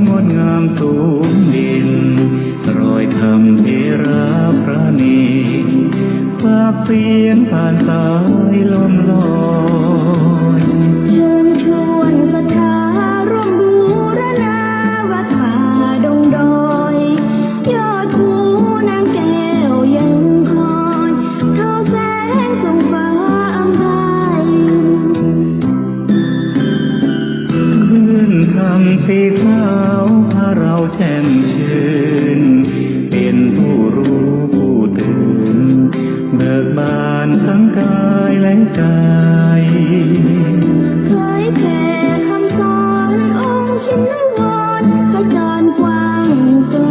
งดงามสูงดินรอยธรรมเทระพระเนรฝากเสียงผ่านสายลมลอยเชิญชวนศรัทธาร่วมบูรณาวัดป่าดงดอยยอดภูนางแก้วยังคอยทอแสงส่องฟ้าอำไพพื้นธรรมสีขาวพาเราแช่มชื่นเป็นผู้รู้ผู้ตื่นเบิกบานทั้งกายและใจเผยแผ่คำสอนองค์ชินวรขจรกว้างไกล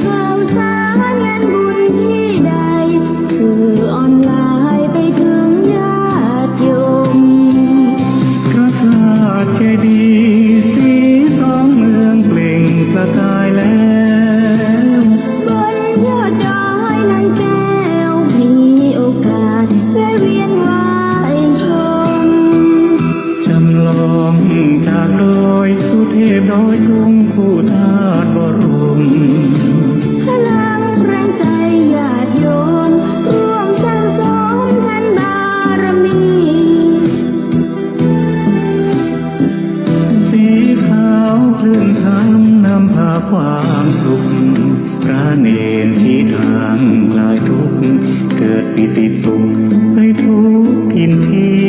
ข่าวสารงานบุญที่ใดสื่อออนไลน์ไปถึงญาติโยมพระธาตุเจดีย์สีสองเมืองเปล่งประกายแล้วบนยอดดอยนางแก้วมีโอกาสแวะเวียนไหว้ชมจำลองจากดอยสุเทพดอยตุงผู้ธาตุบรมพลังแรงใจญาติโยมร่วมสร้างสมทานบารมีสีขาวคลื่นธรรมนำพาความสุขพระเนรที่ทางคลายทุกข์เกิดปิติสุขไปทุกทินที่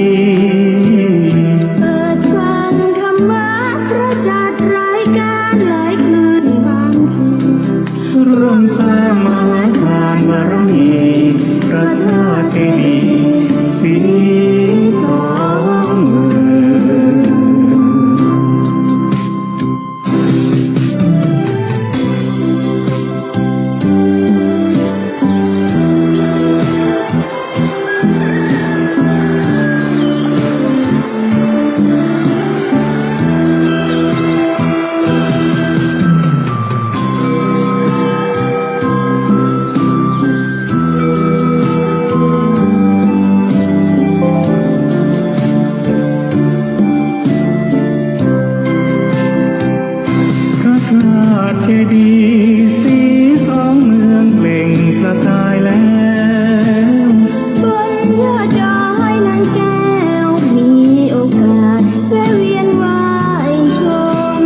เปิดฟังธรรมะพระจัดรายการหลายคืนบางคืนร่วมสร้างมหาทานบารมีพระธาตุเจดีย์สีสองเมืเจดีย์สีสองเมืองเปล่งประกายแล้วบนยอดดอยนางแก้วมีโอกาสแวะเวียนไหว้ชม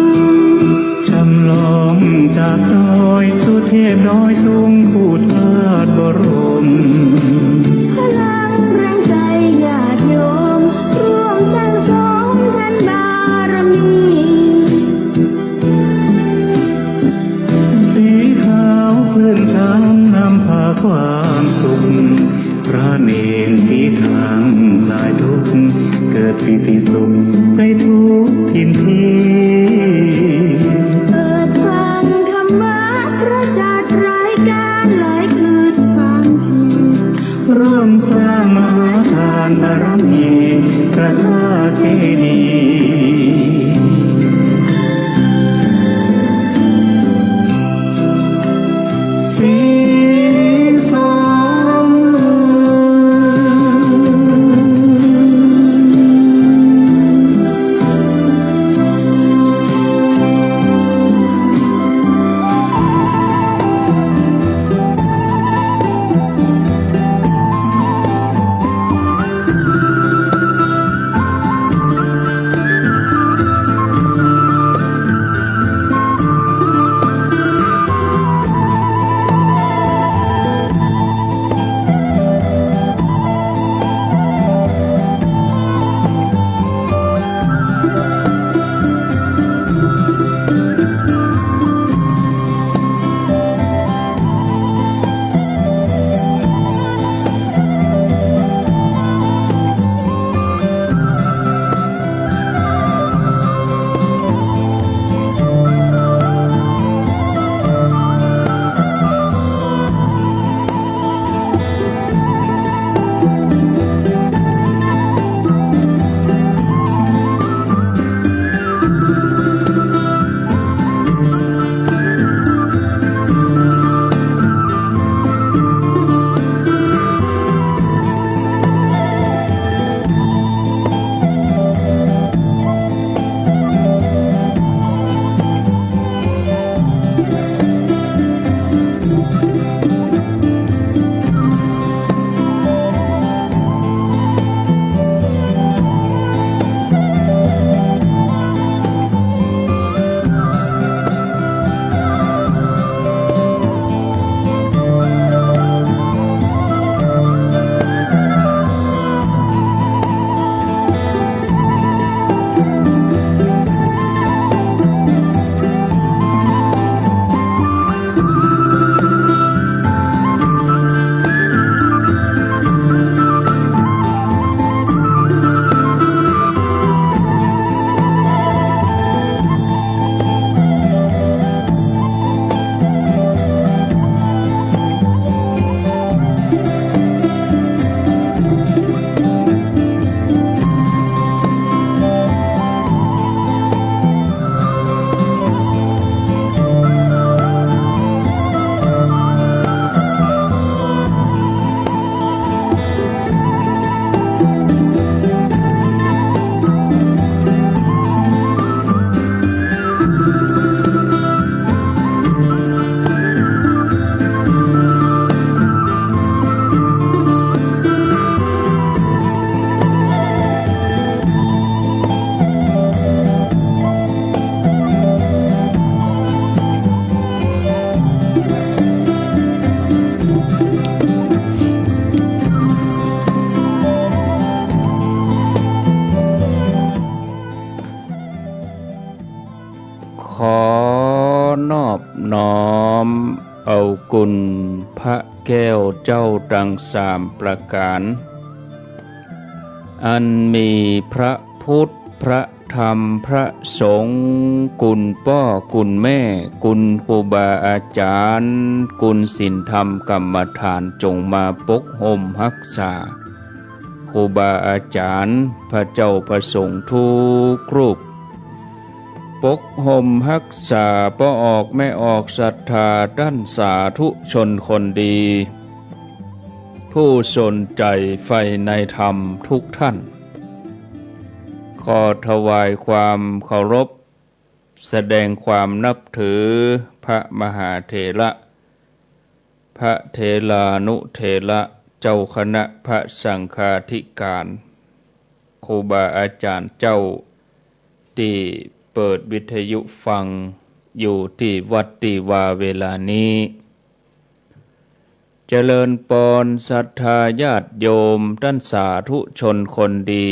จำลองจากดอยสุเทพดอยตุงผู้ธาตุบรมพลังแรงใจญาติโยมร่วมสร้างสมทานบารมีสีขาวคลื่นธรรมนำพาความสุขพระเนรที่ทางคลายทุกข์เกิดปิติสุขไปทุกทินที่เปิดฟังธรรมะพระจัดรายการหลายคืนบางคืนร่วมสร้างมหาทานบารมีพระธาตุเจดีย์สีสองเมือง พระแก้วเจ้าดังสามประการอันมีพระพุทธพระธรรมพระสงฆ์กุลพ่อกุลแม่กุลครูบาอาจารย์กุลศีลธรรมกรรมฐานจงมาปกห่มรักษาครูบาอาจารย์พระเจ้าพระสงฆ์ทุกรูปปกห่มรักษาป้อออกแม่ออกศรัทธาด้านสาธุชนคนดีผู้สนใจใฝ่ในธรรมทุกท่านขอถวายความเคารพแสดงความนับถือพระมหาเถระพระเถรานุเถระเจ้าคณะพระสังฆาธิการครูบาอาจารย์เจ้าที่เปิดวิทยุฟังอยู่ที่วัดติวาเวลานี้เจริญปอนศรัทธาญาติโยมท่านสาธุชนคนดี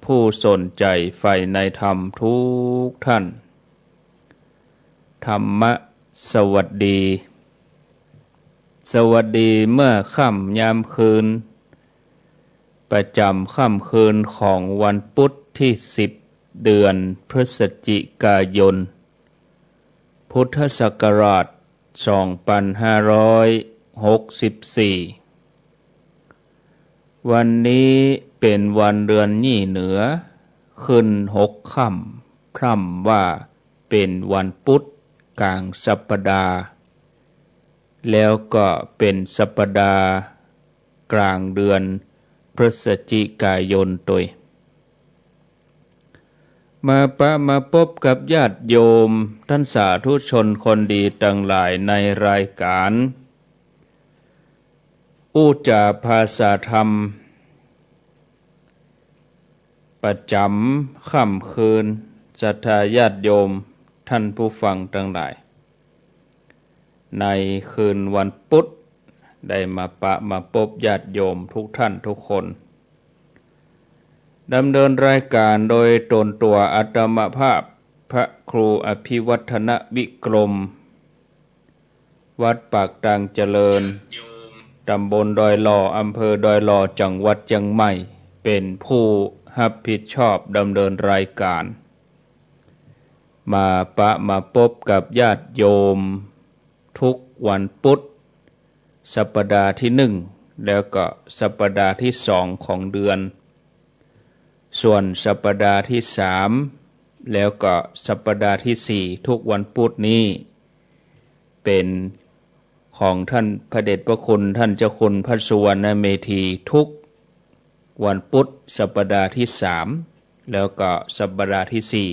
ผู้สนใจใฝ่ในธรรมทุกท่านธรรมะสวัสดีสวัสดีเมื่อค่ำยามคืนประจำค่ำคืนของวันพุธที่10เดือนพฤศจิกายนพุทธศักราช2564วันนี้เป็นวันเดือนยี่เหนือขึ้น6ค่ำคร่ำว่าเป็นวันพุธกลางสัปดาห์แล้วก็เป็นสัปดาห์กลางเดือนพฤศจิกายนตัวมาพบกับญาติโยมท่านสาธุชนคนดีทั้งหลายในรายการอุจาภาษาธรรมประจำค่ำคืนศรัทธาญาติโยมท่านผู้ฟังทั้งหลายในคืนวันพุธได้มาพบญาติโยมทุกท่านทุกคนดำเนินรายการโดยตนตัวอาตมภาพพระครูอภิวัฒนวิกรมวัดปากตางเจริญตำบลดอยหล่ออำเภอดอยหล่อจังหวัดเชียงใหม่เป็นผู้รับผิดชอบดำเนินรายการมาพบกับญาติโยมทุกวันพุธสัปดาห์ที่1แล้วก็สัปดาห์ที่2ของเดือนส่วนสัปดาห์ที่3แล้วก็สัปดาห์ที่4ทุกวันพุธนี้เป็นของท่านพระเดชพระคุณท่านเจ้าคุณพระสุวรรณเมธีทุกวันพุธสัปดาห์ที่3แล้วก็สัปดาห์ที่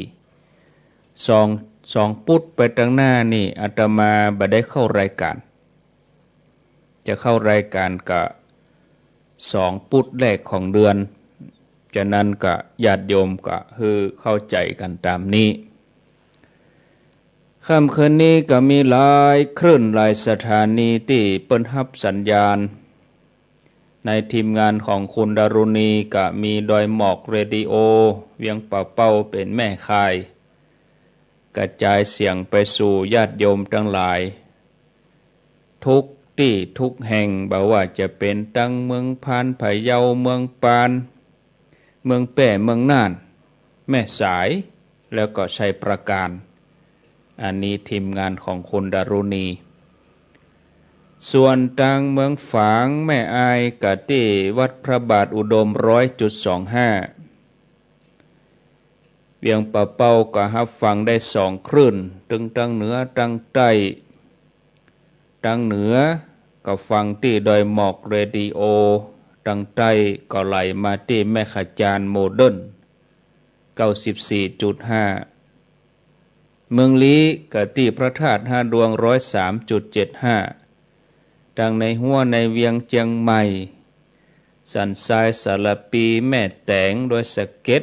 4สองพุธไปตั้งหน้านี่อาตมาบ่ได้เข้ารายการจะเข้ารายการกับ2พุธแรกของเดือนฉะนั้นก็ญาติโยมก็คือเข้าใจกันตามนี้ค่ำคืนนี้ก็มีหลายคลื่นหลายสถานีที่เปิ้นรับสัญญาณในทีมงานของคุณดารุณีก็มีดอยหมอกเรดิโอเวียงป่าเป้าเป็นแม่ข่ายกระจายเสียงไปสู่ญาติโยมทั้งหลายทุกที่ทุกแห่งบ่ว่าจะเป็นตั้งเมืองพานพะเยาเมืองปานเมืองแป่เมืองน่านแม่สายแล้วก็ชัยประการอันนี้ทีมงานของคุณดารุณีส่วนตังเมืองฝางแม่อายกะที่วัดพระบาทอุดม100.25เวียงป่าเป้าก็รับฟังได้2คลื่นตั้งเหนือตั้งใต้ตั้งเหนือก็ฟังที่ดอยหมอกเรดิโอตั้งใต้ก็ไหลมาที่แม่ขจานโมเดิร์น 94.5 เมืองลี้กะที่พระธาตุ5ดวง 103.75 ดังในหัวในเวียงเจียงใหม่สันทรายสารปีแม่แตงโดยสะเก็ด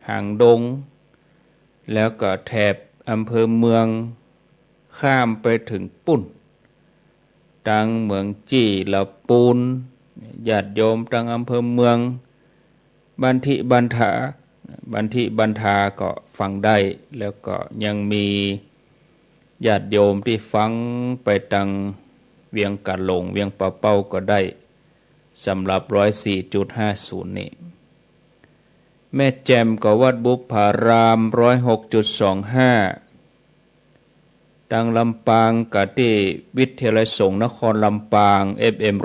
หางดงแล้วก็แถบอำเภอเมืองข้ามไปถึงปุ่นดังเมืองจี้ละปูนญาติโยมดังอำเภอเมืองบันทิบันทาก็ฟังได้แล้วก็ยังมีญาติโยมที่ฟังไปตัง เวียงกะหลงเวียงปะเป้าก็ได้สำหรับ 104.50 นี่แม่แจ่มก็วัดบุพาราม 106.25 ดังลำปางกะที่วิทยาลัยสงฆ์นครลำปาง FM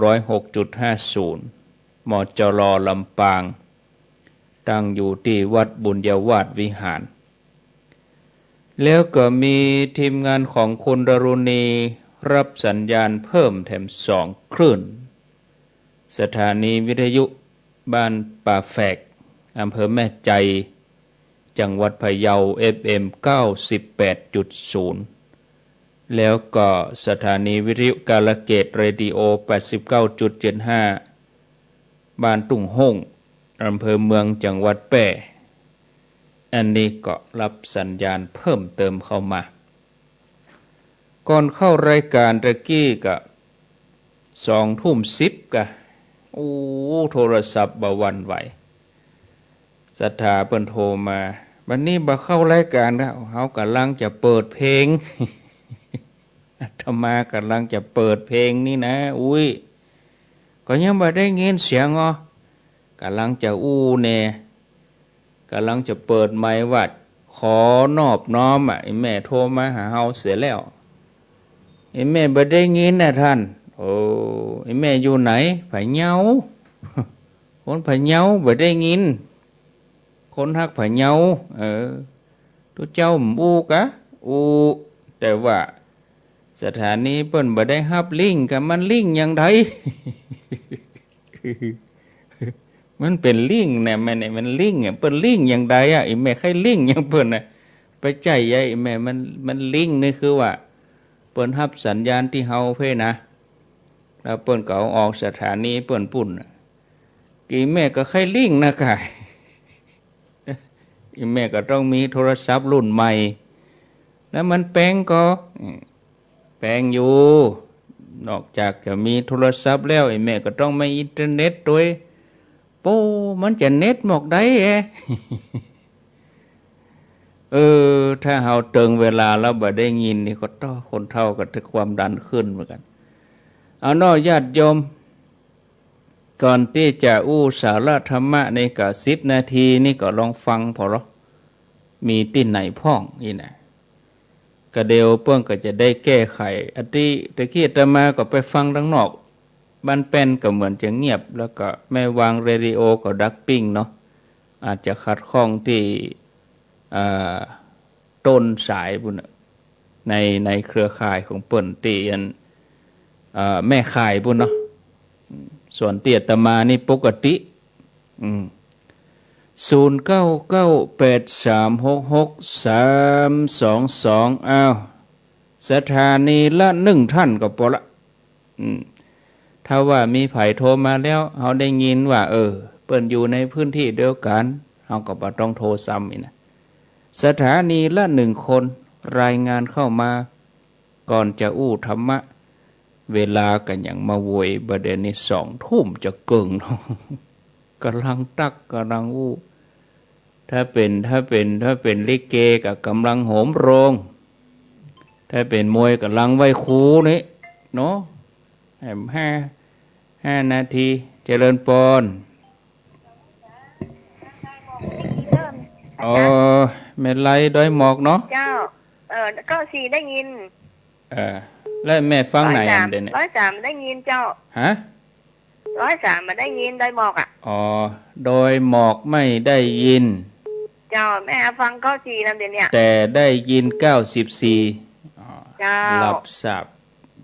106.50 มจรลำปางตั้งอยู่ที่วัดบุญยวาสวิหารแล้วก็มีทีมงานของคุณดรุณีรับสัญญาณเพิ่มแถม2 คลื่นสถานีวิทยุบ้านป่าแฝกอำเภอแม่ใจจังหวัดพะเยา FM 98.0 แล้วก็สถานีวิทยุกาลเกตเรดิโอ 89.75 บ้านตุ้งห้งอำเภอเมืองจังหวัดแพร่อันนี้ก็รับสัญญาณเพิ่มเติมเข้ามาก่อนเข้ารายการตะกี้ก็20:10กะโทรศัพท์บ่หวั่นไหวศรัทธาเพิ่นโทรมาวันนี้บ่เข้ารายการแล้วเฮากำลังจะเปิดเพลง อาตมากำลังจะเปิดเพลงนี่นะอุ้ยก็ยังบ่ได้ยินเสียงอ๋อกำลังจะแน่กำลังจะเปิดไมค์ว่าขอนอบน้อมไอ้แม่โทรมาหาเฮาเสียแล้วไอ้แม่บ่ได้ยินนะท่านโอ้ไอ้แม่อยู่ไหนพะเยา คนพะเยาบ่ได้ยินคนฮักพะเยาตัวเจ้าอู้กะแต่ว่าสถานีเปิ้นบ่ได้รับลิงก์กะมันลิงก์อย่างใด มันเป็นลิงก์น่ะมันลิงก์เปิ้นลิงก์อย่างใดอ่ะไอ้แม่ใครลิงก์อย่างเปิ้นน่ะไปใจใหญ่ไอ้แม่มันลิงก์นี่คือว่าเปิ้นรับสัญญาณที่เฮาเพ่นะแล้วเปิ้นก็เอาออกสถานีเปิ้นปุ่นกี่แม่ก็ใครลิงก์นะกะอีแม่ก็ต้องมีโทรศัพท์รุ่นใหม่แล้วมันแปลงก็แปลงอยู่นอกจากจะมีโทรศัพท์แล้วไอ้แม่ก็ต้องมีอินเทอร์เน็ตด้วยมันจะเน็ตหมอกได้ถ้าเฮาเติงเวลาแล้วบ่ได้ยินนี่ก็ต้องคนเฒ่าก็ถึงความดันขึ้นเหมือนกันเอาน้อญาติโยมก่อนที่จะสาระธรรมะในกะ10 นาทีนี่ก็ลองฟังพอหรอมีที่ไหนพ้องนี่นะก็เดียวเพิ่นก็จะได้แก้ไขอันที่ตะกี้อาตมาก็ไปฟังข้างนอกบ้านแป้นก็เหมือนจะเงียบแล้วก็แม่วางเรดิโอก็ดักปิ้งเนาะอาจจะขัดข้องที่ต้นสายบุญในเครือข่ายของเปิ้นที่แม่ข่ายบุญเนาะส่วนเตียตมานี่ปกติ0998366322อ้าวสถานีละ1ท่านก็พอละถ้าว่ามีไผโทรมาแล้วเฮาได้ยินว่าเปิ้นอยู่ในพื้นที่เดียวกันเฮาก็บ่ต้องโทรซ้ำอีกนะสถานีละ1คนรายงานเข้ามาก่อนจะธรรมะเวลากันอย่างมาโวยประเด็นนี้20:00จะเกิงเนาะกำลังตักกำลังถ้าเป็นลิเกก็กำลังโหมโรงถ้าเป็นมวยกำลังไหว้ครูนี่เนาะ5 นาทีเจริญพรแม่ไล่ดอยหมอกเนาะเจ้าก็สี่ได้ยินแล้วแม่ฟังไหนอันเด่น103ได้ยินเจ้าฮะ103มาได้ยินดอยหมอกดอยหมอกไม่ได้ยินเจ้าแม่ฟังก็4นำเดี๋ยวนี้แต่ได้ยิน94เจ้ารับทราบ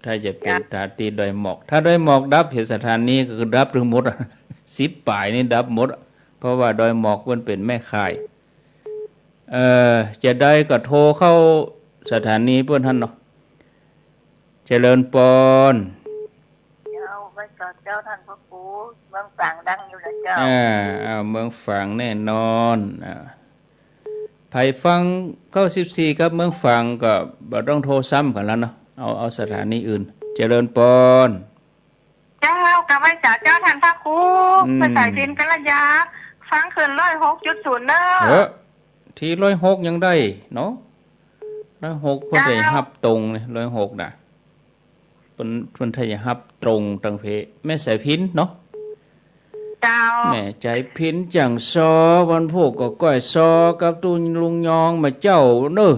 ถ้าจะเป็นสถานที่ดอยหมอกถ้าดอยหมอกดับเหตุสถานีก็คือดับทั้งหมด10 ป่ายนี่ดับหมดเพราะว่าดอยหมอกมันเป็นแม่ข่ายจะได้ก็โทรเข้าสถานีเพื่อนท่านเนาะเจริญปอนเจ้าไปกอดเจ้าท่านพระครูเมืองฝางดังอยู่นะเจ้าเมืองฝางแน่นอนไผฟัง94กับเมืองฝางก็บ่ต้องโทรซ้ำกันแล้วเนาะเอาสถานีอื่นเจริญปอนเจ้ากับไปจากเจ้าท่านพระครูภาษาจีนกัลยาฟังขึ้น106.0เด้อที่106ยังได้เนาะ106เพิ่นได้รับตรงเลย106น่ะ เป็นทายฮับตรงตังเพแม่สายพินเนาะ เจ้า แม่ใจพินจังซอวันพวกก็ก้อยซอกับตุนลุงยองมาเจ้าเนอะ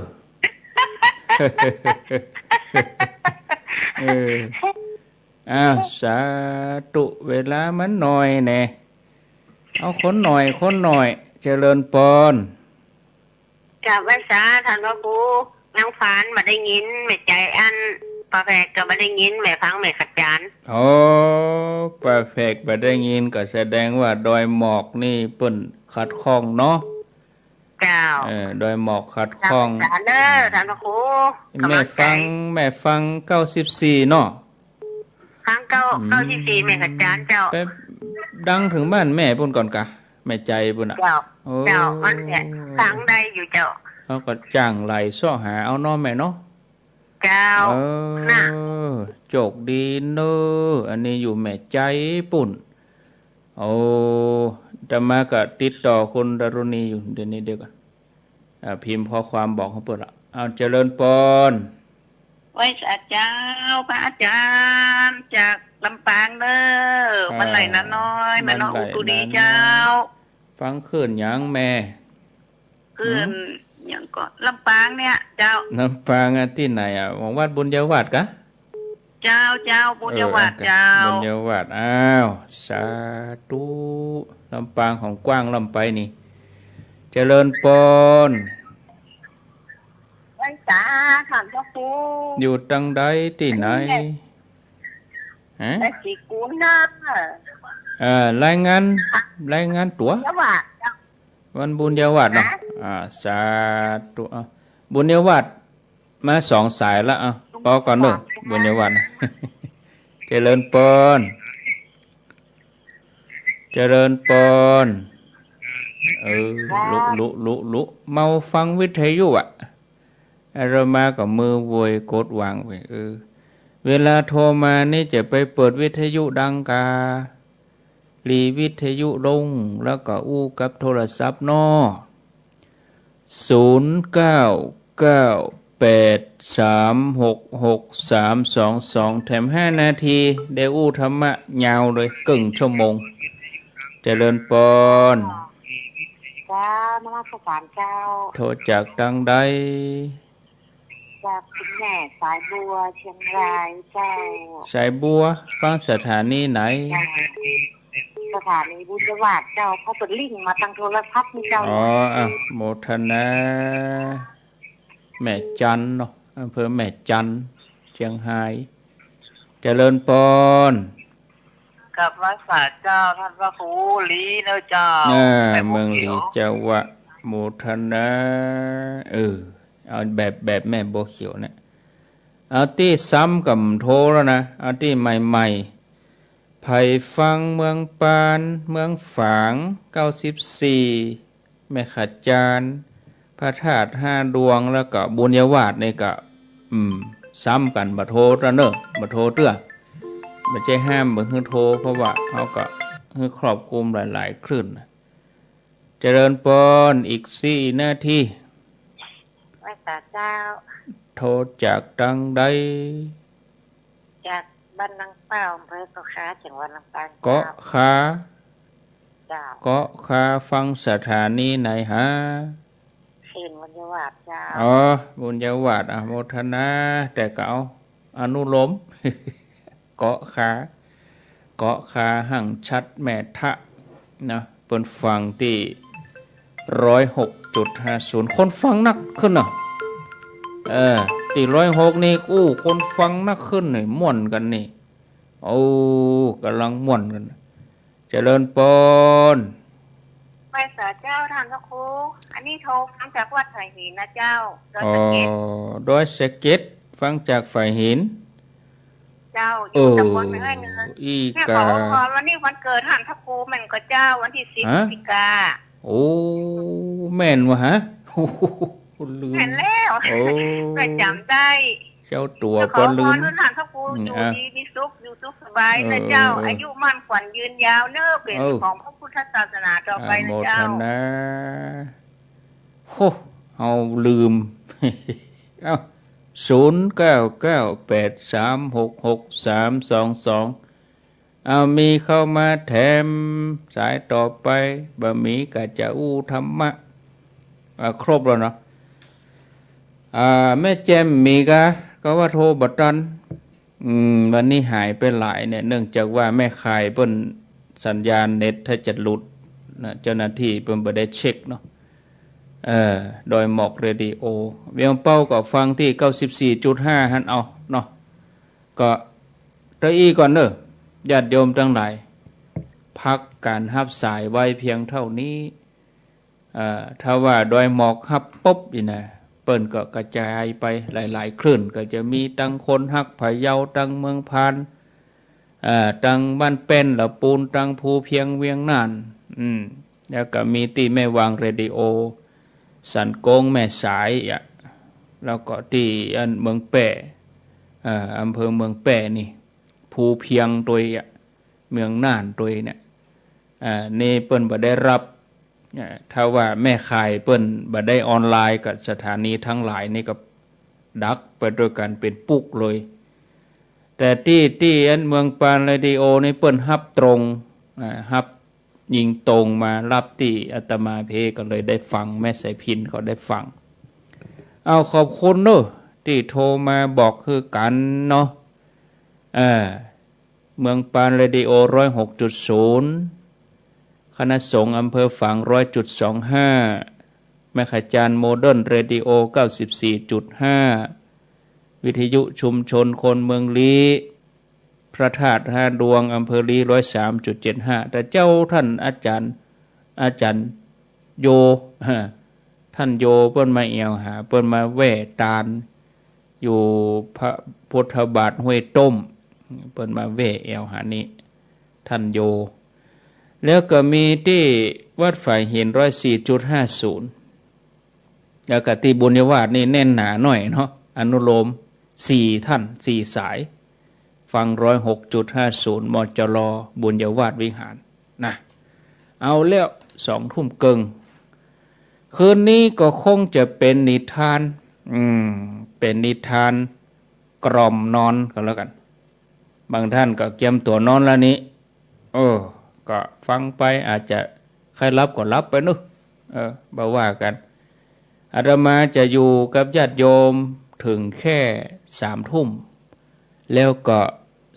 เอออ้าวสาธุเวลามันหน่อยแน่เอาคนหน่อยเจริญปอน กับไว้ซาท่านพระครูนางฟานมาได้ยินแม่ใจอันปลาแฝกก็มาได้ยินแม่ฟังแม่ขัดจาน โอ้ปาเฟกไปได้ยินก็แสดงว่าดอยหมอกนี่เปิ้นขัดข้องเนาะ เจ้า ดอยหมอกขัดข้อง จานเด้อท่านพระครู แม่ฟัง94เนาะ ครั้ง94แม่ขัดจานเจ้า ไปดังถึงบ้านแม่ปุ่นก่อนกะแม่ใจปุ่นอ่ะ เจ้า โอ้ เจ้ามันเนี่ยฟังได้อยู่เจ้า เขาก็จ้างไหลซ้อหาเอาเนาะแม่เนาะ เจ้า น่ะ โจกดีเนอะอันนี้อยู่แม่ใจปุ่นโอ้จะมาก็ติดต่อคุณดารุณีอยู่เดี๋ยวนี้เดี๋ยวกันพิมพ์ข้อความบอกเขาเปิดละเอาเจริญปอน ไว้สัจเจ้าพระอาจารย์จากลำปางเด้อมันไหลนะน้อยมันน้องอุตุดีเจ้า ฟังขึ้นหยังแม่ คืนอย่างก็ลำปางเนี่ย เจ้า น้ำปางอะที่ไหนอ่ะของวัดบุญญาวาสกะ เจ้าบุญญาวาสเจ้า บุญญาวาสอ้าวสาธุลำปางของกว้างลำไปนี่ เจริญปอน ไว้สาท่านพระครู อยู่ตังใดที่ไหนฮะ ไอ้สีกูนนะ รายงานตัว ยาวาสเจ้า วันบุญญาวาสเนาะสาธุบุญญาวาสมา2 สายละพอก่อนเนอะบุญญาวาส เจริญปอนลุเมาฟังวิทยุอ่ะเรามากับมือโวยกดวางไปเวลาโทรมานี่จะไปเปิดวิทยุดังการีวิทยุลงแล้วก็อู้กับโทรศัพท์นอ0998366322แถม5 นาทีได้อู้ธรรมะยาวเลยครึ่งชั่วโมงเจริญปอน เจ้านมัสการเจ้า โทรจากดังใด จากคุณแม่สายบัวเชียงรายเจ้า สายบัวฟังสถานีไหน สถานีบุญญาวาสเจ้าเขาเป็นลิงก์มาทางโทรศัพท์นี่เจ้า โมทนาแม่จันเนาะอำเภอแม่จันเชียงรายเจริญปอน กับวัดสาเจ้าท่านพระครูลีเนอะเจ้า เมืองลีจังหวะโมทนาเอาแบบแม่โบวเขียวเนี่ยเอาที่ซ้ำกับโทรแล้วนะเอาที่ใหม่ๆไผ่ฟังเมืองปานเมืองฝาง94แม่ขัดจานพระธาตุ5 ดวงแล้วก็บุญญาวาสนี่ก็ซ้ำกันบ่โทรแล้วเนอะบ่โทรเตื้อบ่ใช่ห้ามบ่ฮือโทรเพราะว่าเฮาก็ฮือครอบคลุมหลายๆคลื่นเจริญปอนอีก4 นาที วัดสาเจ้า โทรจากดังใด จากบ้านนางเป้าอำเภอเกาะขาจังหวัดลำปาง เกาะขา เจ้า เกาะขาฟังสถานีไหนฮะ เขียนบุญญาวาสเจ้า บุญญาวาสโมทนาแต่ก็เอาอนุโลม เกาะขาหั่งชัดแม่ทะนะเปิ้นฟังที่106.50คนฟังนักขึ้นเนาะที่106นี่คนฟังนักขึ้นนี่ม่วนกันนี่กำลังม่วนกันเจริญปอน วัดสาเจ้าท่านพระครูอันนี้โทรฟังจากวัดไผ่หินนะเจ้าโดยสังเกต โดยสะเก็ตฟังจากฝ่ายหิน เจ้าอยู่ตำบลไม่ให้เงิน อี แม่ กา ขอพรวันนี้วันเกิดท่านพระครูแม่นก็เจ้าวันที่10 พฤศจิกา แม่นวะฮะลืม เห็นแล้วก็จำได้ เจ้าตัว ข ก็ อพ ลื ร ม ทุกท่านพระครูอยู่ดีมีสุขอยู่สุขสบายนะเจ้า อายุมั่นขวัญยืนยาวเน้อเป็นของพระพุทธศาสนาต่อไป โม นะ ท เจ้า นาเอาลืม เอา 0998366322เอามีเข้ามาแถมสายต่อไปบะหมี่กะจะอู้ธรรมะครบแล้วเนาะแม่แจมมีกะก็ว่าโทรบัตันวันนี้หายไปหลายเนี่ยเนื่องจากว่าแม่ขายเปิ้นสัญญาณเน็ตถ้าจะหลุดนะเจ้าหน้าที่เปิ้นบ่ได้เช็คเนาะโดยหมอกเรดิโอเวียงเป้าก็ฟังที่ 94.5 หันเอาเนาะก็ตะอี้ก่อนเด้อญาติโยมทั้งหลายพักการฮับสายไว้เพียงเท่านี้ถ้าว่าโดยหมอกฮับปุ๊บนี่นะเปิ้นก็กระจายไปหลายๆคลื่นก็จะมีตั้งคนฮักพะเยาตั้งเมืองพานตั้งบ้านเป็นละปูนตั้งภูเพียงเวียงน่านแล้วก็มีตีแม่วางเรดิโอสันโกงแม่สายแล้วก็ตีอันเมืองแป่อำเภอเมืองแป่นี่ภูเพียงตัวเมืองน่านตัวเนี่ยนี่เปิ้นบ่ได้รับถ้าว่าแม่ขายเปิ้นบ่ได้ออนไลน์กับสถานีทั้งหลายนี่ก็ดักไปด้วยกันเป็นปุกเลยแต่ที่อันเมืองปานเรดิโอนี่เปิ้นฮับตรงฮับยิงตรงมารับที่อาตมาเพก็เลยได้ฟังแม่สายพินเขาได้ฟังเอาขอบคุณเนอะที่โทรมาบอกคือกันเนาะเมืองปานเรดิโอ 106.0 คณะสงฆ์อำเภอฝาง 100.25 แม่ขจานโมเดิร์นเรดิโอ 94.5 วิทยุชุมชนคนเมืองลี้พระธาตุ5 ดวงอำเภอลี้ 103.75 แต่เจ้าท่านอาจารย์โยท่านโยเปิ้นมาเอวหาเปิ้นมาแว่ตาลอยู่พระพุทธบาทห้วยต้มเปิ้นมาแว่เอวหานี้ท่านโยแล้วก็มีที่วัดฝ่ายหิน 104.50 แล้วก็ที่บุญญาวาสนี่แน่นหนาหน่อยเนาะอนุโลม4ท่าน4สายฟัง 106.50 มจรบุญญาวาสวิหารนะเอาแล้ว2 ทุ่มเกิงคืนนี้ก็คงจะเป็นนิทานเป็นนิทานกล่อมนอนกันแล้วกันบางท่านก็เตรียมตัวนอนแล้วนี้ก็ฟังไปอาจจะใครรับก็รับไปนึกบ่ว่ากันอาตมาจะอยู่กับญาติโยมถึงแค่3 ทุ่มแล้วก็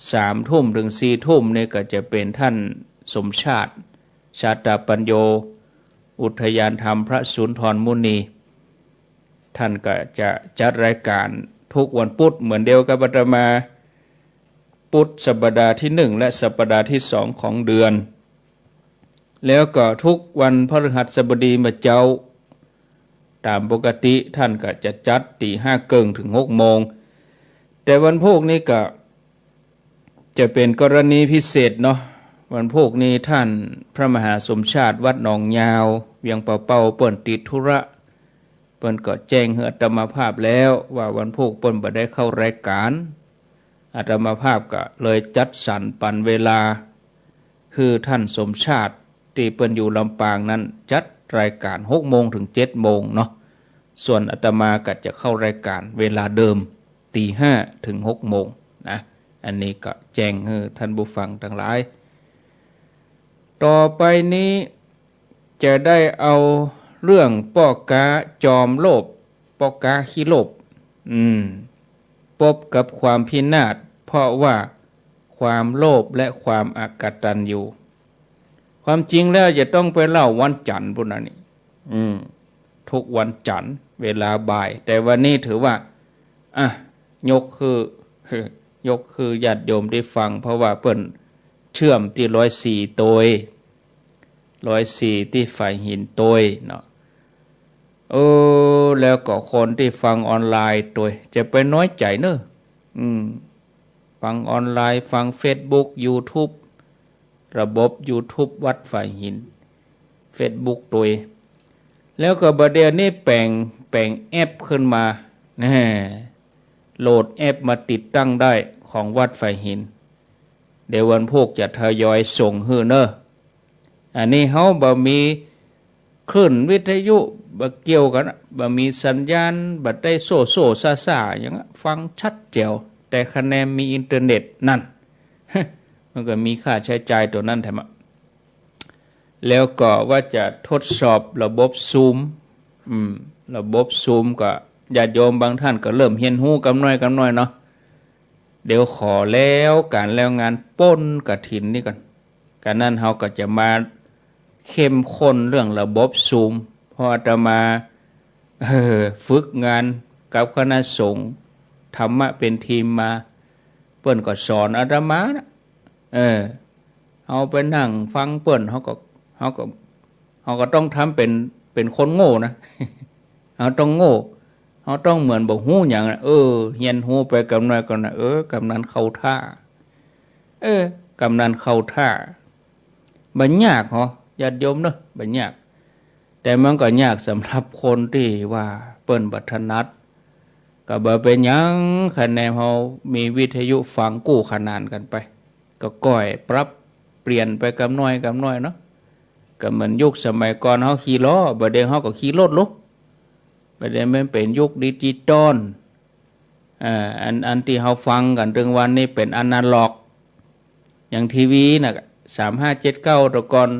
3 ทุ่มถึง4 ทุ่มนี่ก็จะเป็นท่านสมชาติชาตปัญโยอุทยานธรรมพระสุนทรมุนีท่านก็จะจัดรายการทุกวันพุธเหมือนเดียวกับอาตมาพุธสัปดาห์ที่1และสัปดาห์ที่2ของเดือนแล้วก็ทุกวันพฤหัสบดีมาเจ้าตามปกติท่านก็จะจัดตี 5 เกิงถึง 6 โมงแต่วันพุธนี้ก็จะเป็นกรณีพิเศษเนาะวันพุธนี้ท่านพระมหาสมชาติวัดหนองยาวเวียงเป่าเปิ้นติดธุระเปิ้นก็แจ้งให้อาตมาภาพแล้วว่าวันพุธเปิ้นบ่ได้เข้ารายการอาตมาภาพก็เลยจัดสรรปันเวลาคือท่านสมชาติที่เปิ้นอยู่ลำปางนั้นจัดรายการ 6 โมงถึง 7 โมงเนาะส่วนอาตมาก็จะเข้ารายการเวลาเดิมตี 5 ถึง 6 โมงนะอันนี้ก็แจ้งให้ท่านผู้ฟังทั้งหลายต่อไปนี้จะได้เอาเรื่องป้อกาจอมโลภป้อกาขี้โลภพบกับความพินาศเพราะว่าความโลภและความอกตัญญูความจริงแล้วจะต้องไปเล่าวันจันทร์พุ่นนี่ทุกวันจันทร์เวลาบ่ายแต่วันนี้ถือว่ายกคือญาติโยมได้ฟังเพราะว่าเปิ้นเชื่อมที่104ตัว104ที่ฝ่ายหินตัวเนาะแล้วก็คนที่ฟังออนไลน์ตัวจะไปน้อยใจเนอะฟังออนไลน์ฟัง Facebook YouTube ระบบ YouTube วัดฝ่ายหิน Facebook ตัวแล้วก็บัดเดี๋ยวนี้แปลงแอปขึ้นมาโหลดแอปมาติดตั้งได้ของวัดฝ่ายหินเดี๋ยววันพวกจะทยอยส่งฮื้อเนอะอันนี้เฮาบ่มี คลื่นวิทยุบ่เกี่ยวกันบ่มีสัญญาณบ่ได้โซซ่าอย่างฟังชัดแจ๋วแต่คะแนนมีอินเทอร์เน็ตนั่น มันก็มีค่าใช้จ่ายตัวนั้นแถมแล้วก็ว่าจะทดสอบระบบซูมระบบซูมก็ญาติโยมบางท่านก็เริ่มเรียนรู้กำน้อยเนาะเดี๋ยวขอแล้วการแล้วงานป้นกฐินนี่ก่อนการนั้นเฮาก็จะมาเข้มข้นเรื่องระบบซูมเพราะอาตมาฝึกงานกับคณะสงฆ์ธรรมะเป็นทีมมาเปิ้นก็สอนอาตมานะเอาไปนั่งฟังเปิ้นเขาก็ต้องทำเป็นคนโง่นะเขาต้องโง่เขาต้องเหมือนบอกฮู้อย่างนะเฮียนฮู้ไปกำนันก่อนนะกำนันเข้าท่ากำนันเข้าท่าบัญยากเหรอญาติโยมเนอะบัญยากแต่มันก็ยากสำหรับคนที่ว่าเปิ้นบัถนัดก็บ่เป็นหยังคะแนนเฮามีวิทยุฟังกู้ขนานกันไปก็ก้อยปรับเปลี่ยนไปกำน้อยเนาะก็เหมือนยุคสมัยก่อนเฮาขี่ล้อบัดเดี๋ยวเฮาก็ขี่รถลุกบัดเดี๋ยวมันเป็นยุคดิจิตอลอันที่เฮาฟังกันถึงวันนี้เป็นอนาล็อกอย่างทีวีน่ะ3579แต่ก่อน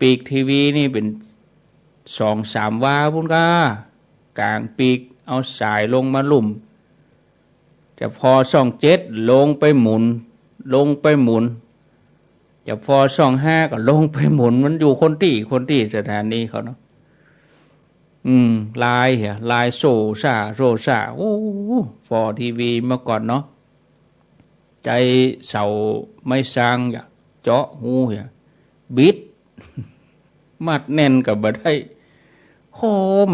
ปีกทีวีนี่เป็น2-3 วาพุ่นกากลางปีกเอาสายลงมาลุ่มจะพอช่อง7ลงไปหมุนจะพอช่อง5ก็ลงไปหมุนมันอยู่คนที่สถานีเขาเนาะลายโซซ่าโอ้ฟอทีวีเมื่อก่อนเนาะใจเสาไม่สร้างอย่าเจาะหูอย่าบิดมัดแน่นกับบ่ได้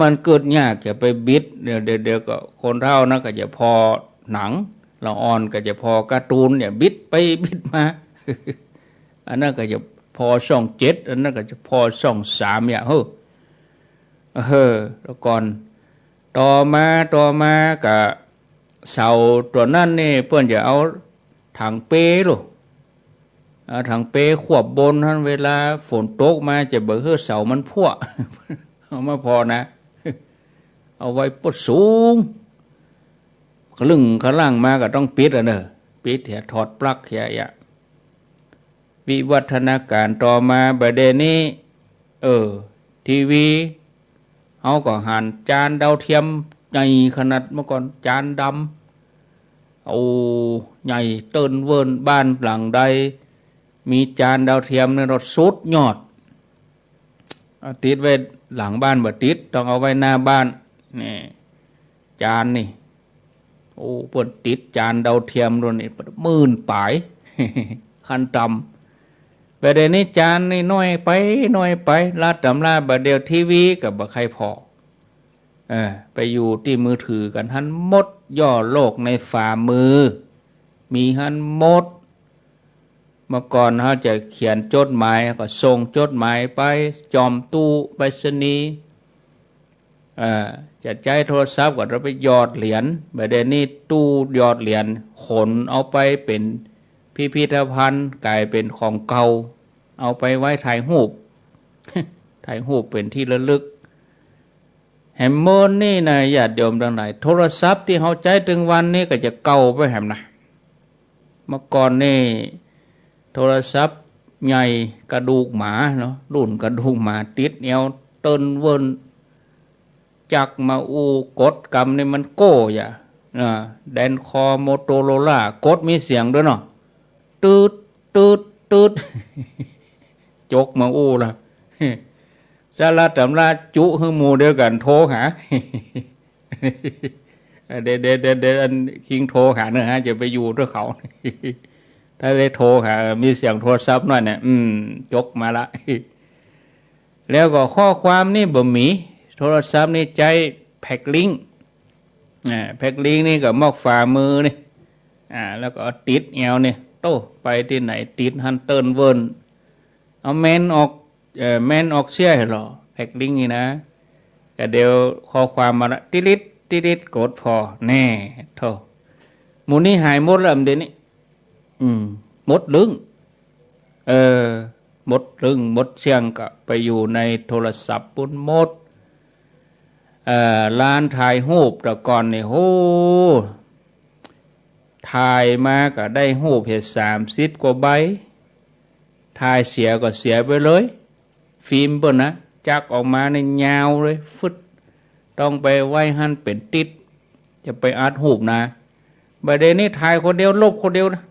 มันเกิดยากจะไปบิดเดี๋ยวก็คนเท่านะก็จะพอหนังละอ่อนก็จะพอการ์ตูนเนี่ยบิดไปบิดมา อันนั้นก็จะพอช่อง7อันนั้นก็จะพอช่อง3อย่างแล้วก่อนต่อมากับเสาตัวนั้นนี่เพื่อนจะเอาถังเป้ลูกถังเป้ขวบบนท่านเวลาฝนตกมาจะเบื่อเสามันพั่ว เอามาพอนะ เอาไว้ปดสูงกระลึงกระล่างมาก็ต้องปิดปิดถอดปลั๊กวิวัฒนาการต่อมาประเด็นนี้ทีวีเอาก็หันจานดาวเทียมใหญ่ขนาดเมื่อก่อนจานดำเอาใหญ่เติ้นเวินบ้านหลังใดมีจานดาวเทียมในรถสุดยอดติดไว้หลังบ้านบ่ติดต้องเอาไว้หน้าบ้านนี่จานนี่เปิดติดจานดาวเทียมตัวนี้10,000 ปลาย ขั้นต่ำประเด็นนี้จานนี่น้อยไปลาดตำราบัดเดียวทีวีกับบ่ใครพอไปอยู่ที่มือถือกันหันมดย่อโลกในฝ่ามือมีหันมดเมื่อก่อนเขาจะเขียนจดหมายก็ส่งจดหมายไปจอมตู้ไปรษณีย์จะใช้โทรศัพท์ก็เราไปหยอดเหรียญแบบนี้ตู้หยอดเหรียญขนเอาไปเป็นพิพิธภัณฑ์กลายเป็นของเก่าเอาไปไว้ถ่ายรูป ถ่ายรูปเป็นที่ระลึกแฮมเมอร์นี่นะญาติโยมทั้งหลายโทรศัพท์ที่เขาใช้ถึงวันนี้ก็จะเก่าไปแฮมนะเมื่อก่อนนี่โทรศัพท์ใหญ่กระดูกหมาเนาะรุ่นกระดูกหมาติดเอวเติ้นเวินจักมากดกำนี่มันโก้แดนคอโมโตโรล่ากดมีเสียงด้วยเนาะตืด จกมาล่ะ สาระตำราจุให้หมู่เดียวกันโทรหา เดี๋ยวอันคิงโทรหาเนอะจะไปอยู่ด้วยเขา ถ้าได้โทรหามีเสียงโทรศัพท์หน่อยเนี่ยจกมาละ แล้วก็ข้อความนี่บ่มีโทรศัพท์นี่ใจแพ็กลิงก์แพ็กลิงก์นี่ก็มอกฝ่ามือนี่แล้วก็ติดแอวนี่โตไปที่ไหนติดฮันเติร์นเวิร์นเอาแมนออกเสียหรอแพ็กลิงก์นี่นะก็เดี๋ยวข้อความมาละติลิดกดพอแน่โทหมูนี่หายหมดแล้วเดี๋ยวนี้หมดลึง หมดเรื่องหมดเสียงก็ไปอยู่ในโทรศัพท์ปุ่นหมดร้านถ่ายรูปแต่ก่อนนี่โหถ่ายมาก็ได้รูปเห็ด30 กว่าใบถ่ายเสียก็เสียไปเลยฟิล์มเปิ้นนะจักออกมาในยาวเลยฟึดต้องไปไว้หั่นเป็นติดจะไปอัดรูปนะบัดนี้ถ่ายคนเดียวลบคนเดียวนะ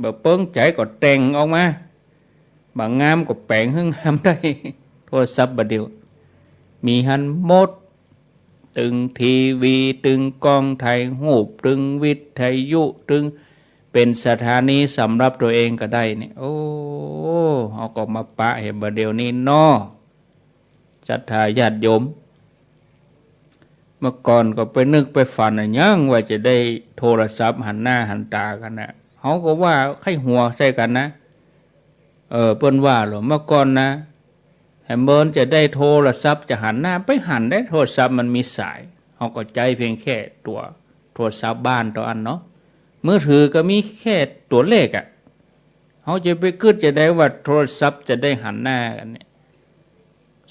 บ่เปิ้งใจก็แต่งออกมาบางงามก็แปลงให้งามได้โทรศัพท์บัดเดียวมีหันหมดตึงทีวีตึงกล้องถ่ายรูปตึงวิทยุตึงเป็นสถานีสำหรับตัวเองก็ได้นี่โอ้เอาก็มาปะเห็นบัดเดียวนี้น้อศรัทธาญาติโยมเมื่อก่อนก็ไปนึกไปฝันยังว่าจะได้โทรศัพท์หันหน้าหันตากันนะเขาก็ว่าไข้หัวใช่กันนะเปิ้นว่าหรอเมื่อก่อนนะแฮมเบิร์นจะได้โทรศัพท์จะหันหน้าไปหันได้โทรศัพท์มันมีสายเขาก็ใจเพียงแค่ตัวโทรศัพท์บ้านตัวอันเนาะมือถือก็มีแค่ตัวเลขเขาจะไปคิดจะได้ว่าโทรศัพท์จะได้หันหน้ากันเนี่ย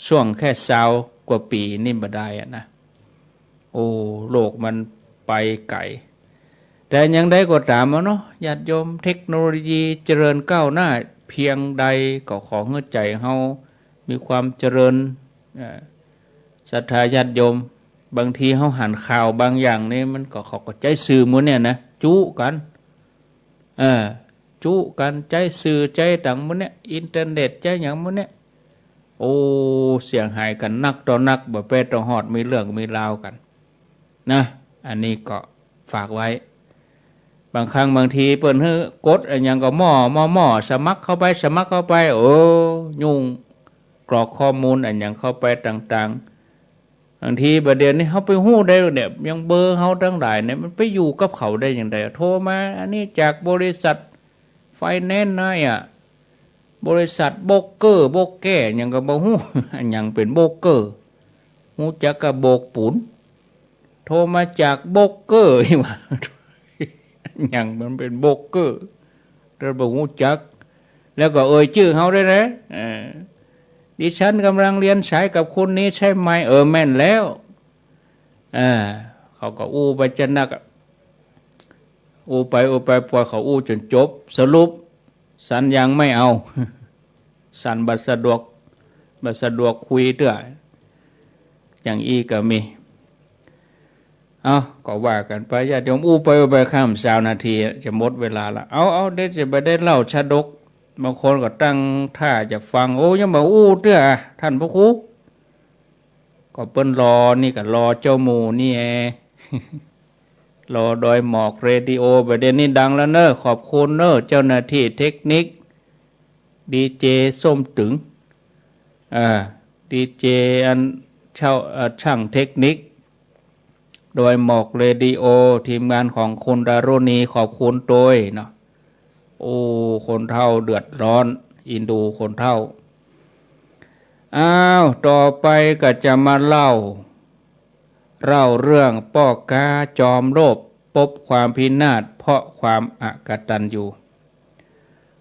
ช่วงแค่20 กว่าปีนี่บ่ได้นะโอ้โลกมันไปไกลแต่ยังได้ก็ตามเนาะญาติโยมเทคโนโลยีเจริญก้าวหน้าเพียงใดก็ขอให้ใจเฮามีความเจริญศรัทธาญาติโยมบางทีเฮาหันข่าวบางอย่างนี่มันก็เขาก็ใจสื่อมื้อเนี่ยนะจุกันจุกันใจสื่อใจต่างมื้อเนี่ยอินเทอร์เน็ตใจหยังมื้อเนี่ยโอ้เสียงหายกันนักต่อนักบ่เป็ดต่อฮอดมีเรื่องมีราวกันนะอันนี้ก็ฝากไว้บางครั้งบางทีเปิ้นฮื้อกดอันยังก็หม้อสมัครเข้าไปโอ้ยุ่งกรอกข้อมูลอันยังเข้าไปต่างๆบางทีประเด็นนี้เฮาไปฮู้ได้เนี่ยยังเบอร์เฮาทั้งหลายเนี่ยมันไปอยู่กับเขาได้อย่างไรโทรมาอันนี้จากบริษัทไฟแนนซ์นะบริษัทโบกเกอร์โบกแก่ยังก็บ่ฮู้อันยังเป็นโบกเกอร์ฮู้จักก็โบกปูนโทรมาจากโบกเกอร์อีว่าอย่างมันเป็นโบกเกอร์เราบอกงูจักแล้วก็ชื่อเขาได้นะดิฉันกำลังเรียนสายกับคุณนี้ใช่ไหมแม่นแล้วเขาก็อู้ไปจนนักอู้ไปปล่อยเขาอู้จนจบสรุปสันยังไม่เอาสันบัดสะดวกคุยเถอะอย่างอีก็มีก็ว่ากันไปญาติโยมอู้ไปข้าม20 นาทีจะหมดเวลาละเอาเดี๋ยวจะไปได้เล่าชาดกบางคนก็ตั้งท่าจะฟังยังบอกอู้เด้อท่านพระครูก็เปิ้นรอนี่ก็รอเจ้าหมู่นี่รอดอยหมอกเรดิโอประเด็นนี้ดังแล้วเนอะขอบคุณเนอะเจ้าหน้าที่เทคนิคดีเจส้มตึงดีเจอันช่างเทคนิคโดยหมอกเรดิโอทีมงานของคุณดารุณีขอบคุณโดยเนาะโอ้คนเฒ่าเดือดร้อนอินดูคนเฒ่าต่อไปก็จะมาเล่าเรื่องป้อกาจอมโลภพบความพินาศเพราะความอกตัญญู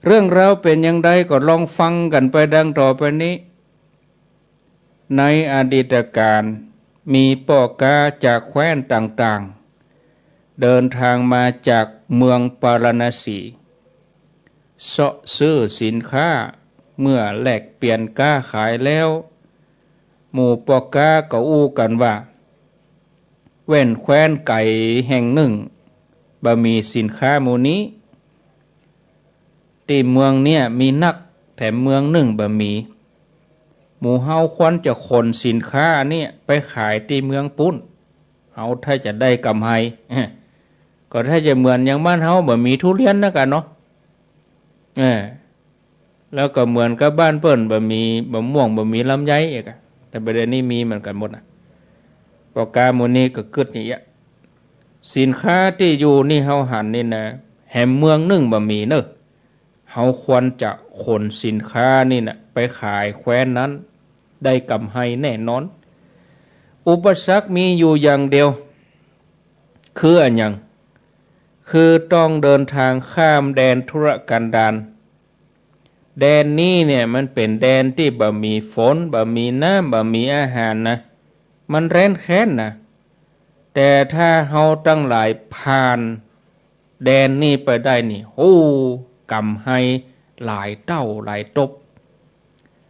เรื่องราวเป็นอย่างไรก็ลองฟังกันไปดังต่อไปนี้ในอดีตการมีป้อกาจากแคว้นต่างๆเดินทางมาจากเมืองปาราณสีเสาะซื้อสินค้าเมื่อแลกเปลี่ยนค้าขายแล้วหมู่ป้อกาก็อู้กันว่าแว่นแคว้นไก่แห่งหนึ่งบ่มีสินค้าหมู่นี้ที่เมืองเนี่ยมีนักแถมเมืองหนึ่งบ่มีหมู่เฮาควรจะขนสินค้าเนี่ยไปขายที่เมืองปุ้นเฮาถ้าจะได้กำไรก็ถ้าจะเหมือนอย่างบ้านเฮาบ่มีทุเรียนนะกันเนาะแล้วก็เหมือนกับบ้านเปิ้นบ่มีมะม่วงบ่มีลำไยอีกแต่ประเด็นนี้มีเหมือนกันหมดปอกาหมู่นี้ก็กึดอย่างเงี้ยสินค้าที่อยู่นี่เฮาหันนี่นะแห่งเมืองหนึ่งบ่มีเนอะเฮาควรจะขนสินค้านี่นะไปขายแคว้นนั้นได้กำไรแน่นอนอุปสรรคมีอยู่อย่างเดียวคืออันยังคือต้องเดินทางข้ามแดนธุรกันดาร แดนนี้เนี่ยมันเป็นแดนที่บ่มีฝนบ่มีน้ำบ่มีอาหารนะมันแร้นแค้นนะแต่ถ้าเฮาตั้งหลายผ่านแดนนี้ไปได้นี่โอ้กำให้หลายเต้าหลายตบ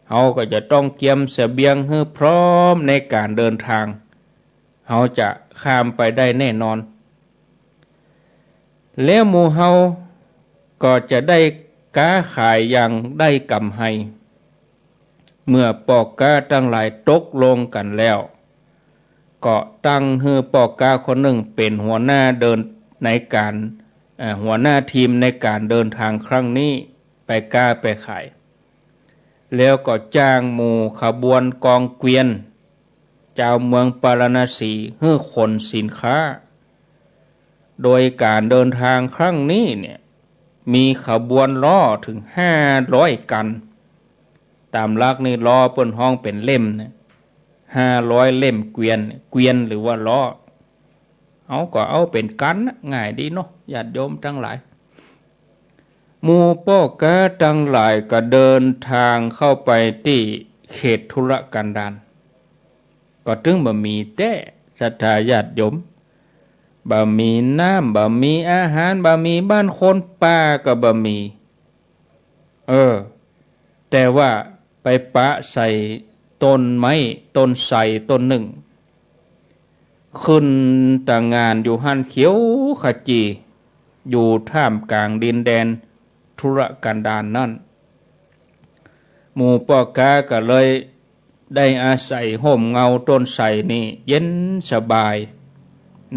เฮาก็จะต้องเตรียมเสบียงให้พร้อมในการเดินทางเฮาจะข้ามไปได้แน่นอนแล้วหมู่เฮาก็จะได้ค้าขายอย่างได้กำไรเมื่อปอกกาตั้งหลายตกลงกันแล้วก็ตั้งให้ปอกกาคนหนึ่งเป็นหัวหน้าเดินในการหัวหน้าทีมในการเดินทางครั้งนี้ไปกาไปขายแล้วก็จ้างหมู่ขบวนกองเกวียนเจ้าเมืองปาราณสีให้ขนสินค้าโดยการเดินทางครั้งนี้เนี่ยมีขบวนล้อถึง500กันตามลักนี่ล้อเปิ้นห้องเป็นเล่มนะ500เล่มเกวียนหรือว่าล้อเอาก็เอาเป็นกันนะง่ายดีเนาะญาติโยมทั้งหลายหมู่ป้อกาทั้งหลายก็เดินทางเข้าไปที่เขตธุรกันดารก็ถึงบ่มีแต่ศรัทธาญาติโยมบ่มีน้ำบ่มีอาหารบ่มีบ้านคนป่าก็บ่มีแต่ว่าไปปะใส่ต้นไม้ต้นไทรต้นหนึ่งขึ้นต่างงานอยู่หันเขียวขจีอยู่ท่ามกลางดินแดนธุรกันดารนั่นหมู่ป้อกาก็เลยได้อาศัยห่มเงาต้นไทรนี่เย็นสบาย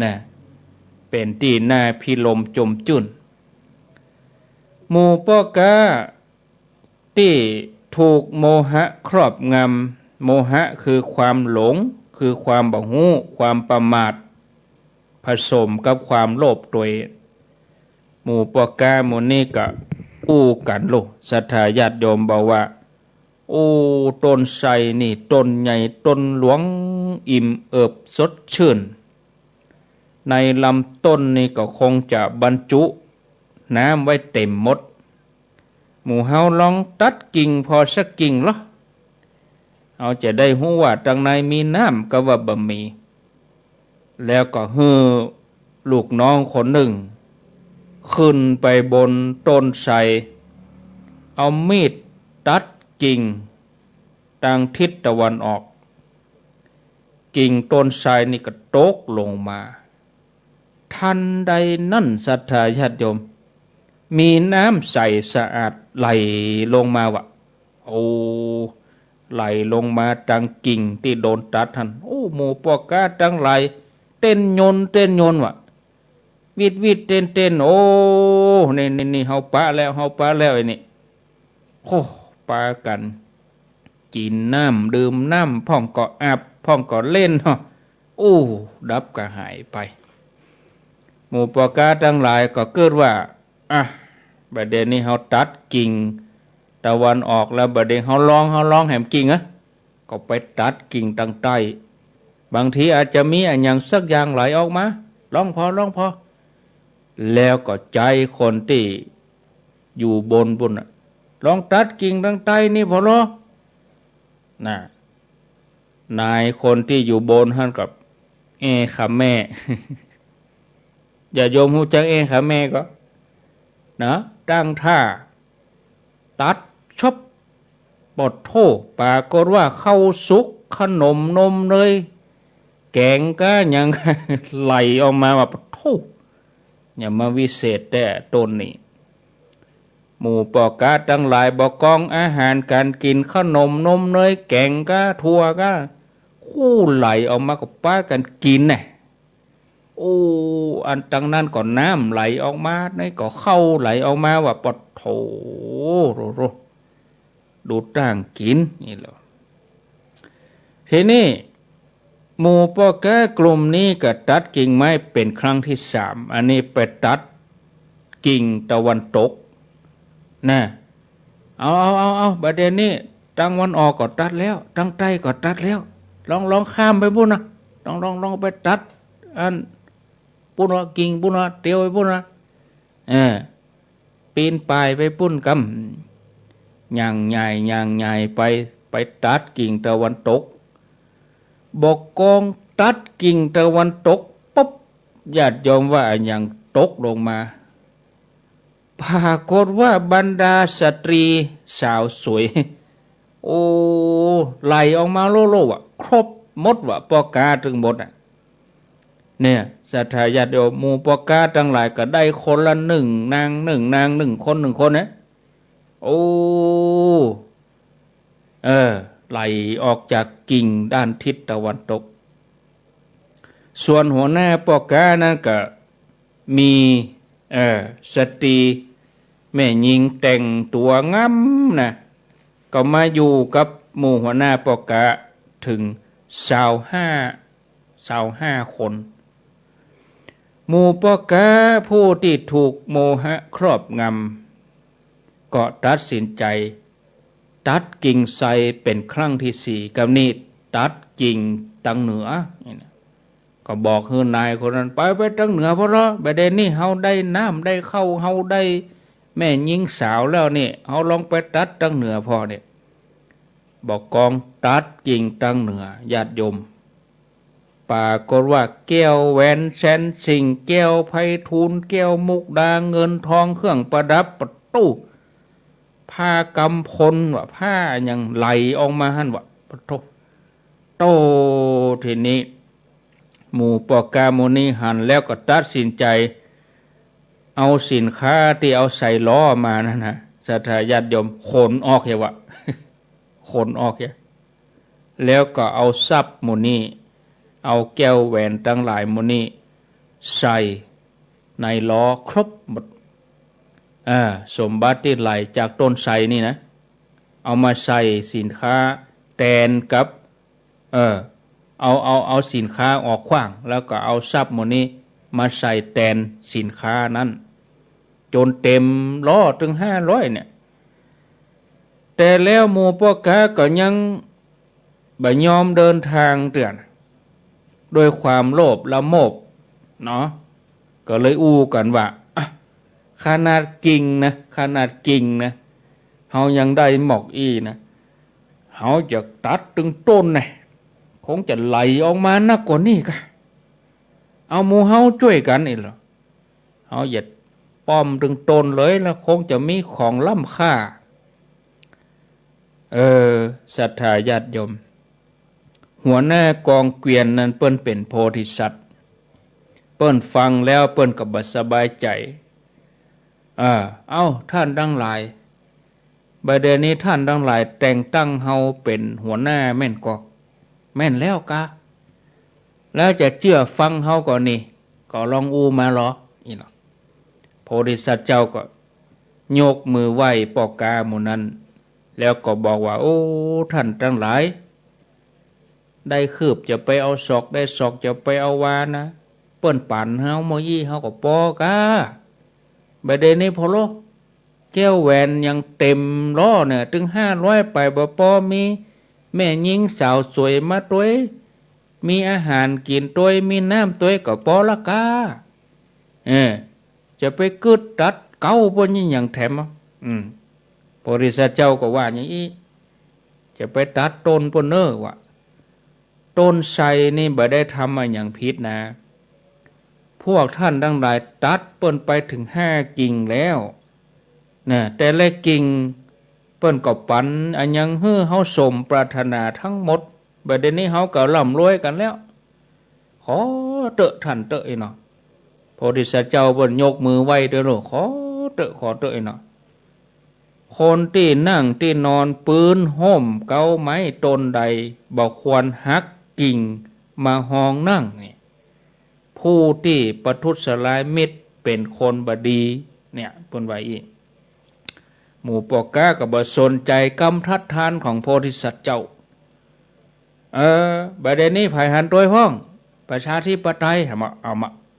นะเป็นที่น่าพิลมจมจุนหมู่ป้อกาที่ถูกโมหะครอบงำโมหะคือความหลงคือความบ่ฮู้ความประมาทผสมกับความโลภตัวหมู่ป้อกาหมู่นี้ก็อู้กันลูกศรัทธาญาติโยมบอกว่าโอ้ต้นไทรนี่ต้นใหญ่ต้นหลวงอิ่มเอิบสดชื่นในลำต้นนี่ก็คงจะบรรจุน้ำไว้เต็มหมดหมู่เฮาลองตัดกิ่งพอสักกิ่งเหรอเอาจะได้ฮู้ว่าตรงในมีน้ำก็ว่าบ่มีแล้วก็ฮือลูกน้องคนหนึ่งขึ้นไปบนต้นไทรเอามีดตัดกิ่งทางทิศตะวันออกกิ่งต้นไทรนี่ก็ตกลงมาทันใดนั่นศรัทธาญาติโยมมีน้ำใสสะอาดไหลลงมาวะโอ้ไหลลงมาทางกิ่งที่โดนตัดท่านโอ้หมู่ปอกาทั้งหลายเต้นโยนวะวิดเต้นโอ้นี่เฮาปะแล้วไอ้นี่โอ้ปากันกินน้ำดื่มน้ำพ่องก็อาบพ่องก็เล่นเนาะโอ้ดับก็หายไปหมู่ปอกาทั้งหลายก็เกิดว่าบัดเดี๋ยวนี้เฮาตัดกิ่งตะวันออกแล้วบัดเดี๋ยวเฮาลองแหมกิ่งก็ไปตัดกิ่งทางใต้บางทีอาจจะมีอย่างสักอย่างไหลออกมาลองพอแล้วก็ใจคนที่อยู่บนลองตัดกิ่งทางใต้นี่พอหรอน่ะนายคนที่อยู่บนท่านกับขาแม่ อย่าโยมหูจักขาแม่ก็นะตั้งท่าตัดชบปดโทปรากฏว่าเข้าสุกขนมนมเลยแกงก็ยัง ไหลออกมาว่าปดโทอย่ามาวิเศษแต่ต้นนี้หมู่ปอกาทั้งหลายบอกกองอาหารการกินขนมนมเนยแกงก็ทั่วก็คู่ไหลออกมากับป้ากันกินน่ะโอ้อันตั้งนั้นก็น้ำไหลออกมาในก็เข้าไหลออกมาว่าปดโถดูต่างกินนี่แหละทีนี้หมู่ปอกากลุ่มนี้ก็ตัดกิ่งไม้เป็นครั้งที่3อันนี้ไปตัดกิ่งตะวันตกนะเอาประเด็นนี้ตั้งวันออกก็ตัดแล้วตั้งใต้ก็ตัดแล้วลองข้ามไปพุ่นนะลองไปตัดอันปุ่นว่ากิ่งปุ่นว่าเตียวไปปุ่นนะปีนป่ายไปปุ่นก ย่างใหญ่ไปตัดกิ่งตะวันตกบอกกองตัดกิ่งตะวันตกปุ๊บญาติโยมว่าอย่างตกลงมาปรากฏว่าบรรดาสตรีสาวสวยโอ้ไหลออกมาโลอ่ะครบหมดว่ะปอกาถึงหมดอ่ะเนี่ยสัทธาญาติโยมหมู่ปอกาทั้งหลายก็ได้คนละหนึ่งนางหนึ่งคนนะโอ้ไหลออกจากกิ่งด้านทิศตะวันตกส่วนหัวหน้าปอกานั้นก็มีสตรีแม่หญิงแต่งตัวงามนะก็มาอยู่กับหมู่หัวหน้าปอกาถึง25คนหมู่ปอกาผู้ที่ถูกโมหะครอบงำก็ตัดสินใจตัดกิ่งไทรเป็นครั้งที่4กับนี่ตัดกิ่งตังเหนือก็บอกคือนายคนนั้นไปตังเหนือเพราะประเด็นนี้เฮาได้น้ำได้เข้าเฮาได้แม่ยิงสาวแล้วนี่เฮาลองไปตัดตังเหนือพอเนี่ยบอกกองตัดกิ่งตังเหนือญาติโยมปรากฏว่าแก้วแหวนแสนสิงแก้วไพฑูรย์แก้วมุกดาเงินทองเครื่องประดับประตูผ้ากำพลว่าผ้ายังไหลออกมาหั่นว่าโตทีนี้หมู่ปอกาโมนีหันแล้วก็ตัดสินใจเอาสินค้าที่เอาใส่ล้อมานั่นนะสัทธาญาติโยมขนออกเหรอวะขนออกเหรอแล้วก็เอาทรัพย์โมนีเอาแก้วแหวนทั้งหลายโมนีใส่ในล้อครบหมดสมบัติที่ไหลจากต้นไทรนี่นะเอามาใส่สินค้าแทนกับเอาสินค้าออกขว้างแล้วก็เอาทรัพย์หมดนี้มาใส่แทนสินค้านั้นจนเต็มล้อถึง500เนี่ยแต่แล้วหมู่พวกกาก็ยังบ่ยอมเดินทางเตือนโดยความโลภละโมบเนาะก็เลยอู้กันว่าขนาดกิ่งนะเฮายังได้หมอกอีนะเฮาจะตัดถึงต้นนะคงจะไหลออกมานักกว่านี้กะเอาหมู่เฮาช่วยกันนี่เหรอเฮาอย่าป้อมถึงต้นเลยแล้วคงจะมีของล้ำค่าศรัทธาญาติโยมหัวหน้ากองเกวียนนั้นเปิ้นเป็นโพธิสัตว์เปิ้นฟังแล้วเปิ้นก็บ่สบายใจท่านทั้งหลายบัดเดี๋ยวนี้ท่านทั้งหลายแต่งตั้งเฮาเป็นหัวหน้าแม่นก็แม่นแล้วกะแล้วจะเชื่อฟังเฮาก่อนนี่ก็ลองอูมาหรออีเนาะโพธิสัตว์เจ้าก็ยกมือไหว้ปอกาหมู่นั้นแล้วก็บอกว่าโอ้ท่านทั้งหลายได้คืบจะไปเอาศอกได้ศอกจะไปเอาวานะเปิ้นปั่นเฮาโมยี่เฮาก็ปอกาบัดเดี๋ยวนี้พอโลแก้วแหวนยังเต็มล้อเนี่ยถึง500ไปบ่พอมีแม่หญิงสาวสวยมาด้วยมีอาหารกินด้วยมีน้ำด้วยก็พอละกาจะไปกึดตัดเก้าพวกนี้อย่างแถมโพธิสัตว์เจ้าก็ว่าอย่างนี้จะไปตัดต้นปนเนอร์ว่ะต้นไทรนี่บ่ได้ทำมาอย่างผิดนะพวกท่านทั้งหลายตัดเปิ้นไปถึง5กิ่งแล้วนะแต่ละกิ่งเปิ้นก็ปันอันยังฮื้อเฮาสมปรารถนาทั้งหมดบัดเดี๋ยวนี้เฮาก็ร่ำรวยกันแล้วขอเตอะท่านเตอะไอ้เนาะโพธิสัตว์เจ้าเปิ้นยกมือไหว้เด้อขอเตอะไอ้เนาะคนที่นั่งที่นอนปืนห่มเกาไม้ต้นใดบ่ควรหักกิ่งมาห้องนั่งนี่ผู้ที่ประทุษร้ายมิตรเป็นคนบดีเนี่ยเปิ้นว่าอีหมู่ปอกาก็บ่สนใจกรรมทัดทานของโพธิสัตว์เจ้าบัดเดี๋ยวนี้ไผหันตัวห้องประชาธิปไตย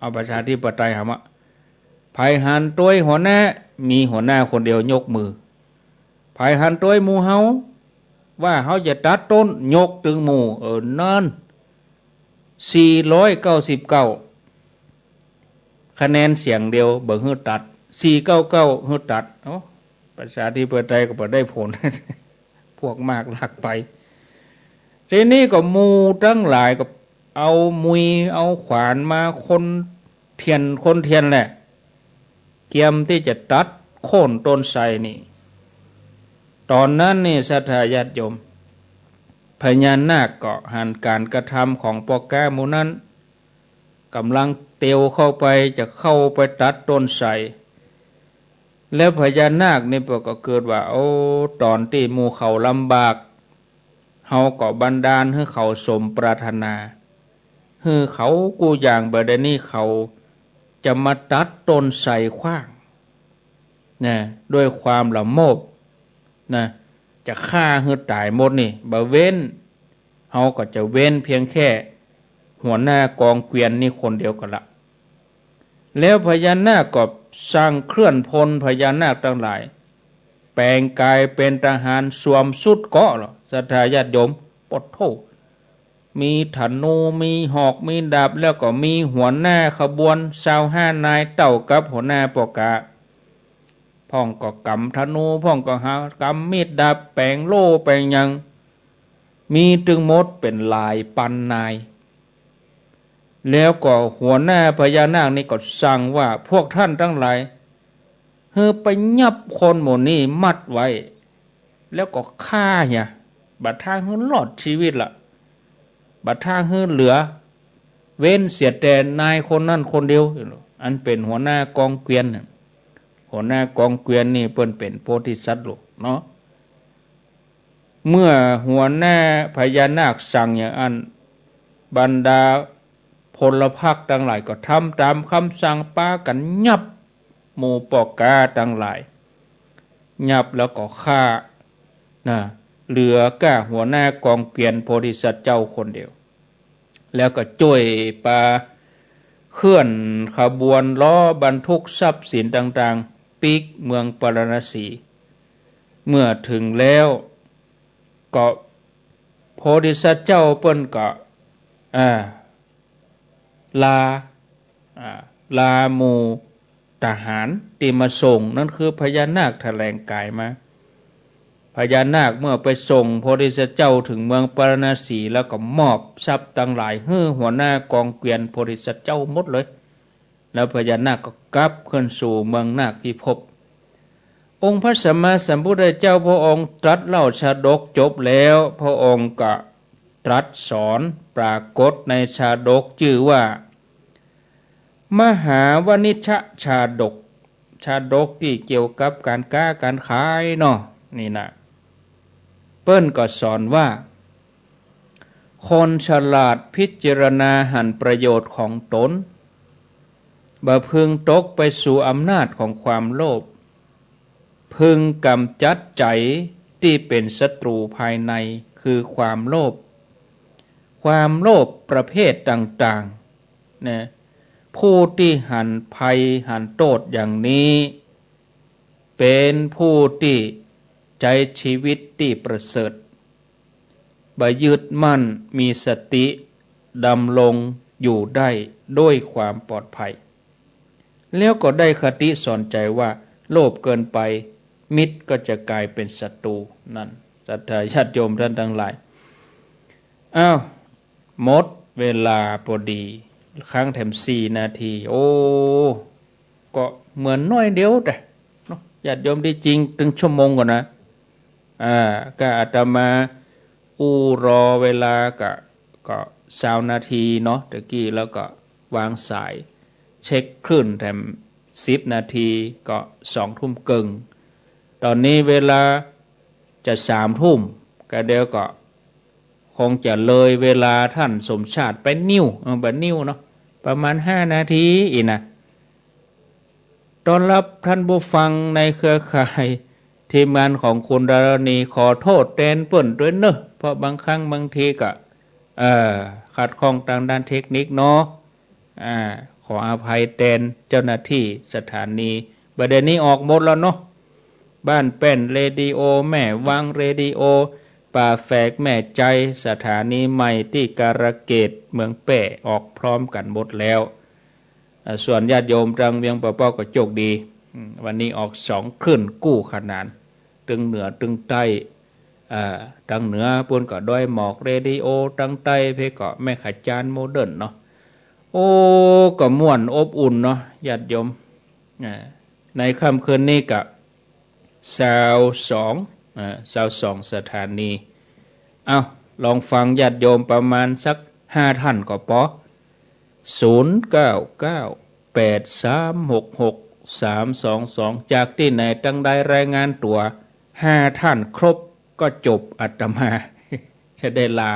เอาประชาธิปไตยไผหันตัวหัวหน้ามีหัวหน้าคนเดียวยกมือไผหันตัวหมู่เฮาว่าเฮาจะตัดต้นยกถึงหมู่นั่น499คะแนนเสียงเดียวบ่ฮื้อตัด499ฮื้อตัดไป ประชาธิปไตยก็บ่ได้ผล พวกมากลักไปทีนี้ก็มูตั้งหลายก็เอามุยเอาขวานมาคนเทียนแหละเกียมที่จะตัดโค่นต้นไทรนี่ตอนนั้นนี่ศรัทธาญาติโยมพญานาคก็หันการกระทำของปอแก้หมู่นั้นกำลังเตียวเข้าไปจะเข้าไปตัดต้นไทรแล้วพญานาคนี่ก็เกิดว่าโอ้ตอนที่หมู่เขาลำบากเฮาก็บันดาลให้เขาสมปรารถนาให้เขากูอย่างบัดนี้เขาจะมาตัดต้นไทรขว้างนะด้วยความละโมบนะจะฆ่าให้ตายหมดนี่บ่เว้นเฮาก็จะเว้นเพียงแค่หัวหน้ากองเกวียนนี่คนเดียวกันละแล้วพญานาคก็สร้างเคลื่อนพลพญานาคทั้งหลายแปลงกายเป็นทหารสวมสุดเกาะหรอศรัทธาญาติโยมปดโทมีธนูมีหอกมีดาบแล้วก็มีหัวหน้าขบวน25นายเต่ากับหัวหน้าปกะพ่องก็กำธนูพ่องก็หากำมีดดาบแปลงโล่แปลงยังมีถึงหมดเป็นหลายพันนายแล้วก็หัวหน้าพญานาคนี่ก็สั่งว่าพวกท่านทั้งหลายเฮ้ไปยับคนหมู่นี้มัดไว้แล้วก็ฆ่าเนี่ยบัดทางเฮือรอดชีวิตละบัดทางเฮือเหลือเว้นเสียแต่นายคนนั้นคนเดียวอันเป็นหัวหน้ากองเกวียนหัวหน้ากองเกวียนนี่เปิ้นเป็นโพธิสัตว์ลูกเนาะเมื่อหัวหน้าพญานาคสั่งอย่างอันบรรดาพลพรรคทั้งหลายก็ทำตามคำสั่งป้ากันยับหมู่ปอกกาทั้งหลายยับแล้วก็ฆ่านะเหลือก้าหัวหน้ากองเกวียนโพธิสัตว์เจ้าคนเดียวแล้วก็ช่วยปาเคลื่อนขบวนล้อบรรทุกทรัพย์สินต่างๆปีกเมืองปารณสีเมื่อถึงแล้วก็โพธิสัตว์เจ้าเปิ้นก็ลาหมู่ทหารที่มาส่งนั่นคือพญานาคแถลงกายมาพญานาคเมื่อไปส่งโพธิสัตว์เจ้าถึงเมืองปารณสีแล้วก็มอบทรัพย์ต่างหลายให้หัวหน้ากองเกวียนโพธิสัตว์เจ้าหมดเลยแล้วพญานาคก็กลับขึ้นสู่เมืองนาคพิภพองค์พระสัมมาสัมพุทธเจ้าพระองค์ตรัสเล่าชาดกจบแล้วพระองค์ก็ตรัสสอนปรากฏในชาดกชื่อว่ามหาวณิชชาดกชาดกที่เกี่ยวกับการค้าการขายเนาะนี่นะเปิ้นก็สอนว่าคนฉลาดพิจารณาหันประโยชน์ของตนบ่พึงตกไปสู่อำนาจของความโลภพึงกำจัดใจที่เป็นศัตรูภายในคือความโลภประเภทต่างๆนะผู้ที่หันภัยหันโทษอย่างนี้เป็นผู้ที่ใจชีวิตที่ประเสริฐบ่ยึดมั่นมีสติดำรงอยู่ได้ด้วยความปลอดภัยแล้วก็ได้คติสอนใจว่าโลภเกินไปมิตรก็จะกลายเป็นศัตรูนั่นศรัทธาญาติโยมท่านทั้งหลายหมดเวลาพอดีครั้งแถม4 นาทีโอ้ก็เหมือนน้อยเดียวแต่ญาติโยมที่จริงถึงชั่วโมงก่อนนะก็อาตมารอเวลาก็20 นาทีเนาะตะกี้แล้วก็วางสายเช็คคลื่นแถม10 นาทีก็2 ทุ่มครึ่งตอนนี้เวลาจะ3 ทุ่มก็เดี๋ยวก็คงจะเลยเวลาท่านสมชาติไปนิ้วแบบนิ้วเนาะประมาณ5 นาทีอีกนะตอนรับท่านผู้ฟังในเครือข่ายทีมงานของคุณดารณีขอโทษแทนเปิ้นด้วยเนอะเพราะบางครั้งบางทีก็ขัดข้องทางด้านเทคนิคเนาะขออภัยแทนเจ้าหน้าที่สถานีประเด็นนี้ออกหมดแล้วเนาะบ้านแป้นเรดิโอแม่วังเรดิโอป่าแฝกแม่ใจสถานีใหม่ที่การะเกดเมืองแป่ออกพร้อมกันหมดแล้วส่วนญาติโยมทางเวียงป่าเป้าก็โชคดี วันนี้ออก2คลื่นกู้ขนานตึงเหนือตึงใต้ทางเหนือปุ่นก็ดอยหมอกเรดิโอทางใต้เพก็แม่ขจานโมเดิร์นเนาะโอ้ก็ม่วนอบอุ่นเนาะญาติโยมในค่ำคืนนี้กับ22สถานีเอาลองฟังญาติโยมประมาณสัก5ท่านก็พอ0998366322จากที่ไหนตั้งได้รายงานตัว5ท่านครบก็จบอาตมา จะได้ลา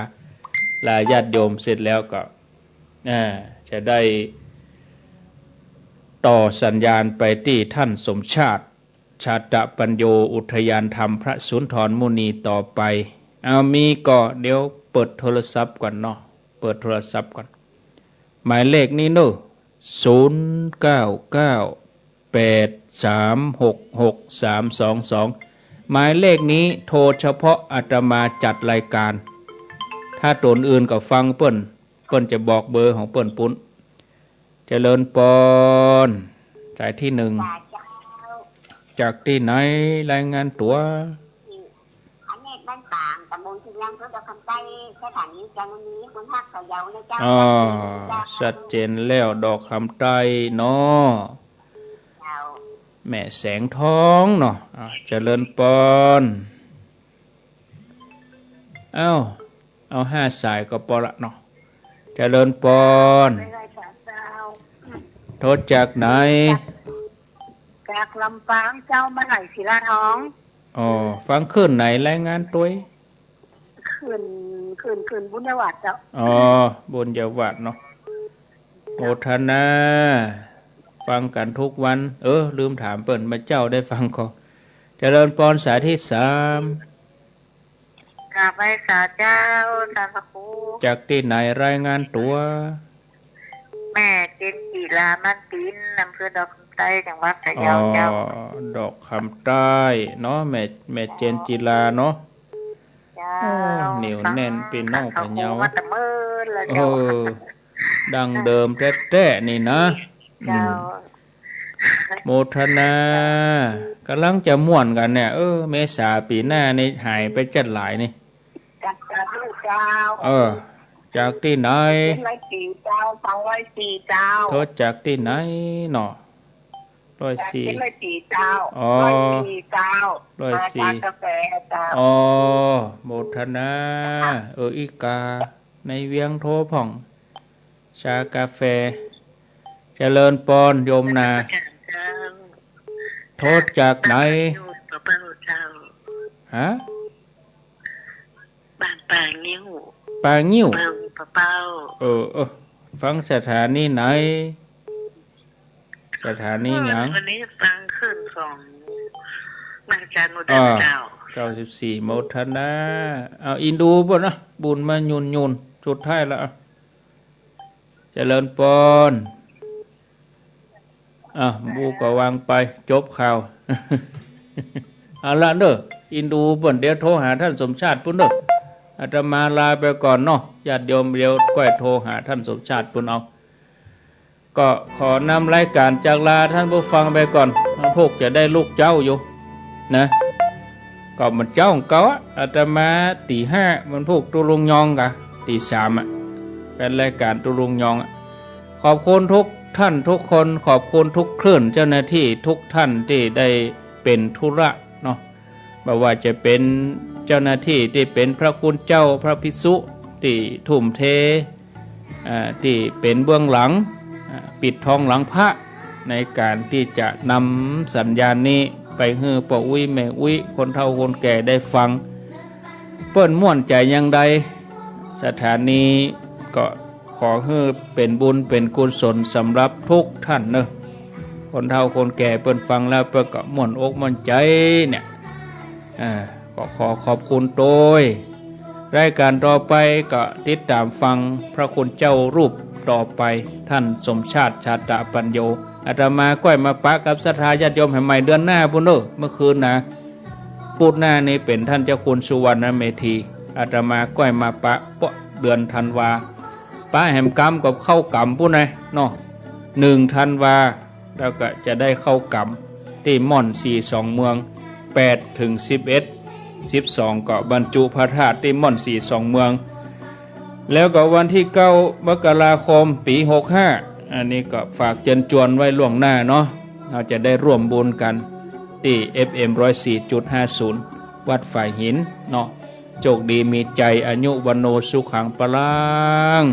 ญาติโยมเสร็จแล้วก็จะได้ต่อสัญญาณไปที่ท่านสมชาติชาตปัญโยอุทยานธรรมพระสุนทรมุนีต่อไปเอามีก็เดี๋ยวเปิดโทรศัพท์ก่อนเนาะเปิดโทรศัพท์ก่อนหมายเลขนี้เนอะ0998366322หมายเลขนี้โทรเฉพาะอาตมาจัดรายการถ้าตนอื่นก็ฟังเปิ้นจะบอกเบอร์ของเปิ้นปุ้นเจริญปอนสายที่1จากที่ไหนรายงานตัวอันนี้บ้านปางตำบลชิงลังเขาจะคำใต้สถานีจันทนี้คุณฮักเขาเยาเลยเจ้าชัดเจนแล้วดอกคำใต้เนาะแม่แสงทองเนาะเจริญปอนเอา5สายก็พอละเนาะเจริญปอนโทษจากไหนจากลำปางเจ้ามาหน่อยศิลาทองฟังขึ้นไหนรายงานตัวขึ้นบุญยวัดเจ้าบุญยวัดเนาะโอทนาฟังกันทุกวันลืมถามเปิ่นมาเจ้าได้ฟังก็เจริญปอนสายที่3กราบไหว้สาเจ้าสาพระครูจากที่ไหนรายงานตัวแม่เจนจีลามันตินอำเภอดอกคำใต้จังหวัดพะเยาเจ้าดอกคำใต้เนาะแม่เจนจีลาเนาะเหนียวแน่นเป็นน้องพะเยาดังเดิมแท้ๆนี่นะโมทนากำลังจะม่วนกันเนี่ยเมษาปีหน้านี่หายไปจัดหลายนี่จากลูกเจ้าจากที่ไหน104เจ้าฟัง104เจ้าโทษจากที่ไหนเนาะ104เจ้า104เจ้า104กาแฟเจ้าโมทนาอีกาในเวียงโทผ่องชากาแฟเจริญปอนโยมนาโทษจากไหนฮะบ้านปางนิ้วเป้าฟังสถานีไหนสถานีหยังวันนี้ฟังขึ้นของอาจารย์โมเดลเจ้า94โมทนาเอาอินดูป่ะนะบุญมายุนสุดท้ายแล้วเจริญปอนบูก็วางไปจบข่าวเอาละเด้ออินดูป่นเดี๋ยวโทรหาท่านสมชาติปุ่นเด้ออาตมาลาไปก่อนเนาะญาติโยมเดี๋ยวก้อยโทรหาท่านสมชาติปุ่นเอาก็ขอนำรายการจากลาท่านผู้ฟังไปก่อนพวกจะได้ลูกเจ้าอยู่นะก็มันเจ้าของเขาอาตมาตี 5มันพวกตุลุงยองกะตี 3เป็นรายการตุลุงยองขอบคุณทุกท่านทุกคนขอบคุณทุกคลื่นเจ้าหน้าที่ทุกท่านที่ได้เป็นธุระเนาะไม่ว่าจะเป็นเจ้าหน้าที่ที่เป็นพระคุณเจ้าพระภิกษุที่ทุ่มเทที่เป็นเบื้องหลังปิดทองหลังพระในการที่จะนำสัญญาณนี้ไปให้พ่ออุ้ยแม่อุ้ยคนเฒ่าคนแก่ได้ฟังเปิ้นม่วนใจยังใดสถานีก็ขอให้เป็นบุญเป็นกุศลสำหรับทุกท่านเนอะคนเฒ่าคนแก่เปิ้นฟังแล้วเปิ้นก็ม่วนอกม่วนใจเนี่ยก็ขอขอบคุณโดยรายการต่อไปก็ติดตามฟังพระคุณเจ้ารูปต่อไปท่านสมชาติชาตปัญโยอาตมาก้อยมาปะกับศรัทธาญาติโยมแห่งใหม่เดือนหน้าพุ่นเด้อเมื่อคืนนะพูดหน้านี่เป็นท่านเจ้าคุณสุวรรณเมธีอาตมาก้อยมาปะเดือนธันวาปะแห่มกรรมกับเข้ากรรมพุ่นนะเนาะ1ธันวาแล้วก็จะได้เข้ากรรม ที่ม่อน42เมือง8ถึง11 12ก็บรรจุพระธาตุที่ม่อน42เมืองแล้วก็วันที่9 มกราคมปี65อันนี้ก็ฝากเชิญชวนไว้ล่วงหน้าเนาะเราจะได้ร่วมบุญกันที่ FM 104.50 วัดฝ่ายหินเนาะโชคดีมีใจอายุวันโนสุขังปลัง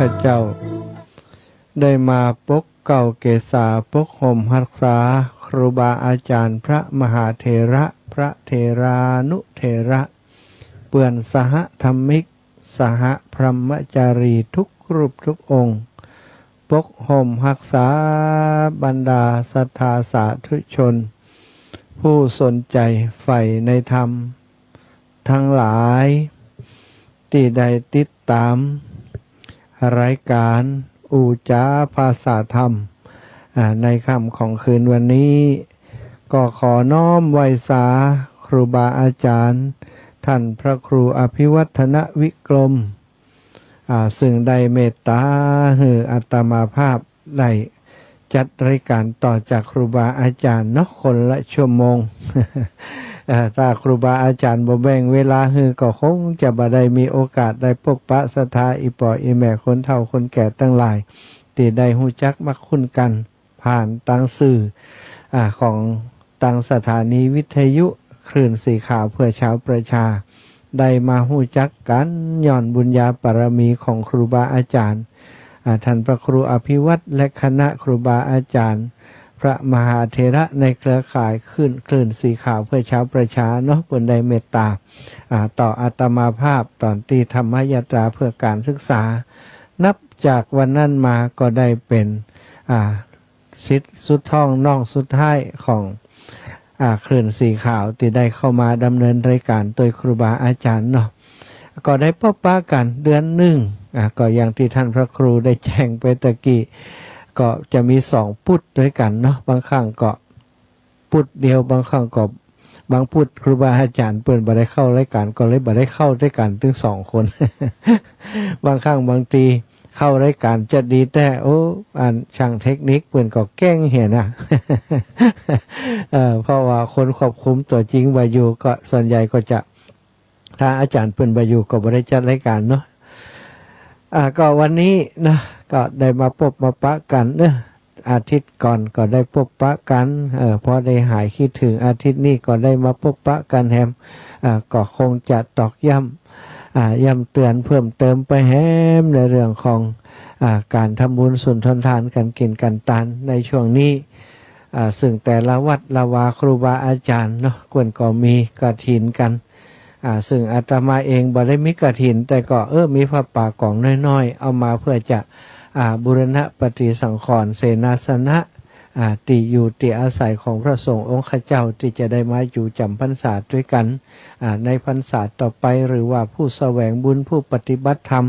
ข้าเจ้าได้มาปกเก่าเกษาปกห่มรักษาครูบาอาจารย์พระมหาเถระพระเถรานุเถระเปื่อนสหธรรมิกสหพรหมจารีทุกรูปทุกองค์ปกห่มรักษาบรรดาศรัทธาสาธุชนผู้สนใจใฝ่ในธรรมทั้งหลายที่ได้ติดตามรายการอูจาภาษาธรรมในค่ำของคืนวันนี้ก็ขอน้อมไว้สาครูบาอาจารย์ท่านพระครูอภิวัฒนวิกรมซึ่งได้เมตตาให้อัตมาภาพได้จัดรายการต่อจากครูบาอาจารย์เนาะคนละชั่วโมง ถ้าครูบาอาจารย์บ่แบ่งเวลาให้ก็คงจะบ่ได้มีโอกาสได้พบปะศรัทธาอีปออีแม่คนเฒ่าคนแก่ทั้งหลายที่ได้ฮู้จักมักคุ้นกันผ่านทางสื่อของทางสถานีวิทยุคลื่นสีขาวเพื่อชาวประชาได้มาฮู้จักกันย้อนบุญญาบารมีของครูบาอาจารย์ท่านพระครูอภิวัตรและคณะครูบาอาจารย์พระมหาเถระในเครือข่ายคลื่นสีขาวเพื่อชาวประชาเนาะบนได้เมตตาต่ออาตมาภาพตอนที่ธรรมยตราเพื่อการศึกษานับจากวันนั้นมาก็ได้เป็นศิษย์สุดท้องน้องสุดท้ายของคลื่นสีขาวที่ได้เข้ามาดำเนินรายการโดยครูบาอาจารย์เนาะก็ได้พบปะกันเดือนหนึ่งก็อย่างที่ท่านพระครูได้แจ้งไปตะกี้ก็จะมี2พุทธด้วยกันเนาะบางครั้งก็พุทธเดียวบางครั้งก็บางพุทธครูบาอาจารย์เปิ้นบ่ได้เข้ารายการก็เลยบ่ได้เข้าด้วยกันถึง2คน บางครั้งบางทีเข้ารายการจะดีแต่ช่างเทคนิคเปิ้นก็แกล้งเห็นเพราะว่าคนควบคุมตัวจริงบ่อยู่ก็ส่วนใหญ่ก็จะถ้าอาจารย์เปิ้นบ่อยู่ก็บ่ได้จัดรายการเนาะก็วันนี้นะก็ได้มาพบมาปะกันอาทิตย์ก่อนก็ได้พบปะกันพอได้หายคิดถึงอาทิตย์นี้ก็ได้มาพบปะกันแฮมก็คงจะตอกย้ำเตือนเพิ่มเติมไปแฮมในเรื่องของการทำบุญสุนทรทานกันกินกันตานในช่วงนี้ซึ่งแต่ละวัดละวาครูบาอาจารย์เนาะควรก็มีกฐินกันซึ่งอาตมาเองบ่ได้มีกฐินแต่ก็มีพระป่ากล่องน้อยๆเอามาเพื่อจะบูรณะปฏิสังขรณ์เสนาสนะ ติอยู่ติอาศัยของพระสงฆ์องค์ข้าเจ้าที่จะได้มาอยู่จำพรรษาด้วยกันในพรรษาต่อไปหรือว่าผู้แสวงบุญผู้ปฏิบัติธรรม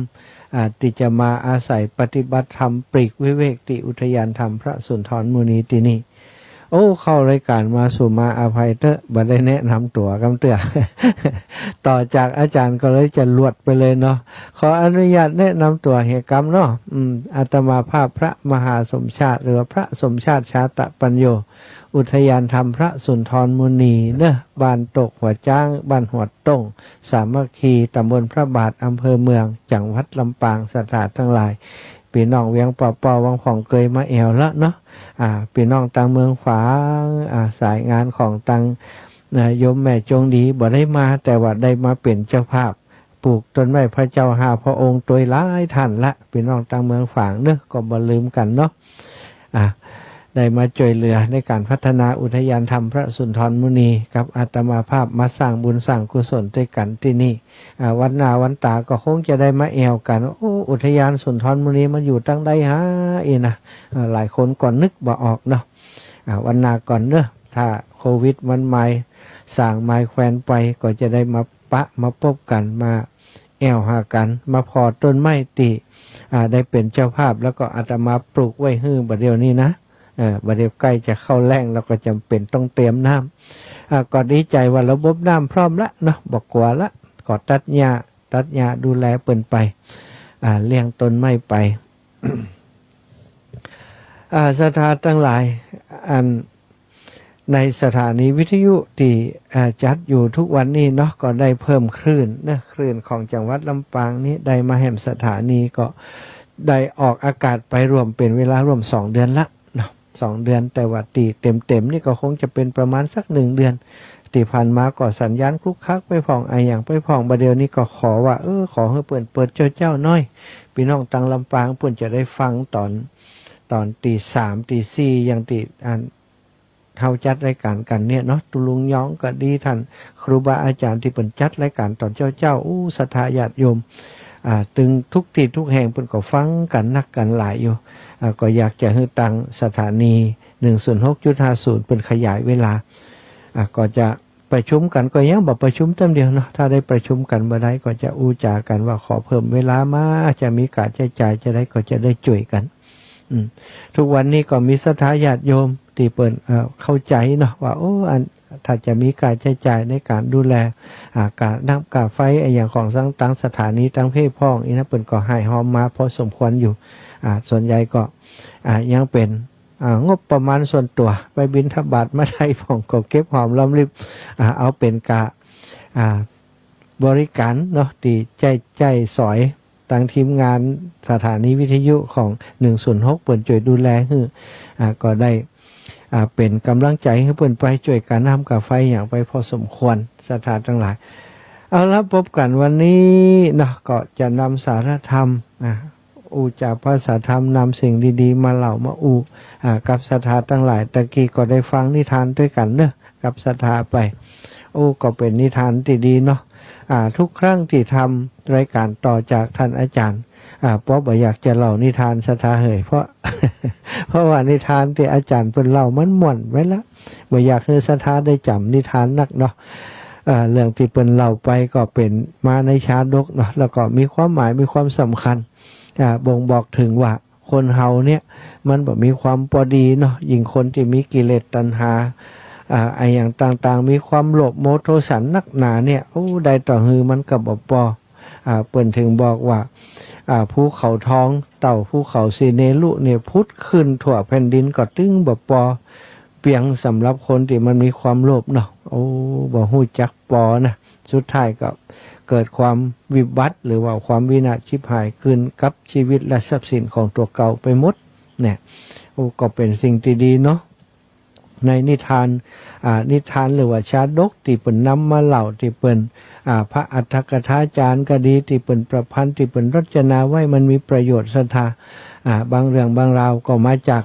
ที่จะมาอาศัยปฏิบัติธรรมปลีกวิเวกติอุทยานธรรมพระสุนทรมุนีที่นี่โอ้เข้ารายการมาสู่มาอภัยเตอะบัดได้แนะนำตัวกำเตือ ต่อจากอาจารย์ก็เลยจะลวดไปเลยเนาะขออนุญาตแนะนำตัวเหตุกรรมเนาะอาตมาภาพพระมหาสมชาติหรือพระสมชาติชาตปัญโยอุทยานธรรมพระสุนทรมุนีเนอะบ้านตกหัวจ้างบ้านหัวต้งสามัคคีตำบลพระบาทอำเภอเมืองจังหวัดลำปางสถานทั้งหลายพี่น้องเวียงป่อปอวังผ่องเกยมาแอวละเนาะพี่น้องตังเมืองฝางสายงานของตังโยมแม่จงดีบ่ได้มาแต่ว่าได้มาเป็นเจ้าภาพปลูกต้นไม้พระเจ้าหาพระองค์ตัวหลายท่านละพี่น้องตังเมืองฝางเนอะก็บ่ลืมกันเนาะได้มาช่วยเหลือในการพัฒนาอุทยานธรรมพระสุนทรมุนีกับอาตมาภาพมาสร้างบุญสร้างกุศลด้วยกันที่นี่วันหน้าวันตาก็คงจะได้มาแอวกันโอ้อุทยานสุนทรมุนีมันอยู่ตั้งใดฮะนะหลายคนก่อนนึกบ่ออกเนาะวันหน้าก่อนเนอะถ้าโควิดมันไม่สร้างไม้แควนไปก็จะได้มาปะมาพบกันมาแอวหากันมาพอต้นไม้ติได้เป็นเจ้าภาพแล้วก็อาตมาปลูกไว้ฮื้อบัดเดียวนี้นะบัดเดี๋ยวใกล้จะเข้าแล้งเราก็จำเป็นต้องเตรียมน้ำก็ดีใจว่าระบบน้ำพร้อมละเนาะบอกกว่าละก็ตัดหญ้าดูแลเปิ่นไปเลี้ยงต้นไม้ไป สถานทั้งหลายในสถานีวิทยุที่จัดอยู่ทุกวันนี้เนาะก็ได้เพิ่มคลื่นนะคลื่นของจังหวัดลำปางนี้ได้มาแห่มสถานีก็ได้ออกอากาศไปรวมเป็นเวลารวม2 เดือนละ2 เดือนแต่ว่าตีเต็มนี่ก็คงจะเป็นประมาณสัก1 เดือนตีผ่านมาก็สัญญาณคลุกคลักไปผ่องอย่างไปผ่องประเดี๋ยวนี้ก็ขอว่าขอให้เปิดเจ้าน้อยพี่น้องตังลำปางเพื่อนจะได้ฟังตอนตี3ตี4อย่างตีเท่าจัดรายการกันเนี่ยเนาะตุลุงย้องก็ดีท่านครูบาอาจารย์ที่เปิ่นจัดรายการตอนเจ้าศรัทธาญาติโยมตึงทุกที่ทุกแห่งเปิ่นก็ฟังกันนักกันหลายอยู่ก็อยากจะให้ตังสถานี 106.50 เป็นขยายเวลาก็จะประชุมกันก็ยังบอกประชุมเต็มเดียวเนาะถ้าได้ประชุมกันเมื่อใดก็จะอู้จากันว่าขอเพิ่มเวลามาจะมีการใช้จ่ายจะได้ก็จะได้ช่วยกันทุกวันนี้ก็มีศรัทธาญาติโยมที่เปิ่นเข้าใจเนาะว่าถ้าจะมีการใช้จ่ายในการดูแลการน้ำการไฟอย่างของตั้งสถานีตั้งเพศพ้องอีนะเปิ่นก็ให้หอมมาพอสมควรอยู่ส่วนใหญ่ก็ยังเป็นงบประมาณส่วนตัวไปบิณฑบาตมาไทยผ่องก็เก็บหอมรอมริบเอาเป็นบริการเนาะที่ใจสอยตั้งทีมงานสถานีวิทยุของ106เปิ่นช่วยดูแลคือก็ได้เป็นกำลังใจให้เปิ่นไปช่วยการน้ำกับไฟอย่างไปพอสมควรสถานทั้งหลายเอาละพบกันวันนี้เนาะก็จะนำสารธรรมจากภาษาธรรมนำสิ่งดีๆมาเล่ามากับศรัทธาทั้งหลายตะกี้ก็ได้ฟังนิทานด้วยกันเนอะกับศรัทธาไปก็เป็นนิทานที่ดีเนาะทุกครั้งที่ทำรายการต่อจากท่านอาจารย์เพราะบ่อยากจะเล่านิทานศรัทธาเหยเพราะ เพราะว่านิทานที่อาจารย์เพิ่นเล่ามันม่วนไว้ละบ่อยากให้ศรัทธาได้จำนิทานนักเนาะเรื่องที่เพิ่นเล่าไปก็เป็นมาในชาดกเนาะแล้วก็มีความหมายมีความสำคัญบ่งบอกถึงว่าคนเฮาเนี่ยมันแบบมีความพอดีเนาะยิ่งคนที่มีกิเลสตัณหาอย่างต่างๆมีความโลภโมโทสันนักหนาเนี่ยได้ต่อหือมันกับปอเปิ่นถึงบอกว่าภูเขาทองเต่าภูเขาสีเนลุเนี่ยพุทธขึ้นทั่วแผ่นดินก็ตึงปอเปียงสำหรับคนที่มันมีความโลภเนาะบ่ฮู้จักปอนะสุดท้ายก็เกิดความวิบัติหรือว่าความวินาศชิบหายขึ้นกับชีวิตและทรัพย์สินของตัวเก่าไปหมดเนี่ยก็เป็นสิ่งที่ดีเนาะในนิทานหรือว่าชาดกที่เปิ่นนำมาเล่าที่เปิ่นพระอัฏฐกถาจารย์ก็ดีที่เปิ่นประพันธ์ที่เปิ่นรจนาไว้มันมีประโยชน์ศรัทธาบางเรื่องบางราวก็มาจาก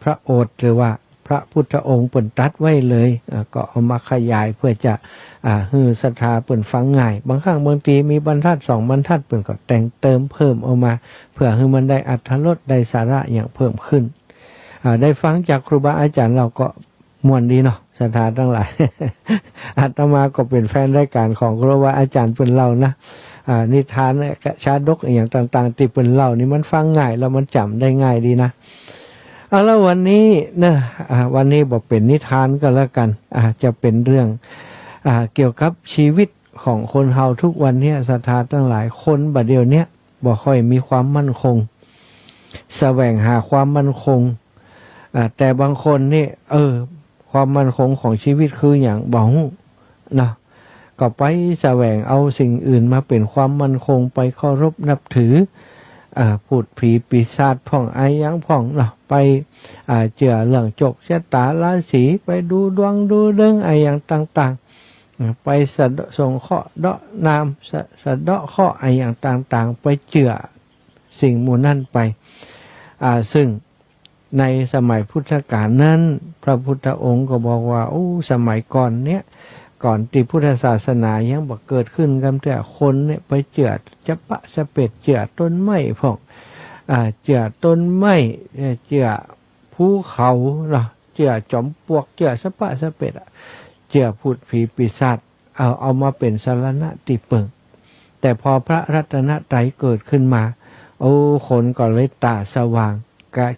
พระโอษฐ์หรือว่าพระพุทธองค์เปิ่นตรัสไว้เลยก็เอามาขยายเพื่อจะฮือศรัทธาเปิ่นฟังง่ายบางครั้งบางทีมีบรรทัด2 บรรทัดเปิ่นก็แต่งเติมเพิ่มออกมาเพื่อให้มันได้อรรถรสได้สาระอย่างเพิ่มขึ้น ได้ฟังจากครูบาอาจารย์เราก็ม่วนดีเนาะศรัทธาทั้งหลาย อาตมาก็เป็นแฟนรายการของครูบาอาจารย์เปิ้นเล่านะนิทานชาดกอย่างต่างๆที่เปิ้นเล่านี่มันฟังง่ายแล้วมันจำได้ง่ายดีนะเอาแล้ววันนี้นะวันนี้บอกเป็นนิทานก็แล้วกันจะเป็นเรื่องเกี่ยวกับชีวิตของคนเฮาทุกวันนี้ศรัทธาทั้งหลายคนบัดเดียวเนี้ยบ่ค่อยมีความมั่นคงแสวงหาความมั่นคงแต่บางคนนี่ความมั่นคงของชีวิตคืออย่างบ่ฮู้นะก็ไปแสวงเอาสิ่งอื่นมาเป็นความมั่นคงไปเคารพนับถือพูดผีปีศาจพ่องไอ้ยังพ่องเนาะไปเจือเรื่องจกชะตาราศีไปดูดวงดูเรื่องไอ้ยังต่างๆไปส่งเคราะห์เดาะนามสะเดาะเคราะห์ไอ้ยังต่างๆไปเจือสิ่งหมู่นั่นไปซึ่งในสมัยพุทธกาลนั้นพระพุทธองค์ก็บอกว่าสมัยก่อนเนี้ยก่อนที่พุทธศาสนายังบ่เกิดขึ้นกันแต่คนเนี่ยไปเจือจะปะสะเป็ดเจือต้นไม้พอกเจือต้นไม้เจือภูเขาเนาะเจือจอมปลวกเจือสะปะสะเป็ดเจือพูดผีปีศาจเอามาเป็นสรณะติเปิงแต่พอพระรัตนตรัยเกิดขึ้นมาคนก็เลยตาสว่าง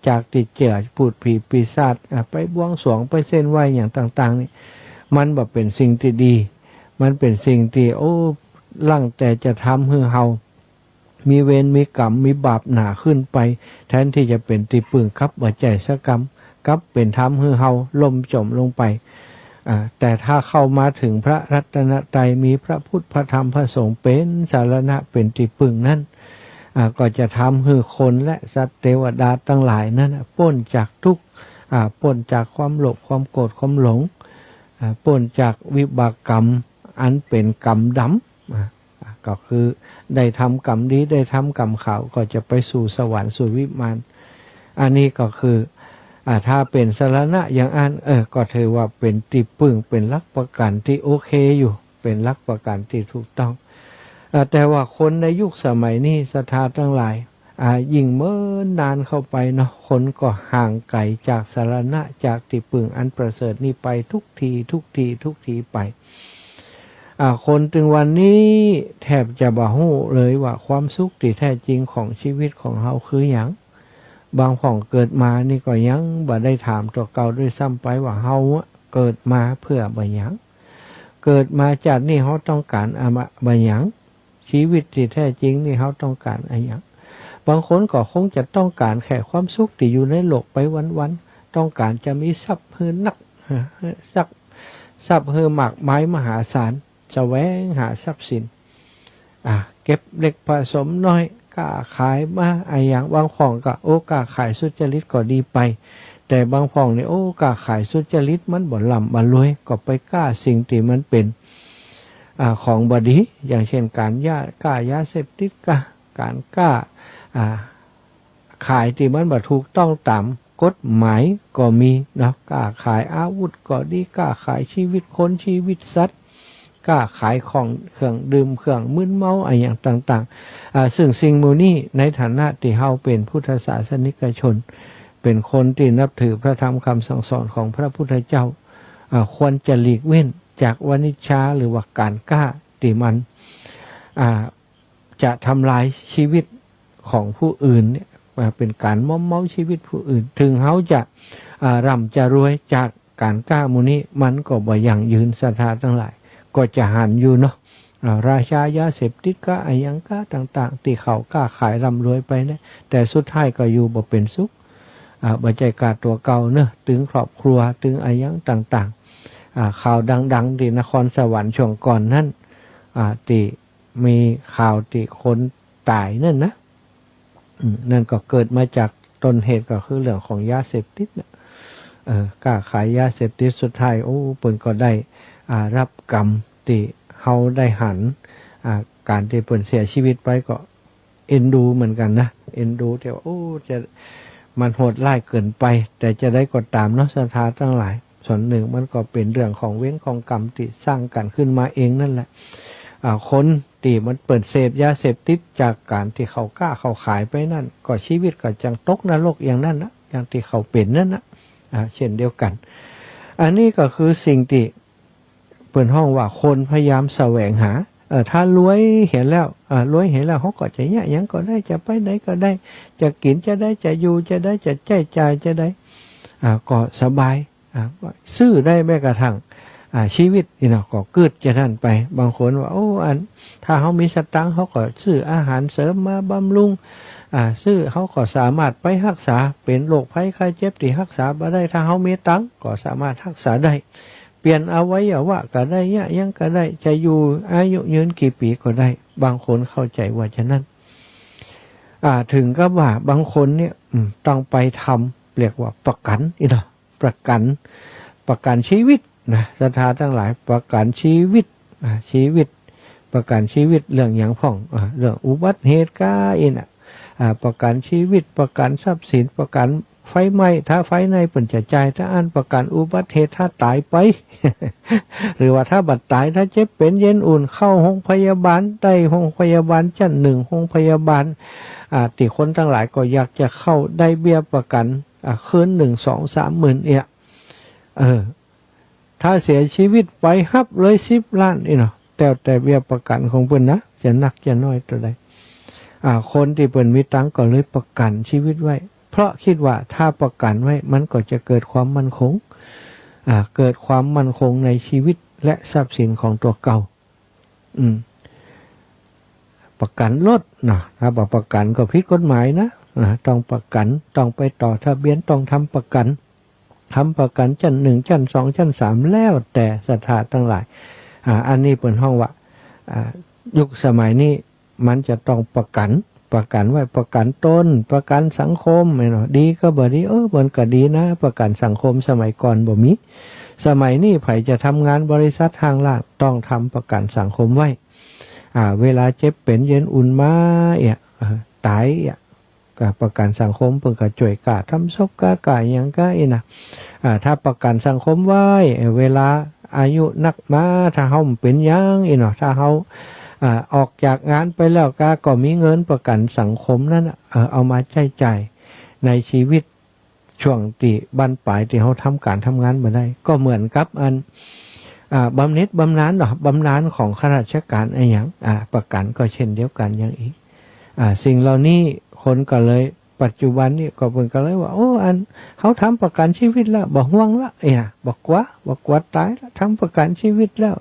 จากติดเจือพูดผีปีศาจไปบวงสรวงไปเส้นไหวอย่างต่างๆนี่มันแบบเป็นสิ่งที่ดีมันเป็นสิ่งที่ลั่งแต่จะทำให้เฮามีเวรมีกรรมมีบาปหนาขึ้นไปแทนที่จะเป็นติปึงครับว่าใจสกรรมกับเป็นทำให้เฮาล่มจมลงไปแต่ถ้าเข้ามาถึงพระรัตนตรัยมีพระพุทธพระธรรมพระสงฆ์เป็นสารณะเป็นติปึงนั้นก็จะทำให้คนและสัตว์เทวดาทั้งหลายนั้นพ้นจากทุกข์พ้นจากความโลภความโกรธความหลงพ้นจากวิบากกรรมอันเป็นกรรมดำก็คือได้ทำกรรมดีได้ทำกรรมขาวก็จะไปสู่สวรรค์สู่วิมานอันนี้ก็คือถ้าเป็นสรณะอย่างอันก็ถือว่าเป็นที่พึ่งเป็นหลักประกันที่โอเคอยู่เป็นหลักประกันที่ถูกต้องแต่ว่าคนในยุคสมัยนี้ศรัทธาทั้งหลายยิ่งเมื่อนานเข้าไปเนาะคนก็ห่างไกลจากสรณะจากที่พึ่งอันประเสริฐนี้ไปทุกทีไปคนถึงวันนี้แทบจะบ่ฮู้เลยว่าความสุขที่แท้จริงของชีวิตของเฮาคือหยังบางผ่องเกิดมานี่ก็ยังบ่ได้ถามตัวเก่าด้วยซ้ำไปว่าเฮาเกิดมาเพื่อบ่หยังเกิดมาจากนี่เฮาต้องการบ่หยังชีวิตที่แท้จริงนี่เฮาต้องการอะไรหยังบางคนก็คงจะต้องการแค่ความสุขที่อยู่ในโลกไปวันๆต้องการจะมีทรัพย์เฮือนักทรัพย์เฮือมากมายมหาศาลแสวงหาทรัพย์สินเก็บเล็กผสมน้อยกล้าขายมาอย่างบางของก็กล้าขายสุจริตก็ดีไปแต่บางของนี่กล้าขายสุจริตมันบ่ล่ำบ่รวยก็ไปกล้าสิ่งที่มันเป็นของบดีอย่างเช่นการกล้ายาเสพติดการกล้าขายที่มันบ่ถูกต้องตามกฎหมายก็มีนะกล้าขายอาวุธก็ดีกล้าขายชีวิตคนชีวิตสัตว์กล้าขายของเครื่องดื่มเครื่องมึนเมาอะไรอย่างต่างๆซึ่งสิ่งมูนี้ในฐานะที่เฮาเป็นพุทธศาสนิกชนเป็นคนที่นับถือพระธรรมคำสั่งสอนของพระพุทธเจ้าควรจะหลีกเว้นจากวณิชชาหรือว่าการกล้าที่มันจะทำลายชีวิตของผู้อื่นเนี่ยเป็นการม้อมเมาชีวิตผู้อื่นถึงเขาจะร่ำจะรวยจากการกล้ามูนี้มันก็บ่ยั่งยืนศรัทธาทั้งหลายก็จะหันอยู่เนาะราชายาเสพติดก็ไอ้ยังก็ต่างๆที่เขากล้าขายร่ำรวยไปนะแต่สุดท้ายก็อยู่บ่เป็นสุขบ่ใจกาตัวเก่าเนอะถึงครอบครัวถึงไอ้ยังต่างๆข่าวดังๆที่นครสวรรค์ช่วงก่อนนั้นที่มีข่าวที่คนตายนั่นนะนั่นก็เกิดมาจากต้นเหตุก็คือเรื่องของยาเสพติดเนี่ยกล้าขายยาเสพติดสุดท้ายเปิ้นก็ได้รับกรรมที่เฮาได้หันการที่เปิ้นเสียชีวิตไปก็เอ็นดูเหมือนกันนะเอ็นดูแต่ว่าจะมันโหดร้ายเกินไปแต่จะได้ก็ตามเนาะศรัทธาทั้งหลายส่วนหนึ่งมันก็เป็นเรื่องของเว้นของกรรมที่สร้างกันขึ้นมาเองนั่นแหละคนที่มันเปิดเสพยาเสพติดจากการที่เขากล้าเขาขายไปนั่นก็ชีวิตก็จังตกนรกอย่างนั้นนะ อย่างที่เขาเป็นนั่นนะเช่นเดียวกันอันนี้ก็คือสิ่งที่เปิดห้องว่าคนพยายามแสวงหาถ้ารวยเห็นแล้วรวยเห็นแล้วเขาก็จะเนี่ยยังก็ได้จะไปไหนก็ได้จะกินจะได้จะอยู่จะได้จะใช้จ่ายจะได้ก็สบายซื้อได้แม้กระทั่งชีวิตนี่นะก็เกิดจะนั่นไปบางคนว่าโอ้อันถ้าเขามีสตังค์เขาก็ซื้ออาหารเสริมมาบำรุงซื้อเขาก็สามารถไปรักษาเป็นโรคภัยไข้เจ็บที่รักษาบ่ได้ถ้าเขามีตังค์ก็สามารถรักษาได้เปลี่ยนอวัยวะก็ได้เนี่ยยังก็ได้จะอยู่อายุยืนกี่ปีก็ได้บางคนเข้าใจว่าฉะนั้นถึงก็ว่าบางคนเนี่ยต้องไปทำเรียกว่าประกันอีกเนาะประกันชีวิตนะศรัทธาทั้งหลายประกันชีวิตประกันชีวิตเรื่องอย่างพ่องเรื่องอุบัติเหตุก็อินะประกันชีวิตประกันทรัพย์สินประกันไฟไหม้ถ้าไฟในเป็นจะจ่ายถ้าอันประกันอุบัติเหตุถ้าตายไป หรือว่าถ้าบัดตายถ้าเจ็บเป็นเย็นอุ่นเข้าห้องพยาบาลได้ห้องพยาบาลชั้นหนึ่งห้องพยาบาลที่คนทั้งหลายก็อยากจะเข้าได้เบี้ยประกันคืน1-2-3 หมื่นถ้าเสียชีวิตไปฮับเลย10 ล้านเนาะแต่เบี้ยประกันของเพิ่นนะจะหนักจะน้อยตัวใดคนที่เพิ่นมีตังก็เลยประกันชีวิตไว้เพราะคิดว่าถ้าประกันไว้มันก็จะเกิดความมั่นคงเกิดความมั่นคงในชีวิตและทรัพย์สินของตัวเก่าประกันรถนะถ้าประกันก็ผิดกฎหมายนะต้องประกันต้องไปต่อทะเบียนต้องทำประกันชั้น 1ชั้น 2ชั้น 3แล้วแต่ศรัทธาทั้งหลายอันนี้เป็นห้องว่ายุคสมัยนี้มันจะต้องประกันไว้ประกันตนประกันสังคมไม่เนาะดีก็บ่ดีมันก็ดีนะประกันสังคมสมัยก่อนบ่มีสมัยนี้ไผจะทำงานบริษัทห้างร้านต้องทำประกันสังคมไว้เวลาเจ็บเป็นเย็นอุ่นมาตายก็ประกันสังคมเพิ่นก็ช่วยกะทำศพกะหยังก็นะถ้าประกันสังคมไว้เวลาอายุนักมาถ้าเฮาเป็นหยังเนาะถ้าเฮาออกจากงานไปแล้วก็มีเงินประกันสังคมนั้นเอามาใช้จ่ายในชีวิตช่วงที่บั้นปลายที่เขาทำการทำงานมาได้ก็เหมือนกับอันบำเหน็จบำนาญบำนาญของข้าราชการอะไรอย่างประกันก็เช่นเดียวกันอย่างอีกสิ่งเหล่านี้คนก็เลยปัจจุบันนี่ก็เป็นก็เลยว่าโอ้อันเขาทำประกันชีวิตแล้วบอกห่วงละบอกว่าตายแล้วทำประกันชีวิตแล้ว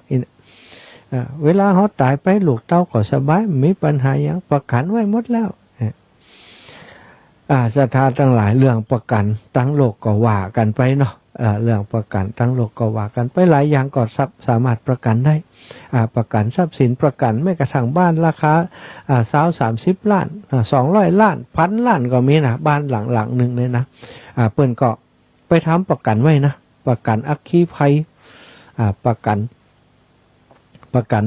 เวลาเขาตายไปลูกเต้าก็สบายไม่มีปัญหาอย่างประกันไว้หมดแล้วศรัทธาทั้งหลายเรื่องประกันตั้งโลกก็ว่ากันไปเนาะเรื่องประกันตั้งโลกก็ว่ากันไปหลายอย่างก็สามารถประกันได้ประกันทรัพย์สินประกันไม่กระทั่งบ้านราคา30 ล้าน200 ล้าน1,000 ล้านก็มีนะบ้านหลังหนึ่งเลยนะเปิ้นก็ไปทำประกันไว้นะประกันอัคคีภัยประกัน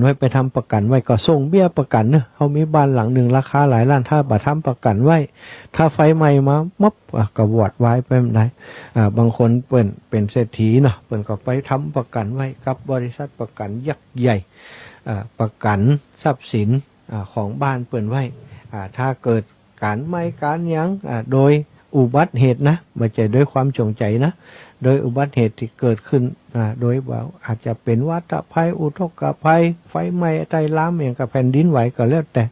ไว้ไปทำประกันไว้ก็ส่งเบี้ยประกันเนอะเขามีบ้านหลังหนึ่งราคาหลายล้านถ้าบัดทำประกันไว้ถ้าไฟไหม้มาม็อบก็วอดไว้ไปไม่ได้บางคนเป็นเศรษฐีเนาะเปิ้นก็ไปทำประกันไว้กับบริษัทประกันยักษ์ใหญ่ประกันทรัพย์สินของบ้านเปิ้นไว้ถ้าเกิดการไหม้การยั้งโดยอุบัติเหตุนะไม่ใช่ด้วยความจงใจนะโดยอุบัติเหตุที่เกิดขึ้นโดยว่าอาจจะเป็นวัฏภัยอุทกภัยไฟไหม้ไฟล้ามอย่างกับแผ่นดินไหวก็แล้วแต่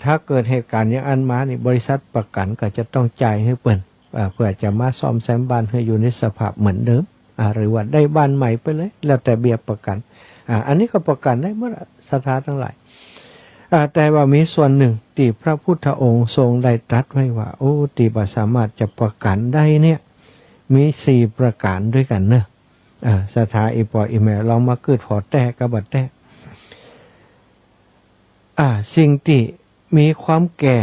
ถ้าเกิดเหตุการณ์อย่างอันมานี่บริษัทประกันก็จะต้องจ่ายให้เปิ้นเพื่อจะมาซ่อมแซมบ้านให้อยู่ในสภาพเหมือนเดิมหรือว่าได้บ้านใหม่ไปเลยแล้วแต่เบี้ยประกันอันนี้ก็ประกันได้เมื่อศรัทธาทั้งหลายแต่ว่ามีส่วนหนึ่งที่พระพุทธองค์ทรงได้ตรัสไว้ว่าโอ้ที่บ่สามารถจะประกันได้เนี่ยมี4 ประการด้วยกันเนอะศรัทธาอีปออีแม่ลองมาเกิดพอแต้กับบัดแต้สิ่งที่มีความแก่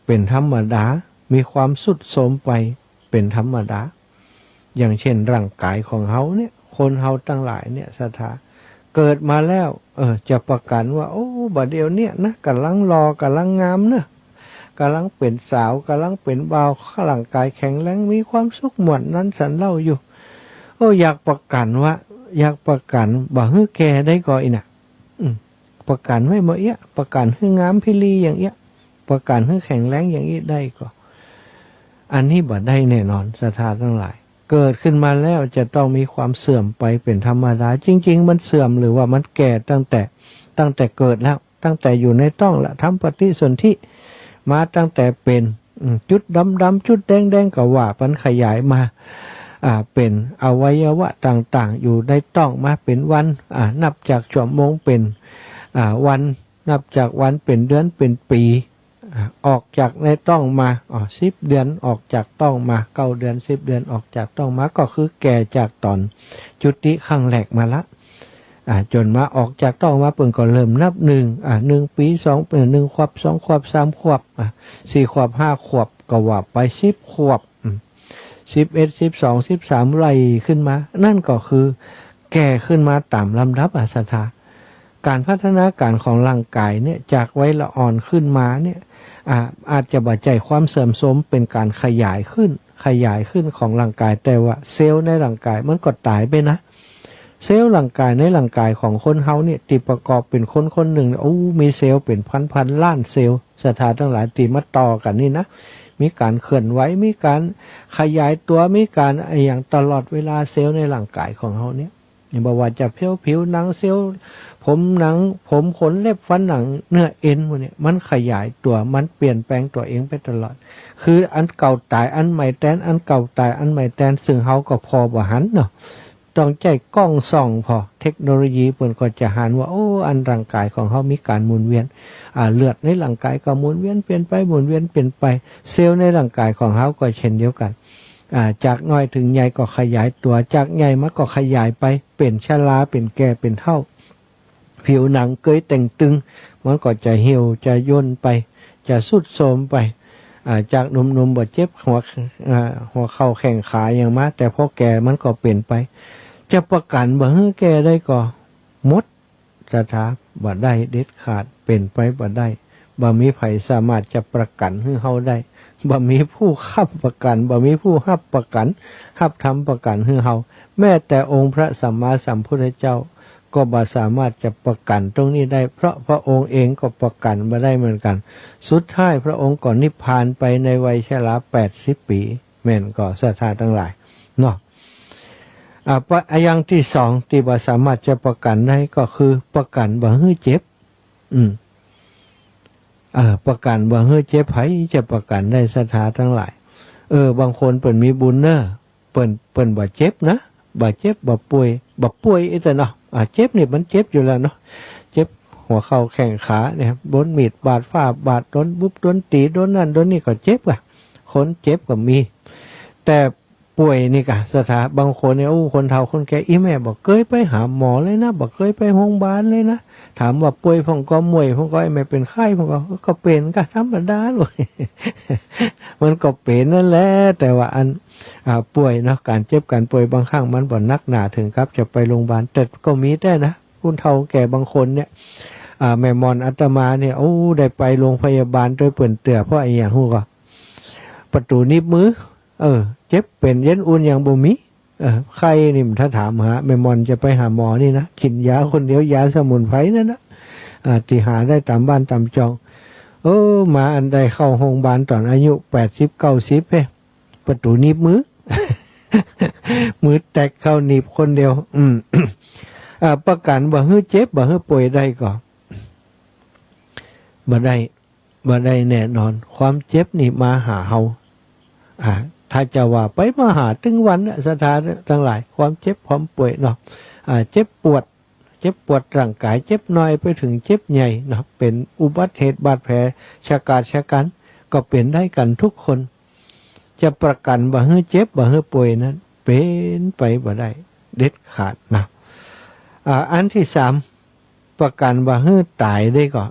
เป็นธรรมดามีความสุดโทรมไปเป็นธรรมดาอย่างเช่นร่างกายของเฮาเนี่ยคนเฮาทั้งหลายเนี่ยศรัทธาเกิดมาแล้วจะประกันว่าโอ้บัดเดียวเนี่ยนะกำลังรอกำลังงามเนอะกำลังเป็นสาวกำลังเป็นบ่าวร่างกายแข็งแรงมีความสุขหมดนั้นสันเล่าอยู่อยากประกันว่าอยากประกันบ่ฮื้อแก่ได้ก่อนน่ะประกันไว้บ่เอี้ยประกันให้งามพิลีอย่างเอี้ยประกันให้แข็งแรงอย่างนี้ได้ก็ อันนี้บ่ได้แน่นอนศรัทธาทั้งหลายเกิดขึ้นมาแล้วจะต้องมีความเสื่อมไปเป็นธรรมดาจริงๆมันเสื่อมหรือว่ามันแก่ตั้งแต่เกิดแล้วตั้งแต่อยู่ในท้องละทำปฏิสนธิมาตั้งแต่เป็นจุดดำๆจุดแดงๆก็ว่ามันขยายมาเป็นอวัยวะต่างๆอยู่ในท้องมาเป็นวันนับจากชั่วโมงเป็นวันนับจากวันเป็นเดือนเป็นปีออกจากในท้องมา10 เดือนออกจากท้องมา9 เดือน10 เดือนออกจากท้องมาก็คือแก่จากตอนจุติครั้งแรกมาละจนมาออกจากท้องมาเปิ่นก็เริ่มนับ1 ปี2 ปี1 ขวบ2 ขวบ3 ขวบ4 ขวบ5 ขวบก็ว่าไป10 ขวบ11 12 13ไล่ขึ้นมานั่นก็คือแก่ขึ้นมาตามลำดับศรัทธาการพัฒนาการของร่างกายเนี่ยจากไว้ละอ่อนขึ้นมาเนี่ยอาจจะบาดใจความเสื่อมโทรมเป็นการขยายขึ้นของร่างกายแต่ว่าเซลล์ในร่างกายมันก็ตายไปนะเซลล์ร่างกายในร่างกายของคนเฮาเนี่ยที่ประกอบเป็นคนหนึ่งมีเซลล์เป็นพันล้านเซลล์ศรัทธาทั้งหลายที่มาต่อกันนี่นะมีการเคลื่อนไหวมีการขยายตัวมีการอย่างตลอดเวลาเซลล์ในร่างกายของเฮาเนี่ยบ่ว่าจะผิวหนังเซลล์ผมหนังผมขนเล็บฟันหนังเนื้อเอ็นพวกนี้มันขยายตัวมันเปลี่ยนแปลงตัวเองไปตลอดคืออันเก่าตายอันใหม่แทนอันเก่าตายอันใหม่แทนซึ่งเฮาก็พอบ่หันเนาะต้องใจกล้องส่องพอเทคโนโลยีเพิ่นก็จะหันว่าอันร่างกายของเฮามีการหมุนเวียนเลือดในร่างกายก็หมุนเวียนเปลี่ยนไปหมุนเวียนเปลี่ยนไปเซลล์ในร่างกายของเฮาก็เช่นเดียวกันจากน้อยถึงใหญ่ก็ขยายตัวจากใหญ่มันก็ขยายไปเป็นชราเป็นแก่เป็นเฒ่าผิวหนังเกยแต่งตึงมันก็จะเหี่ยวจะย่นไปจะสุดโทรมไปจากหนุ่มๆบ่เจ็บหัวเข่าแข้งขาอย่างมาแต่พอแก่มันก็เปลี่ยนไปจะประกันบ่ให้แก่ได้ก็หมดศรัทธาบ่ได้เด็ดขาดเป็นไปบ่ได้บ่มีไผสามารถจะประกันให้เฮาได้บ่มีผู้ค้ำประกันบ่มีผู้รับประกันรับทำประกันให้เฮาแม้แต่องค์พระสัมมาสัมพุทธเจ้าก็บ่สามารถจะประกันตรงนี้ได้เพราะพระองค์เองก็ประกันบ่ได้เหมือนกันสุดท้ายพระองค์ก็นิพพานไปในวัยชรา80 ปีแม่นก็ศรัทธาทั้งหลายเนาะอย่างที่สองที่บ่สามารถจะประกันได้ก็คือประกันบ่ให้เจ็บประกันบ่ให้เจ็บไผจะประกันได้ศรัทธาทั้งหลายบางคนเปิ่นมีบุญเนอะเปิ่นบ่เจ็บนะบ่เจ็บบ่ป่วยแต่เนาะเจ็บนี่มันเจ็บอยู่แล้วเนาะเจ็บหัวเข่าแข้งขาเนี่ยโดนมีดบาดฝ้าบาดโดนบุบโดนตีโดนนั่นโดนนี่ก็เจ็บอ่ะคนเจ็บก็มีแต่ป่วยนี่กะสถาบางคนเนี่ยคนเฒ่าคนแก่อีแม่บอกเคยไปหาหมอเลยนะบอกเคยไปโรงพยาบาลเลยนะถามว่าป่วยผมก็มวยผมก็ไม่เป็นไข้ผมก็เป็นก็ธรรมดาเลย มันก็เป็นนั่นแหละแต่ว่าอันป่วยเนาะการเจ็บการป่วยบางครั้งมันบ่นักหนาถึงครับจะไปโรงพยาบาลแต่ก็มีได้นะผู้เฒ่าแก่บางคนเนี่ยแม่มอนอาตมาเนี่ยได้ไปโรงพยาบาลโดยเปิ่นเตื่อเพราะไอ้อย่างฮู้ก็ประตูนิบมือเจ็บเป็นเย็นอุ่นอย่างบ่มีใครนี่ถ้าถามหาแม่มอนจะไปหาหมอนี่นะกินยาคนเดียวยาสมุนไพรนั่นนะที่หาได้ตามบ้านตามจองมาอันใดเข้าโรงพยาบาลตอนอายุ80-90ประตูนิบมือ มือแตกเข้านิบคนเดียวประกันบ่ให้เจ็บบ่ให้ป่วยได้ก็บ่ได้แน่นอนความเจ็บนี่มาหาเฮาถ้าจะว่าไปมาหาถึงวันสถานทั้งหลายความเจ็บความป่วยเนาะเจ็บปวดร่างกายเจ็บน้อยไปถึงเจ็บใหญ่เนาะเป็นอุบัติเหตุบาดแผลชะกันก็เป็นได้กันทุกคนจะประกันบ่ให้เจ็บบ่ให้ป่วยนั้นเป็นไปบ่ได้เด็ดขาดนะอันที่3ประกันบ่ให้ตายได้ก็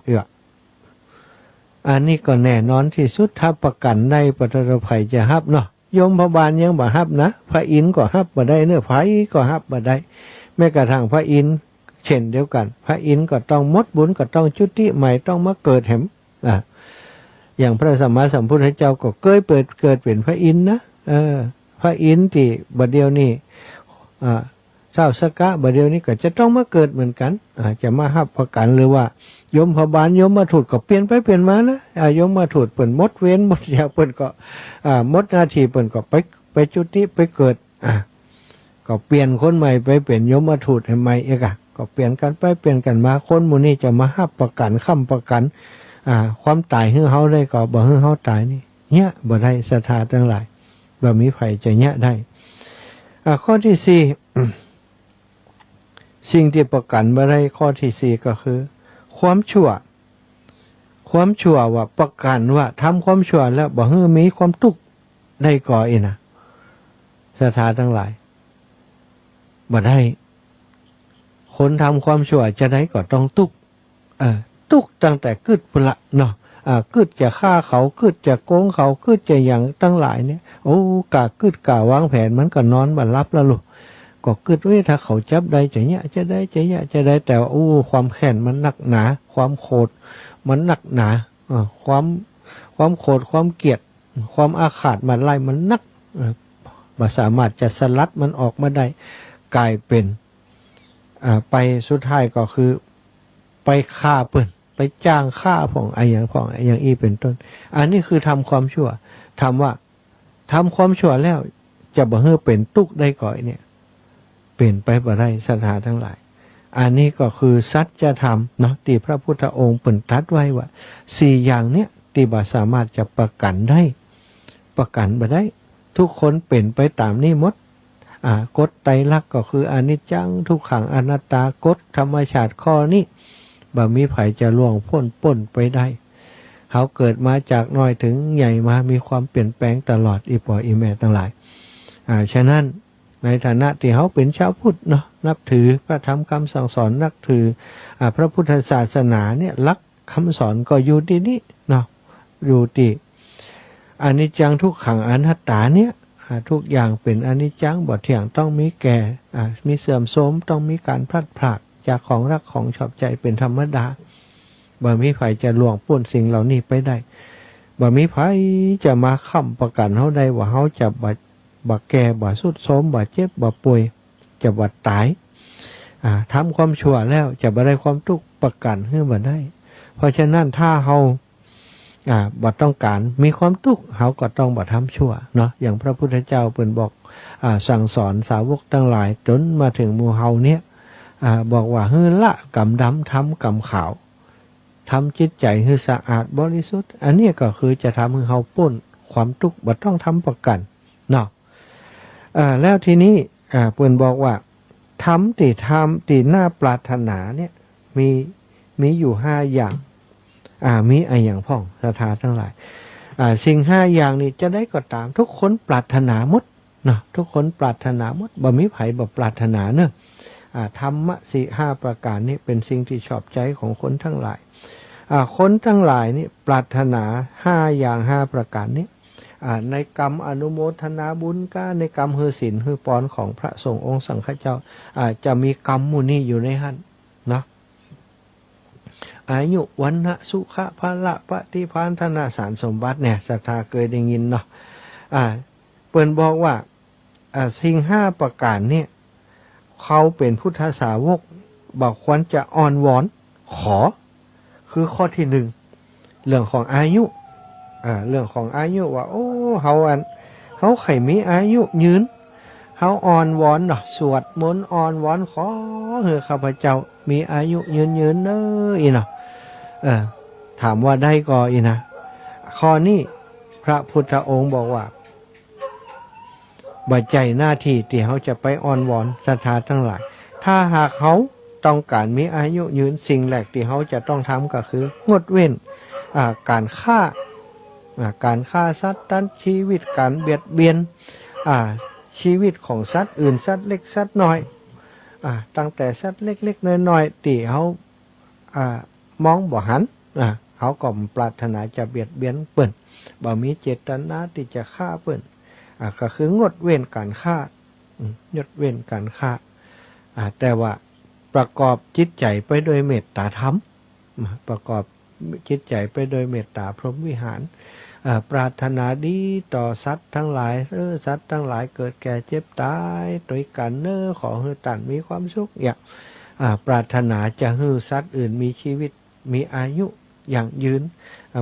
อันนี้ก็แน่นอนที่สุดถ้าประกันได้ปฐรภัยจะรับเนาะโยมพบาลยังบ่รับนะพระอินทร์ก็รับบ่ได้เนื้อไผก็รับบ่ได้แม้กระทั่งพระอินทร์เช่นเดียวกันพระอินทร์ก็ต้องหมดบุญก็ต้องจุติใหม่ต้องมาเกิดแหมอย่างพระสัมมาสัมพุทธเจ้าก็เกิดเป็นพระอินทร์นะพระอินทร์ที่บัดเดียวนี้เจ้าสกะบัดเดียวนี้ก็จะต้องมาเกิดเหมือนกันจะมารับประกันหรือว่า ยมพบาลยมมาถูดก็เปลี่ยนไปเปลี่ยนมานะยมมาถูดเปิ่นมดเว้นมดยาเปิ่นก็มดหน้าที่เปิ่นก็ไปจุติไปเกิดก็เปลี่ยนคนใหม่ไปเป็นยมมาถูดให้ใหม่เอกก็เปลี่ยนกันไปเปลี่ยนกันมาคนหมู่นี้จะมาหับประกันค้ำประกันความตายให้เฮาได้ก็บ่ให้เฮาตายนี่เนี่ยบ่ได้ศรัทธาทั้งหลายบ่มีไผจะเนี่ยได้ข้อที่สี่ สิ่งที่ประกันบ่ได้ข้อที่สี่ก็คือความชั่วว่าประกันว่าทำความชั่วแล้วบ่ให้มีความทุกข์ได้ก่ออีนะศรัทธาทั้งหลายบ่ได้คนทำความชั่วจะได้ก็ต้องทุกข์ทุกข์ตั้งแต่กึดพุ่นละเนาะกึดจะฆ่าเขากึดจะโกงเขากึดจะอย่างตั้งหลายเนี่ยโอ้กะกึดกะวางแผนมันก็นอนบ่หลับแล้วลูกก็กึดไว้ถ้าเขาจับได้จะเนี่ยจะได้แต่ว่าความแค้นมันหนักหนาความโกรธมันหนักหนาความโกรธความเกลียดความอาฆาตมันไล่มันนักบ่สามารถจะสลัดมันออกมาได้กลายเป็นไปสุดท้ายก็คือไปฆ่าเปิ้นไปจ้างฆ่าของอย่างอีเป็นต้นอันนี้คือทำความชั่วทำว่าทำความชั่วแล้วจะบ่ให้เป็นทุกข์ได้ก่อยเนี่ยเป็นไปบ่ได้ศรัทธาทั้งหลายอันนี้ก็คือสัจธรรมเนาะที่พระพุทธองค์เปิ้นตรัสไว้ว่าสี่อย่างเนี้ยที่บ่สามารถจะประกันได้ประกันบ่ได้ทุกคนเป็นไปตามนี้หมดกฎไตรลักษณ์ก็คืออนิจจังทุกขังอนัตตากฎธรรมชาติข้อนี้บ่มีไผจะล่วงพ้นไปได้เขาเกิดมาจากน้อยถึงใหญ่มามีความเปลี่ยนแปลงตลอดอีพ่ออีแม่ทั้งหลายฉะนั้นในฐานะที่เขาเป็นชาวพุทธเนาะนับถือพระธรรมคำสั่งสอนนับถือพระพุทธศาสนาเนี่ยหลักคำสอนก็อยู่ที่นี่เนาะอยู่ที่อนิจจังทุกขังอนัตตาเนี่ยทุกอย่างเป็นอนิจจังบ่เที่ยงต้องมีแก่มีเสื่อมโทรมต้องมีการพลัดพรากจากของรักของชอบใจเป็นธรรมดาบ่มีไผจะล่วงพ้นสิ่งเหล่านี้ไปได้บ่มีไผจะมาค้ำประกันเฮาได้ว่าเฮาจะบ่แก่บ่สุดโทรมบ่เจ็บบ่ป่วยจะบ่ตายทำความชั่วแล้วจะบ่ได้ความทุกข์ประกันให้บ่ได้เพราะฉะนั้นถ้าเฮาบ่ต้องการมีความทุกข์เขาก็ต้องบ่ทำชั่วเนาะอย่างพระพุทธเจ้าเปิ่นบอกสั่งสอนสาวกทั้งหลายจนมาถึงหมู่เฮาเนี่ยบอกว่าให้ละกรรมดำทำกรรมขาวทำจิตใจให้สะอาดบริสุทธิ์อันนี้ก็คือจะทำให้เฮาพ้นความทุกข์บ่ต้องทำประกันเนาะแล้วทีนี้เปิ่นบอกว่าทำที่น่าปรารถนาเนี่ยมีอยู่5อย่างมีอย่างพ่องศรัทธาทั้งหลายสิ่ง5อย่างนี้จะได้ก็ตามทุกคนปรารถนาหมดเนาะทุกคนปรารถนาหมดบ่มีไผบ่ปรารถนาเนอะธรรมะ4-5ประการนี้เป็นสิ่งที่ชอบใจของคนทั้งหลายคนทั้งหลายนี่ปรารถนา5อย่าง5ประการนี้ในกรรมอนุโมทนาบุญก็ในกรรมฮือศีลฮือปอนของพระสงฆ์องค์สังฆเจ้าจะมีกรรมหมู่นี้อยู่ในหันเนาะอายุวันนะสุขะพละปฏิภาณธนาสารสมบัติเนี่ยศรัทธาเคยได้ยินเนาะเปิ้นบอกว่าสิ่ง5ประการเนี่ยเขาเป็นพุทธสาวกบอกควรจะอ่อนวอนขอคือข้อที่1เรื่องของอายุเรื่องของอายุว่าโอ้เขาไข่มีอายุยืนเขาอ่อนวอนเนาะสวดมนต์อ่อนวอนขอให้ข้าพเจ้ามีอายุยืนเด้ออีเนาะถามว่าได้ก็อีนะข้อนี้พระพุทธองค์บอกว่าบ่ใจหน้าที่ที่เขาจะไปอ่อนวอนศรัทธาทั้งหลายถ้าหากเขาต้องการมีอายุยืนสิ่งแรกที่เขาจะต้องทำก็คืองดเว้นการฆ่าสัตว์ตัดชีวิตการเบียดเบียนชีวิตของสัตว์อื่นสัตว์เล็กสัตว์น้อยตั้งแต่สัตว์เล็กๆน้อยๆที่เขามองบ่หันเขาก็ปรารถนาจะเบียดเบียนเปิ้นบ่มีเจตนาที่จะฆ่าเปิ้นก็คืองดเว้นการฆ่างดเว้นการฆ่าแต่ว่าประกอบจิตใจไปโดยเมตตาธรรมประกอบจิตใจไปโดยเมตตาพรหมวิหารปรารถนาดีต่อสัตว์ทั้งหลายสัตว์ทั้งหลายเกิดแก่เจ็บตายโดยกันขอให้ตันมีความสุขปรารถนาจะให้สัตว์อื่นมีชีวิต มีอายุอย่างยืน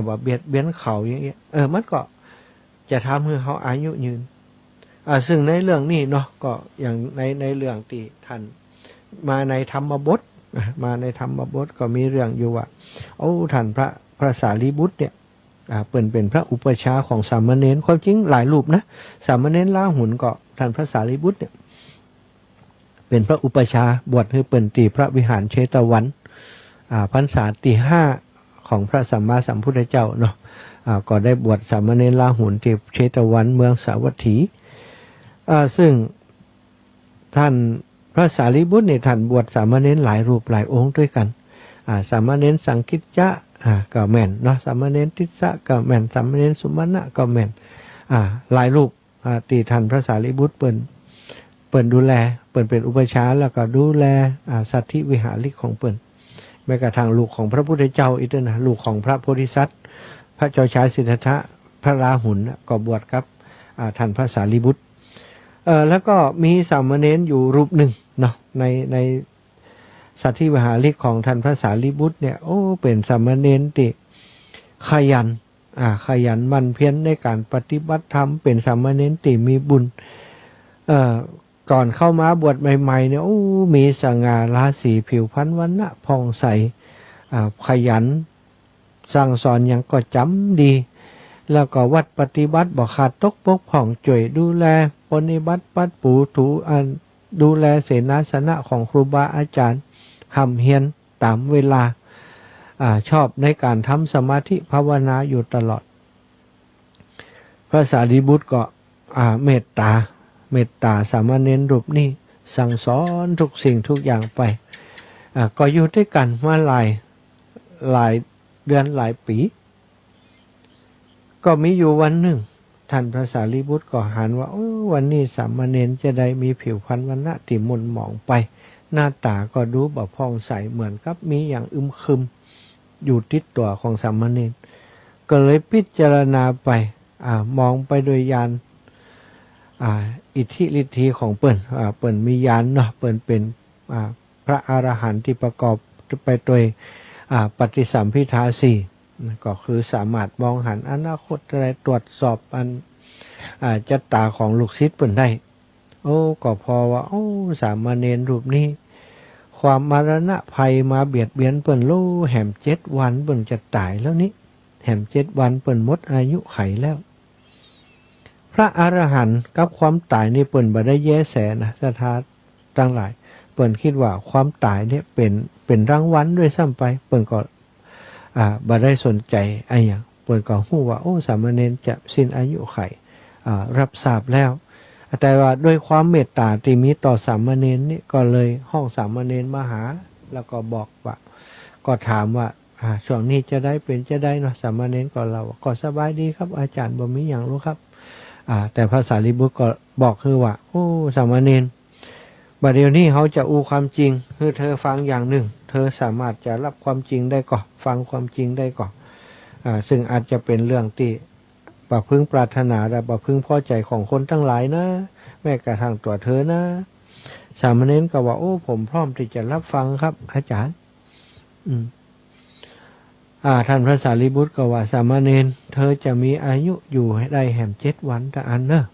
ว่าเบียดเบียนเขาอย่างเงี้ยมันก็จะทำให้เขาอายุยืนซึ่งในเรื่องนี้เนาะก็อย่างในเรื่องที่ท่านมาในธรรมบทมาในธรรมบทก็มีเรื่องอยู่ว่าท่านพระสารีบุตรเนี่ยเป็นพระอุปชาของสามเณรความจริงหลายรูปนะสามเณรลาหุนก็ท่านพระสารีบุตรเนี่ยเป็นพระอุปชาบวชให้เป็นตีพระวิหารเชตวันพรรษาที่5ของพระสัมมาสัมพุทธเจ้าเนาะก็ได้บวชสามเณรลาหุนที่เชตวันเมืองสาวัตถีซึ่งท่านพระสารีบุตรเนี่ยท่านบวชสามเณรหลายรูปหลายองค์ด้วยกันสามเณรสังคิจจะก็แม่นเนาะสามเณรทิสะก็แม่นสามเณรสุมาณะก็แม่นหลายรูปตีท่านพระสารีบุตรเปิ่นดูแลเปิ่นเป็นอุปชาแล้วก็ดูแลสัตถิวิหาริกของเปิ่นแม้กระทั่งลูกของพระพุทธเจ้าอีกด้วยนะลูกของพระโพธิสัตว์พระเจ้าชายสิทธัตถะพระราหุลก็บวชกับท่านพระสารีบุตรแล้วก็มีสามเณรอยู่รูปหนึ่งเนาะในสัตถิวิหาริกของท่านพระสารีบุตรเนี่ยเป็นสามเณรที่ขยันหมั่นเพียรในการปฏิบัติธรรมเป็นสามเณรที่มีบุญก่อนเข้ามาบวชใหม่ๆเนี่ยมีสง่าราศีผิวพรรณวรรณะผ่องใสขยันสั่งสอนอย่างก็จำดีแล้วก็วัดปฏิบัติบ่ขาดตกบกพร่องจ่วยดูแลปฏิบัติปัดปูถูดูแลเสนาสนะของครูบาอาจารย์หำเฮียนตามเวลาชอบในการทำสมาธิภาวนาอยู่ตลอดพระสารีบุตรก็เมตตาสามเณรรูปนี้สั่งสอนทุกสิ่งทุกอย่างไปก็อยู่ด้วยกันมาหลายเดือนหลายปีก็มีอยู่วันหนึ่งท่านพระสารีบุตรก็หันว่าวันนี้สามเณรจะได้มีผิวพรรณวรรณะที่หม่นหมองไปหน้าตาก็ดูบ่ผ่องใสเหมือนกับมีอย่างอึมครึมอยู่ติดตัวของสามเณรก็เลยพิจารณาไปมองไปโดยญาณอิทธิฤทธิของเปิ้นมีญาณเนาะเปิ้นเป็นพระอรหันต์ที่ประกอบไปโดยปฏิสัมภิทาสี่ก็คือสามารถมองหันอนาคตอะไรตรวจสอบจัตตาของลูกศิษย์เปิ้นได้ก็พอว่าสามเณรรูปนี้ความมรณะภัยมาเบียดเบียนเปิ้นแหม7 วันเปิ้นจะตายแล้วนี้แหม7 วันเปิ้นหมดอายุไขแล้วพระอรหันต์กับความตายนี่เปิ้นบ่ได้แยแสนะศรัทธาทั้งหลายเปิ้นคิดว่าความตายเนี่ยเป็นรางวัลด้วยซ้ำไปเปิ้นก็บ่ได้สนใจอย่างเปิ้นก็ฮู้ว่าสามเณรจะสิ้นอายุไขรับทราบแล้วแต่ว่าด้วยความเมตตาที่มีต่อสามเณรนี่ก็เลยห้องสามเณรมาหาแล้วก็บอกว่าก็ถามว่าช่วงนี้จะได้เนาะสามเณรก็เราก็สบายดีครับอาจารย์บ่มีหยังรู้ครับแต่พระสารีบุตรก็บอกคือว่าสามเณรบัดเดี๋ยวนี้เขาจะความจริงคือเธอฟังอย่างหนึ่งเธอสามารถจะรับความจริงได้ก่อนฟังความจริงได้ก่อนซึ่งอาจจะเป็นเรื่องที่ประพึงปรารถนาและประพึงพอใจของคนทั้งหลายนะแม้กระทั่งตัวเธอนะสามเณรก็ว่าผมพร้อมที่จะรับฟังครับอาจารย์ท่านพระสารีบุตรก็ว่าสามเณรเธอจะมีอายุอยู่ให้ได้แหม7 วันแต่อันเนอะ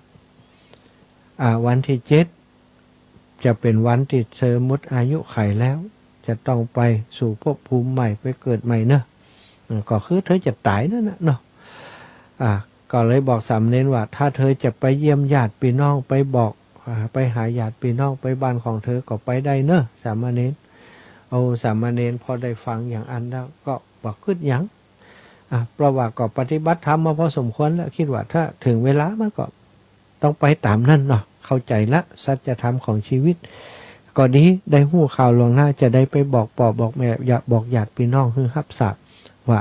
วันที่7จะเป็นวันที่เธอหมดอายุไขแล้วจะต้องไปสู่ภพภูมิใหม่ไปเกิดใหม่เนอะก็คือเธอจะตายนั่นนะเนาะก็เลยบอกสามเณรว่าถ้าเธอจะไปเยี่ยมญาติพี่น้องไปบอกไปหาญาติพี่น้องไปบ้านของเธอก็ไปได้เนอะสามเณรสามเณรพอได้ฟังอย่างอันแล้วก็บอกขึ้นหยังเพราะว่าก็ปฏิบัติธรรมมาพอสมควรแล้วคิดว่าถ้าถึงเวลามันก็ต้องไปตามนั่นเนาะเข้าใจละสัจธรรมของชีวิตก็ดีได้หู้ข่าวลวงหน้าจะได้ไปบอกพ่อบอกแม่อย่าบอกญาติพี่น้องคือรับทราบว่า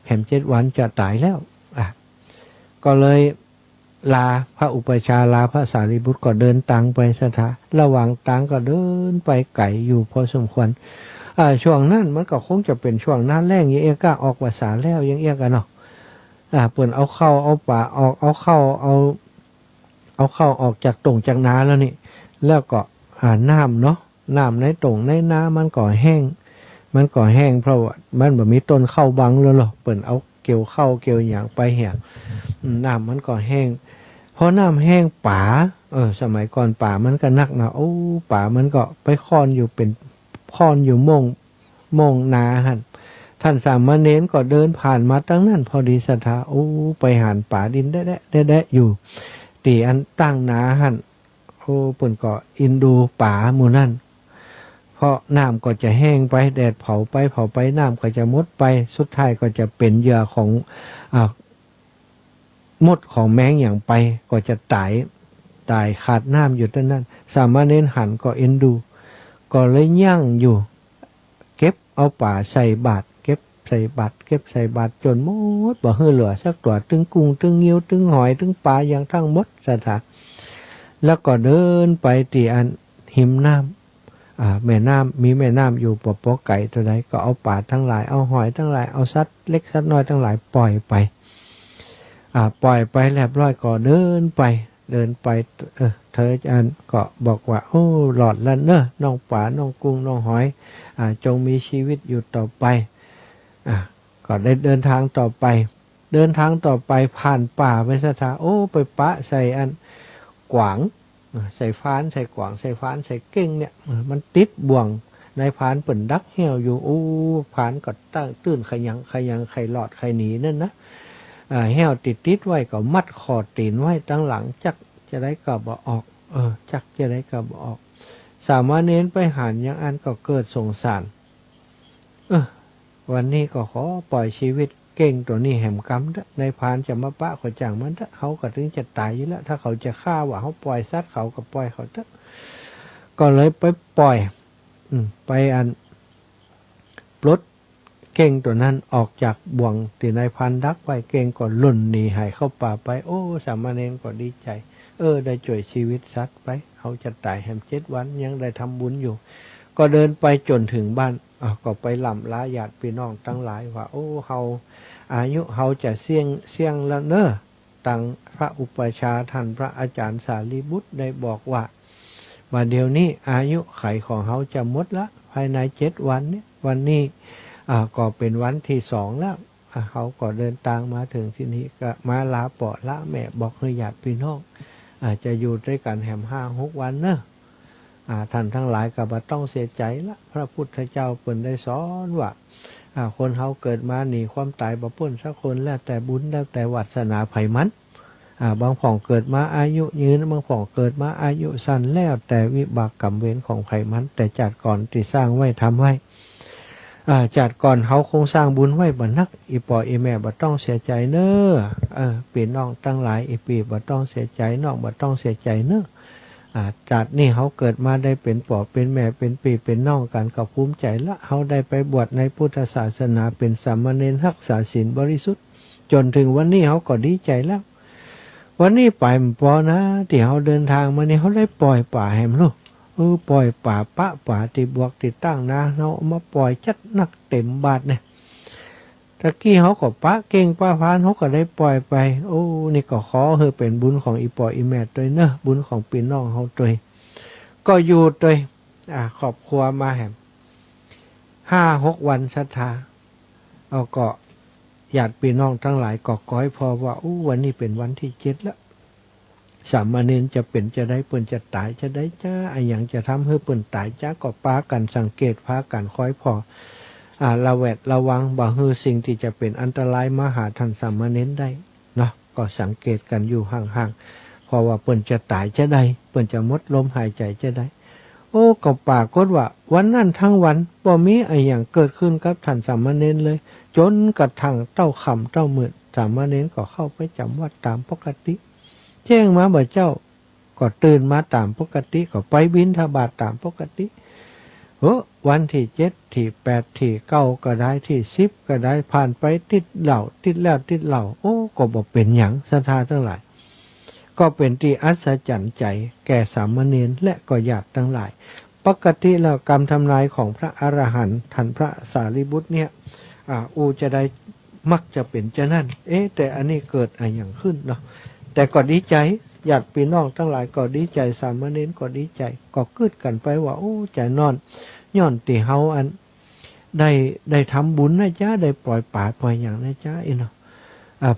แหม7 วันจะตายแล้วก็เลยลาพระอุปชาลาพระสารีบุตรก็เดินตังไปสถาระหว่างตังก็เดินไปไกลอยู่พอสมควรช่วงนั้นมันก็คงจะเป็นช่วงหน้าแล้งยังก็ออกภาษาแล้วยังกันเนาะเปิ่นเอาเข้าเอาป่าออกเอาเข้าออกจากตรงจากนาแล้วนี่แล้วก็น้ำเนาะน้ำในตรงในนามันก็แห้ง มันก็แห้งเพราะว่ามันบ่มีต้นข้าวบังแล้วหรอเปิ่นเอาเกี่ยวข้าวเกี่ยวหยางไปแห้งน้ำมันก็แห้งพอน้ำแห้งป่าสมัยก่อนป่ามันก็นักนะโอ้ป่ามันก็ไปค้อนอยู่เป็นค้อนอยู่โมงนาหันท่านสามเณรก็เดินผ่านมาตั้งนั้นพอดีศรัทธาโอ้ไปหันป่าดินได้อยู่ตีอันตั้งนาหันโอ้เปิ่นก็อินดูป่าหมู่นั่นเพราะน้ำก็จะแห้งไปแดดเผาไปน้ำก็จะมดไปสุดท้ายก็จะเป็นเหยื่อของมดของแมงอย่างไปก็จะตายขาดน้ำอยู่ตั้งนั้นสามเณรหันก็เอ็นดูก็เลยย่างอยู่เก็บเอาป่าใส่บาตรเก็บใส่บาตรจนหมดบ่เหลือสักตัวตึงกุ้งตึงเงี้ยวตึงหอยตึงปลาอย่างทั้งหมดสถาแล้วก็เดินไปที่อันหิมน้ำแม่น้ำมีแม่น้ำอยู่ปอไก่ตัวใดก็เอาปลาทั้งหลายเอาหอยทั้งหลายเอาสัตว์เล็กสัตว์น้อยทั้งหลายปล่อยไปเรียบร้อยก็เดินไปเธออาจารย์ก็บอกว่าโอ้หลอดแล้วเนอะน้องป่าน้องกุ้งน้องหอยจงมีชีวิตอยู่ต่อไปก็ได้เดินทางต่อไปผ่านป่าไปสถาโอ้ไปปะใส่อันกวางใส่ฟ้านใส่กวางใส่ฟ้านใส่เก้งเนี่ยมันติดบ่วงในผานเปิ่นดักเหี่ยวอยู่โอ้ผานก็ตั้งตื่นขยังไข่หลอดไข่หนีนั่นนะเหี่ยวติดไว้ก็มัดคอตีนไว้ตั้งหลังจักจะได้กลับบ่ออกจักจะได้กลับบ่ออกสามเณรไปหันยังอันก็เกิดสงสารวันนี้ก็ขอปล่อยชีวิตเก่งตัวนี้แหมกำในพานจะมาปะขอจังมันเขาก็ถึงจะตายอยู่แล้วถ้าเขาจะฆ่าว่าเขาปล่อยสัตว์เขาก็ปล่อยเขาก็เลยไปปล่อยไปอันปลดเก่งตัวนั้นออกจากบ่วงตีนายพันดักไว้เก่งก็หล่นหนีหายเข้าป่าไปโอ้สามเณรก็ดีใจได้ช่วยชีวิตสัตว์ไปเขาจะตายแหม7 วันยังได้ทำบุญอยู่ก็เดินไปจนถึงบ้านก็ไปลำลาญาติพี่น้องทั้งหลายว่าโอ้เฮาอายุเฮาจะเสี่ยงแล้วเนอะตั้งพระอุปัชฌาย์ท่านพระอาจารย์สารีบุตรได้บอกว่าเดี๋ยวนี้อายุไขของเฮาจะหมดละภายใน7 วันนี้วันนี้ก็เป็นวันที่2แล้วเขาก็เดินทางมาถึงที่นี้ก็มาลาปอละแม่บอกให้ญาติพี่น้องจะอยู่ด้วยกันแหม5-6 วันเนอะท่านทั้งหลายก็บ่ต้องเสียใจละพระพุทธเจ้าเปิ่นได้สอนว่าคนเฮาเกิดมาหนีความตายบ่พ้นสักคนแล้วแต่บุญแล้วแต่วาสนาไผมันบางผ่องเกิดมาอายุยืนบางผ่องเกิดมาอายุสั้นแล้วแต่วิบากกรรมเวรของไผมันแต่จัดก่อนที่สร้างไว้ทำไว้จัดก่อนเฮาคงสร้างบุญไว้บ่นักอีปออีแม่บ่ต้องเสียใจเน้อพี่น้องทั้งหลายอีปีบ่ต้องเสียใจน้องบ่ต้องเสียใจเน้อจัดนี่เขาเกิดมาได้เป็นป่อเป็นแม่เป็นปีเป็นน้องกันก็ภูมิใจละเขาได้ไปบวชในพุทธศาสนาเป็นสามเณรรักษาศีลบริสุทธิ์จนถึงวันนี้เขาก็ดีใจแล้ววันนี้ไปปอนะที่เขาเดินทางมานี่เขาได้ปล่อยป่าแหมลูกปล่อยป่าปะป่าติบวกติดตั้งนะเราเอามาปล่อยจัดนักเต็มบาทเนี่ยตะกี้เขาก็ปะเก่งป้าพานเขาก็ได้ปล่อยไปโอ้นี่ก็ขอเฮอเป็นบุญของอีปออีแม่ตัวเนอะบุญของพี่น้องเขาตัวก็อยู่ตัวครอบครัวมาแหม5-6 วันศรัทธาเอาก็ญาติพี่น้องทั้งหลายก็ขอให้พอว่าวันนี้เป็นวันที่7แล้วสามเณรจะเป็นจะได้เปิ้นจะตายจะได้จ้าอย่างจะทำให้เปิ้นตายจ้าก็ปากันสังเกตพากันคอยพอระแวดระวังบ่ฮือสิ่งที่จะเป็นอันตรายมาหาท่านสามเณรได้เนาะก็สังเกตกันอยู่ห่างๆเพราะว่าเปิ้นจะตายจะได้เปิ้นจะหมดลมหายใจจะได้ก็ปรากฏว่าวันนั้นทั้งวันบ่มีอะไรอย่างเกิดขึ้นกับท่านสามเณรเลยจนกระทั่งเต้าค่ำเต้ามืดสามเณรก็เข้าไปจำวัดตามปกติแจ้งมาบ่เจ้าก็ตื่นมาตามปกติก็ไปบิณฑบาตตามปกติวันที่7ที่8ที่9ก็ได้ที่10ก็ได้ผ่านไปติดเหล้าติดแล้วติดเหล้าก็บ่เป็นหยังศรัทธาทั้งหลายก็เป็นที่อัศจรรย์ใจแก่สามเณรและก็ญาติทั้งหลายปกติแล้วกรรมทำลายของพระอรหันต์ท่านพระสารีบุตรเนี่ยจะได้มักจะเป็นจะนั่นแต่อันนี้เกิดอะไรอย่างขึ้นเนาะแต่ก็ดีใจญาติพี่น้องทั้งหลายก็ดีใจสามเณรก็ดีใจก็กึดกันไปว่าใจนอนย้อนที่เฮา ได้ทำบุญนะจ๊ะได้ปล่อยป่าปล่อยอย่างนะจ๊ะเนาะ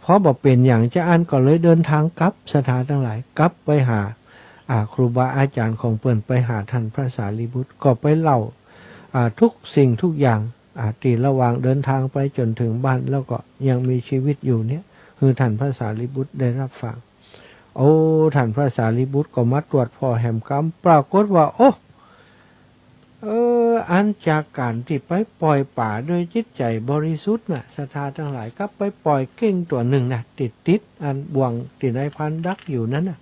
เพราะบอกเป็นอย่างจะอันก็เลยเดินทางกลับสถานทั้งหลายกลับไปหาครูบาอาจารย์ของเปิ้นไปหาท่านพระสารีบุตรก็ไปเล่าทุกสิ่งทุกอย่างตีระหว่างเดินทางไปจนถึงบ้านแล้วก็ยังมีชีวิตอยู่เนี่ยคือท่านพระสารีบุตรได้รับฟังโอ้ท่านพระสารีบุตรก็มาตรวจพ่อแหมกรรมปรากฏว่าโอ้อันจากการที่ไปปล่อยป่าโดยจิตใจบริสุทธิ์น่ะศรัทธาทั้งหลายก็ไปปล่อยเก้งตัวหนึ่งน่ะติดอันบ่วงติดในพันดักอยู่นั้นน่ะ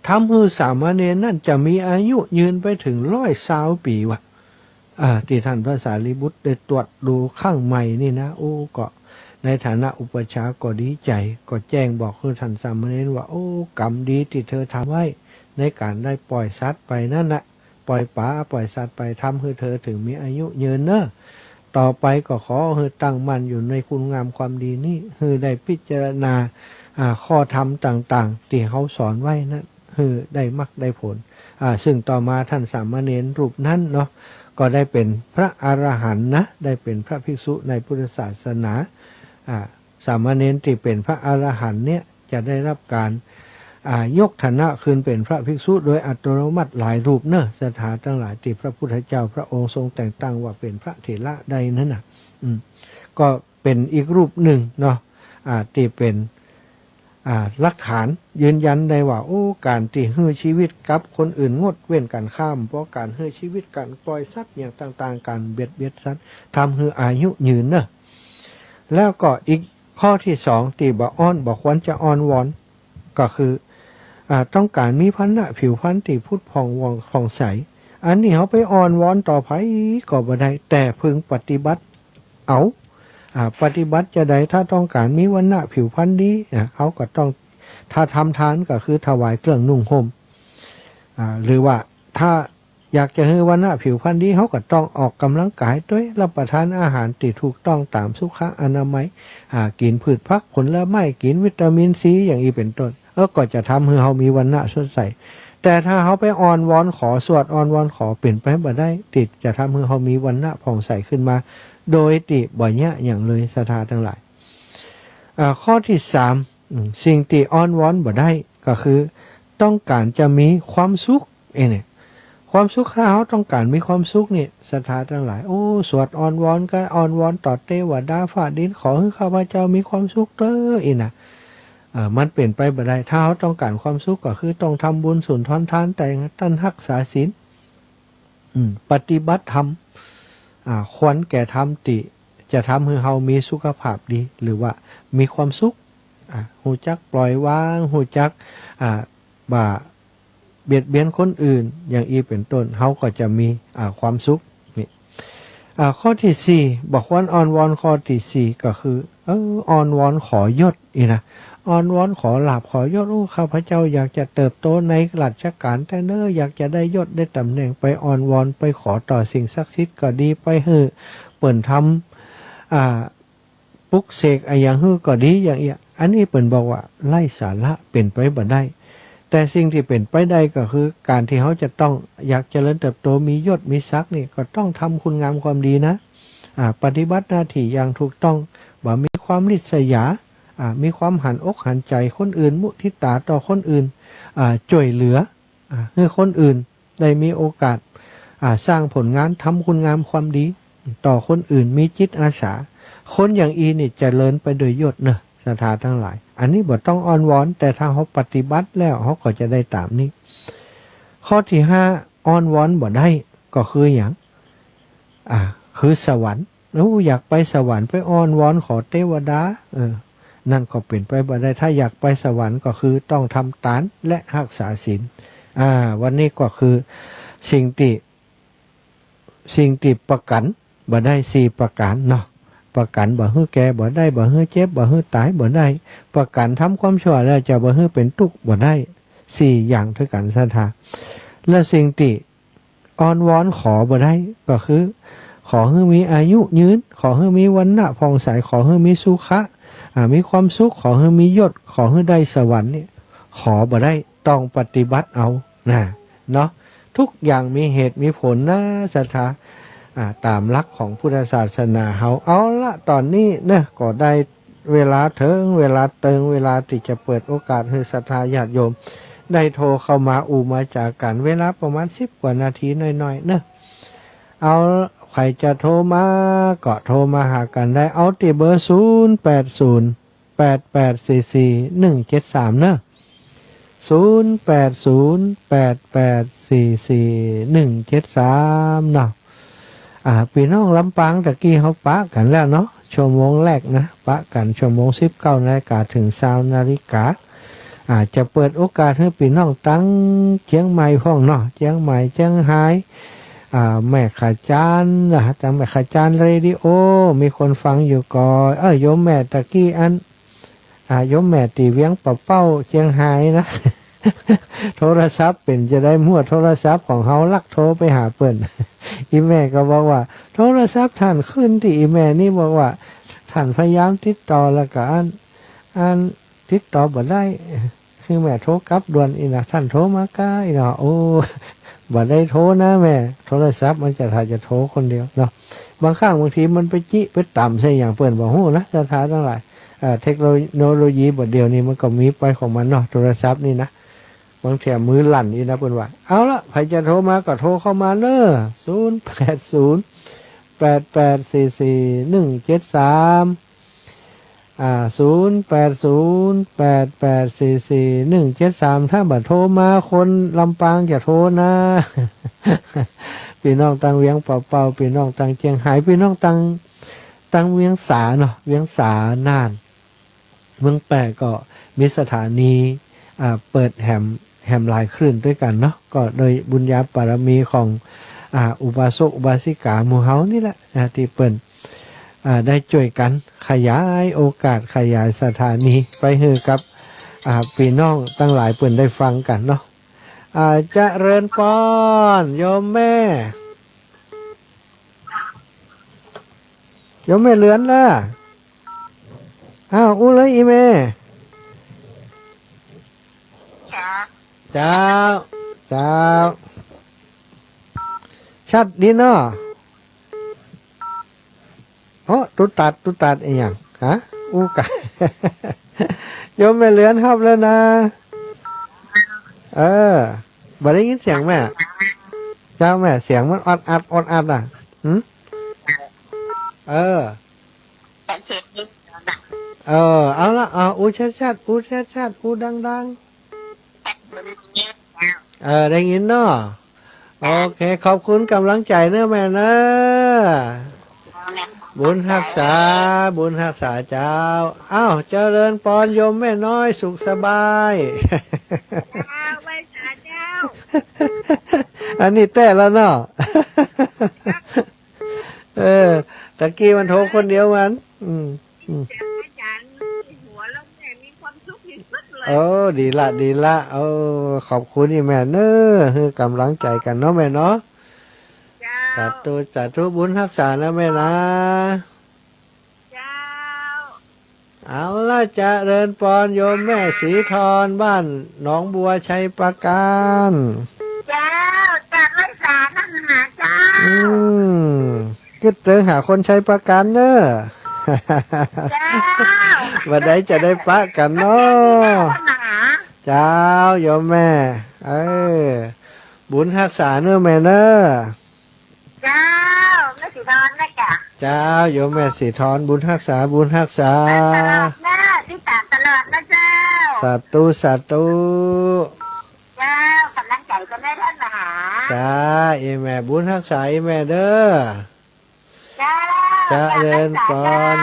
ทำให้สามเณรนั่นจะมีอายุยืนไปถึง120 ปีว่ะที่ท่านพระสารีบุตรได้ตรวจดูข้างใหม่นี่นะโอ้ก็ในฐานะอุปชฌาย์ก็ดีใจก็แจ้งบอกคือท่านสามเณรว่าโอ้กรรมดีที่เธอทำไว้ในการได้ปล่อยสัตว์ไปนั่นน่ะปล่อยป่าปล่อยสัตว์ไปทำให้เธอถึงมีอายุยืนเนอะต่อไปก็ขอให้ตั้งมั่นอยู่ในคุณงามความดีนี้ให้ได้พิจารณาข้อธรรมต่างๆที่เขาสอนไว้นั้นให้ได้มรรคได้ผลซึ่งต่อมาท่านสามเณรรูปนั้นเนาะก็ได้เป็นพระอรหันต์นะได้เป็นพระภิกษุในพุทธศาสนาสามเณรที่เป็นพระอรหันต์เนี่ยจะได้รับการยกฐานะคืนเป็นพระภิกษุโดยอัตโนมัติหลายรูปเนอะสถานทั้งหลายที่พระพุทธเจ้าพระองค์ทรงแต่งตั้งว่าเป็นพระเถระใดนั้นน่ะก็เป็นอีกรูปหนึ่งเนาะที่เป็นหลักฐานยืนยันได้ว่าโอ้การที่ให้ชีวิตกับคนอื่นงดเว้นการข้ามเพราะการให้ชีวิตการปล่อยสัตว์อย่างต่างๆการเบียดสัตว์ทำให้อายุยืนเนอะแล้วก็อีกข้อที่2ที่บอกควรจะอ้อนวอนก็คือต้องการมีพันธุ์ผิวพรรณที่พุทธผ่องใสอันนี้เขาไปอ้อนวอนต่อไปก็บ่ได้แต่พึงปฏิบัติปฏิบัติจะได้ถ้าต้องการมีวรรณะผิวพรรณดีเขาก็ต้องถ้าทำทานก็คือถวายเครื่องนุ่งห่มหรือว่าถ้าอยากจะให้วรรณะผิวพรรณดีเขาก็ต้องออกกำลังกายด้วยรับประทานอาหารที่ถูกต้องตามสุขอนามัยกินพืชผักผลไม้กินวิตามินซีอย่างนี้เป็นต้นก็จะทำให้เขามีวรรณะสดใสแต่ถ้าเขาไปอ้อนวอนขอสวดอ้อนวอนขอเปลี่ยนไปบ่ได้ติดจะทำให้เขามีวรรณะผ่องใสขึ้นมาโดยติบ่อยเนี่ยอย่างเลยศรัทธาทั้งหลายข้อที่3สิ่งที่อ้อนวอนบ่ได้ก็คือต้องการจะมีความสุขเนี่ยความสุขถ้าเขาต้องการมีความสุขเนี่ยศรัทธาทั้งหลายโอ้สวดอ้อนวอนก็อ้อนวอนต่อเทวดาฟ้าดินขอให้ข้าพเจ้ามีความสุขเด้อนะมันเปลี่ยนไปบ่ได้ถ้าเขาต้องการความสุขก็คือต้องทำบุญสุนทรทานแต่งตั้งรักษาศีลปฏิบัติธรรมควรแก่ธรรมติจะทำให้เรามีสุขภาพดีหรือว่ามีความสุขหูจักปล่อยวางหูจักบ่าเบียดเบียนคนอื่นอย่างอีเป็นต้นเขาก็จะมีความสุขนี่ข้อที่4บอกว่าอ้อนวอนข้อที่4ก็คืออ้อนวอนขอยศนะอ้อนวอนขอลาภขอยศข้าพเจ้าอยากจะเติบโตในราชการแต่เน้ออยากจะได้ยศได้ตำแหน่งไปอ้อนวอนไปขอต่อสิ่งศักดิ์สิทธิ์ก็ดีไปเปิ่นทำปลุกเสกอย่างก็ดีอย่างอันนี้เปิ่นบอกว่าไร้สาระเป็นไปบ่ได้แต่สิ่งที่เป็นไปได้ก็คือการที่เขาจะต้องอยากเจริญเติบโตมียศมีศักดิ์นี่ก็ต้องทำคุณงามความดีนะปฏิบัติหน้าที่อย่างถูกต้องบ่มีความริษยามีความหันอกหันใจคนอื่นมุทิตาต่อคนอื่นช่วยเหลือให้คนอื่นได้มีโอกาสสร้างผลงานทำคุณงามความดีต่อคนอื่นมีจิตอาสาคนอย่างอีนี่เจริญไปโดยยศเนอะศรัทธาทั้งหลายอันนี้บ่ต้องอ้อนวอนแต่ถ้าเขาปฏิบัติแล้วเขาก็จะได้ตามนี้ข้อที่5อ้อนวอนบ่ได้ก็คืออย่างคือสวรรค์อยากไปสวรรค์ไปอ้อนวอนขอเทวดานั่นก็เป็นไปบ่ได้ถ้าอยากไปสวรรค์ก็คือต้องทำทานและรักษาศีลวันนี้ก็คือสิ่งที่ประกันบ่ได้4ประการเนาะประกันบ่ให้แก่บ่ได้บ่ให้เจ็บบ่ให้ตายบ่ได้ประกันทำความชั่วแล้วจะบ่ให้เป็นทุกข์บ่ได้4อย่างด้วยกันศรัทธาและสิ่งที่อ้อนวอนขอบ่ได้ก็คือขอให้มีอายุยืนขอให้มีวรรณะผ่องใสขอให้มีสุขะมีความสุขขอให้มียศขอให้ได้สวรรค์นี่ขอบ่ได้ต้องปฏิบัติเอาเนาะทุกอย่างมีเหตุมีผลนะศรัทธา ตามหลักของพุทธศาสนาเฮาเอาละตอนนี้เนี่ยก็ได้เวลาถึงเวลาเติงเวลาที่จะเปิดโอกาสให้ศรัทธาญาติโยมได้โทรเข้ามามาจากกันเวลาประมาณ10 กว่านาทีหน่อยๆเนอะเอาใครจะโทรมาก็โทรมาหากันได้เอาที่เบอร์0808844173เนอะ0808844173เนาะพี่น้องลำปางตะกี้เขาปะกันแล้วเนาะชั่วโมงแรกนะปะกันชั่วโมง19 นาฬิกาถึง20 นาฬิกาจะเปิดโอกาสให้พี่น้องตั้งเชียงใหม่พ้องเนาะเชียงใหม่เชียงรายแม่ขาจานนะแต่แม่ขาจานเรดิโอมีคนฟังอยู่ก่อนโยมแม่ตะกี้โยมแม่ตีเวียงเป้าเชียงรายนะ โทรศัพท์เป็นจะได้มั่วโทรศัพท์ของเฮาลักโทรไปหาเปิ้น อีแม่ก็บอกว่าโทรศัพท์ท่านขึ้นที่อีแม่นี่บอกว่าท่านพยายามติดต่อแล้วก็อันติดต่อบ่ได้คือแม่โทรกลับด่วนอีนะท่านโทรมาก้าอีนะโอ้บ่ได้โทรนะแม่โทรศัพท์มันจะถ้าจะโทรคนเดียวเนาะบางครั้งบางทีมันไปจิไปต่ำใช่อย่างเปิ้นบ่ฮู้นะสถานทั้งหลายเทคโนโลยีบทเดียวนี้มันก็มีไปของมันเนาะโทรศัพท์นี่นะบางแถมมือลั่นอีนะเปิ้นว่าเอาละใครจะโทรมาก็โทรเข้ามาเด้อ0808844173 0808844173ถ้าบัดโทรมาคนลำปางอย่าโทรนะ พี่น้องตังเวียงเป่าพี่น้องตังเชียงหายพี่น้องตังเวียงสาเนาะเวียงสาน่านเมืองแปะก็มีสถานีเปิดแหมหลายคลื่นด้วยกันเนาะก็โดยบุญญาบารมีของอุบาสกอุบาสิกาหมู่เฮานี่แหละที่เปิ่นได้ช่วยกันขยายโอกาสขยายสถานีไปให้กับพี่น้องตั้งหลายเปิ่นได้ฟังกันเนาะเจริญพรโยมแม่เลือนล่ะอู้เลยอีแม่เจ้าชัดดีเนาะตุตัดอีหยังฮะกะ โยมแม่เลือนครับแล้วนะบ่ได้ยินเสียงแม่เจ้าแม่เสียงมันอดอัดอ่ะเอาละชัดดังได้ยินเนาะโอเคขอบคุณกำลังใจเนอะแม่เนอะบุญรักษาเจ้าเจริญพรโยมแม่น้อยสุขสบายอันนี้แต่แล้วเนาะตะกี้มันโทรคนเดียวมันดีละขอบคุณอีแม่เนอะคือกำลังใจกันเนาะแม่เนาะสาธุบุญรักษานะแม่นะเอาละจะเริญปอนโยมแม่สีทรบ้านหนองบัวชัยปราการจากรักษาท่านหาเจ้าคิดถึงหาคนชัยปราการเนอะวันใดจะได้ปะกันเนาะเจ้าโยมแม่บุญรักษาเนอะแม่เนอะแม่สีทรนะจ๊ะเจ้าโยมแม่สีทรบุญรักษาแม่ที่ตามตลอดนะเจ้าสาธุเจ้ากำลังใจก็ไม่ท่านมาหาจ้าแม่บุญรักษาแม่เด้อเจริญพร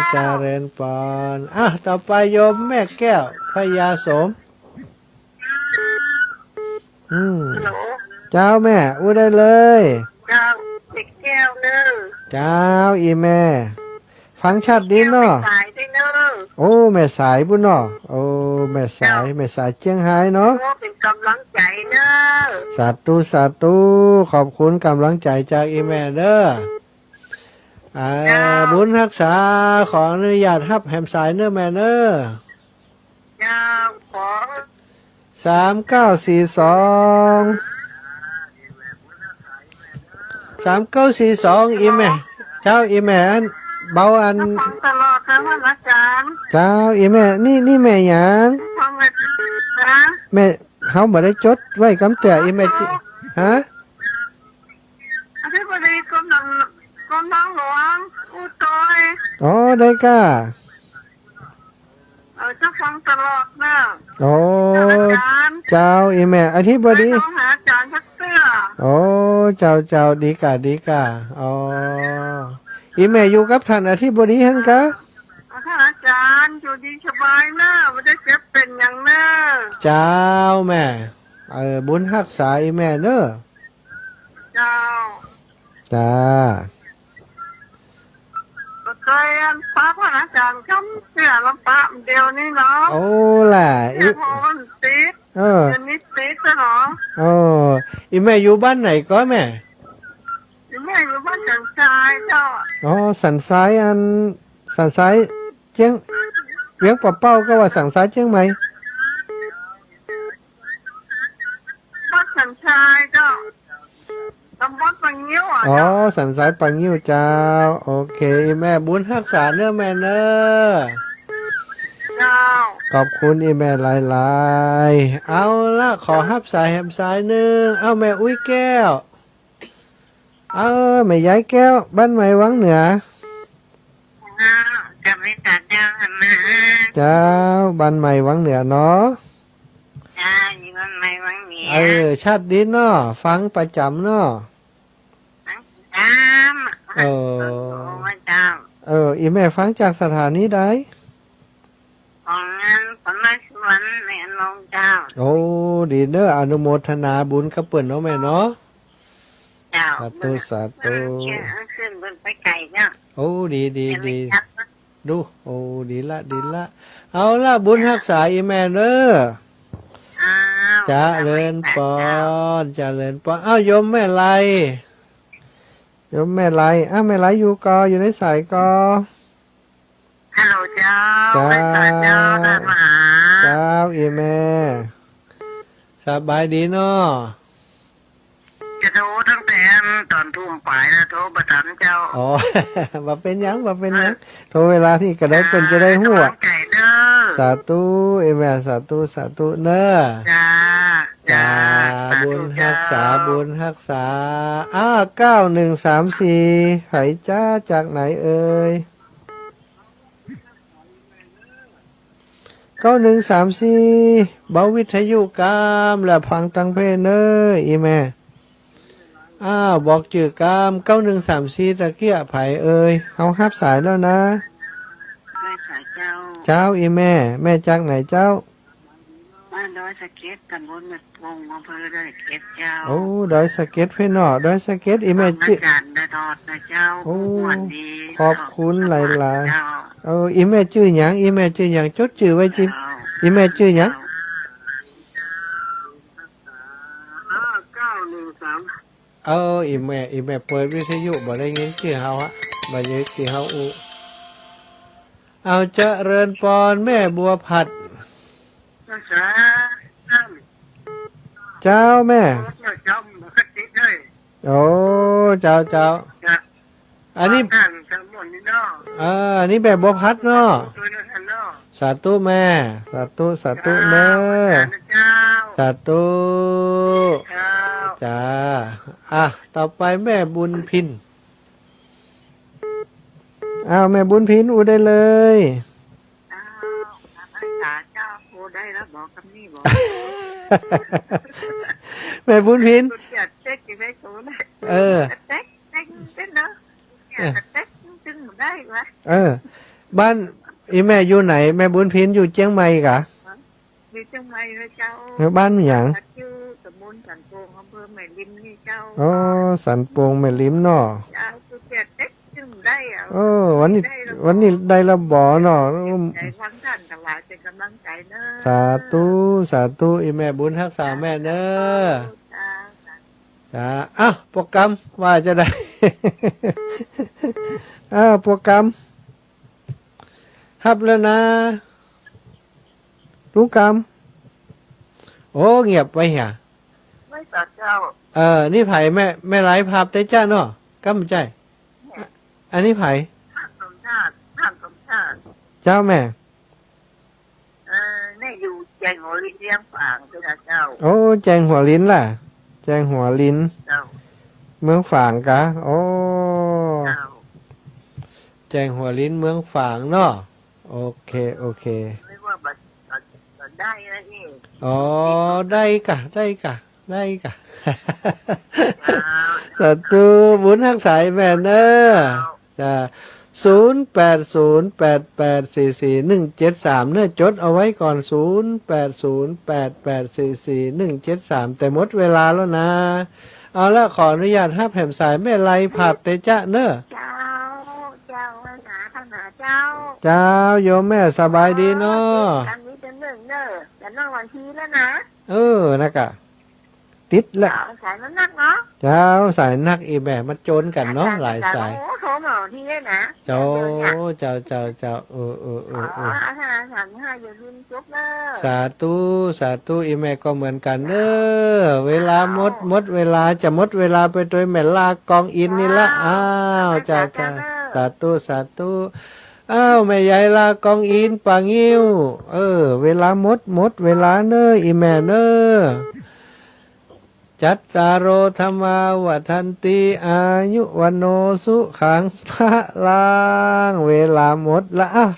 ต่อไปโยมแม่แก้วพญาสมเจ้าแม่ได้เลยเจ้าเด็กแก้วเนอะเจ้าแม่ฟังชัดดีเนาะแม่สายบุญเนาะแม่สายเชียงรายเนาะเป็นกำลังใจเนอะสาธุขอบคุณกำลังใจจากแม่เด้อบุญรักษาขออนุญาตรับแหมสายเนอะแม่เนอะขอ3942 3942อีแม่เจ้าอีแม่อันเบาอัน ฟังตลอดนะท่านอาจารย์ เจ้าอีแม่นี่แม่หยัง ฟังเลยนะ แม่เฮาบ่ได้จดไว้กำเตืออีแม่จิฮะ อธิบดีกรมหลวงอุตอย อ๋อได้ก้า จะฟังตลอดนะ โอ้ อาจารย์ เจ้าอีแม่อธิบดี ไม่ต้องหาอาจารย์สักเสื้อ โอ้เจ้าดีกะอ๋ออีแม่อยู่กับท่านอธิบดีหั่นกะ ท่านอาจารย์อยู่ดีสบายนะไม่ได้เจ็บเป็นอย่างเน้อ เจ้าแม่บุญรักษาอีแม่เด้อ เจ้า จ้า ก็เคยป้าท่านอาจารย์คำเสื้อลำปะเดียวนี่เนาะ โอ้ล่ะอี เนี่ยพอมันติด เออ เดี๋ยวนี้ติดซะเนาะ โอ้อีแม่อยู่บ้านไหนก็แม่ อยู่แม่อยู่บ้านจันทรายเจ้า อ๋อสันซ้ายเจียงเวียงปะเป้าก็ว่าสันซ้ายเจียงไหม บ้านจันทรายเจ้าตำบลปังยิ้วอ่ะ อ๋อ เจ้า สันซ้ายปังยิ้วเจ้าโอเคอีแม่บุญรักษาเนื้อแม่เน้อ เจ้า ขอบคุณอีแม่หลายๆเอาละขอฮับสายแฮมสายหนึ่งเอาแม่อุ้ยแก้วเอาแม่ยายแก้วบ้านใหม่วังเหนือ จะไม่ตัดเจ้ามา เจ้าบ้านใหม่วังเหนือเนาะ จ้าอยู่บ้านใหม่วังเหนีย ชาติดีเนาะฟังประจำเนาะ จ้าโอ้เจ้า อีแม่ฟังจากสถานีใด ของงานผลไม้สวนในอันลงเจ้า โอ้ดีเด้ออนุโมทนาบุญกับเปิ้นเนาะแม่เนาะ เจ้า สาธุสาธุ ขึ้นบนไปไก่เจ้า โอ้ดีดูโอ้ดีละเอาละบุญรักษาอีแม่เด้อเจริญปอนเอาโยมแม่ไรแม่ไรอยู่กออยู่ในสายกอ ฮัลโหลเจ้า จ้า ไปต่อเจ้าท่านมหา เจ้าอีแม่สบายดีเนาะ จะโทรตั้งแต่ตอนทุ่มปลายนะโทรประทันเจ้า อ๋อ ว่าเป็นหยังโทรเวลาที่ก็ได้เพิ่นจะได้ฮู้อะ ไก่เด้อ สาธุอีแม่สาธุเด้อ จ้า จ้าบุญรักษา9134ไขจ้าจากไหนเอ่ย9134เบาวิทยุกรรมและพังตังเพเนออีแม่บอกจื่อกรรม9134ตะเกียไผเอ่ยเฮารับสายแล้วนะ ด้วยสายเจ้า เจ้าอีแม่จากไหนเจ้า บ้านดอยสะเก็ดตำบลเม็ดปงอำเภอดอยสะเก็ดเจ้า โอ้ดอยสะเก็ดพี่น้อดอยสะเก็ดอีแม่ จิ จิ จารย์ได้ทอดนะเจ้า โอ้ วันดี ขอบคุณหลาย เจ้า อีแม่ชื่อหยังจดชื่อไว้จิอีแม่ชื่อหยัง 913 อีแม่เปิดวิทยุบ่ได้ยินชื่อเฮาฮะบ่ได้ยินชื่อเฮาเอาเจริญปอนแม่บัวผัด รักษาน้ำ เจ้าแม่ รถไม่จำบ่คติดเลย โอ้เจ้า จ้ะ อันนี้ ท่านทั้งหมดนี่เนาะ อันนี้แบบบัวผัดเนาะ ตัวนั้นท่านเนาะ สาธุแม่สาธุเน้อ เจ้า สาธุ เจ้า จ้าต่อไปแม่บุญพินแม่บุญพินอูได้เลย เจ้าโอ้ได้แล้วบอกคำนี้บอก แม่บุญพิน คุณจะเช็คยังไงตัวนะ เออ เช็คเป็นเนาะเช็คจึงได้ไหม บ้านอีแม่อยู่ไหนแม่บุญพินอยู่เจียงใหม่กะ อยู่จังไหนเลยเจ้า บ้านหยัง ชื่อสมุนสันโปงอำเภอแม่ริมนี่เจ้า อ๋อสันโปงแม่ลิ้มเนาะ เจ้าคุณจะเช็คจึงได้อ่ะ วันนี้ได้ระบอเนาะ ใจทั้งท่านกับว่าเป็นกำลังใจเนอะ สาธุอีแม่บุญรักษาแม่เนอะ จ้าโปรแกรมว่าจะได้ โปรแกรมฮับแล้วนะรู้กรรมโอ้เงียบไปเหี่ย ไม่ไป ต่อเจ้า นี่ไผ่แม่ไร้ภาพได้จ้าเนาะก็ไม่ใช่อันนี้ไผ่ ท่านสมชาติท่านสมชาติ เจ้าแม่ นี่อยู่ใจหัวลิ้นเลี้ยงฝางเจ้า โอ้แจงหัวลิ้นล่ะ แจงหัวลิ้น เจ้า เมืองฝางกะโอ้ เจ้า แจงหัวลิ้นเมืองฝางเนาะโอเคไม่ว่าบัดได้แล้วนี่ อ๋อได้กะสาธุบุญทักสายแม่เนอะจ้า0808844173เนื้อจดเอาไว้ก่อน0808844173แต่หมดเวลาแล้วนะเอาละขออนุญาตห้าแผ่นสายแม่ไล่ผับเตจ้าเนอะ เจ้าหนาขนาดเจ้า เจ้าโยมแม่สบายดีเนาะ การนี้จะหนึ่งเนอะแต่นอกวันทีแล้วนะ นะกะติดละ สายมันนักเนาะ เจ้าสายนักอีแม่มาโจนกันเนาะหลายสาย โอ้โหหมอที่เลยนะ เจ้าเจ้า335อยู่ริมจุ๊บเนอะ สาธุอีแม่ก็เหมือนกันเนอะเวลาหมดเวลาจะหมดเวลาไปโดยแม่ลากองอินนี่ละอ้าวจ้าสาธุอ้าวแม่ใหญ่ลากองอินปางงิ้วเวลาหมดเวลาเนอะอีแม่เนอะจัตตารโอธรรมาวัฏันติอายุวันโนสุขังพระลางเวลาหมดละอ้าว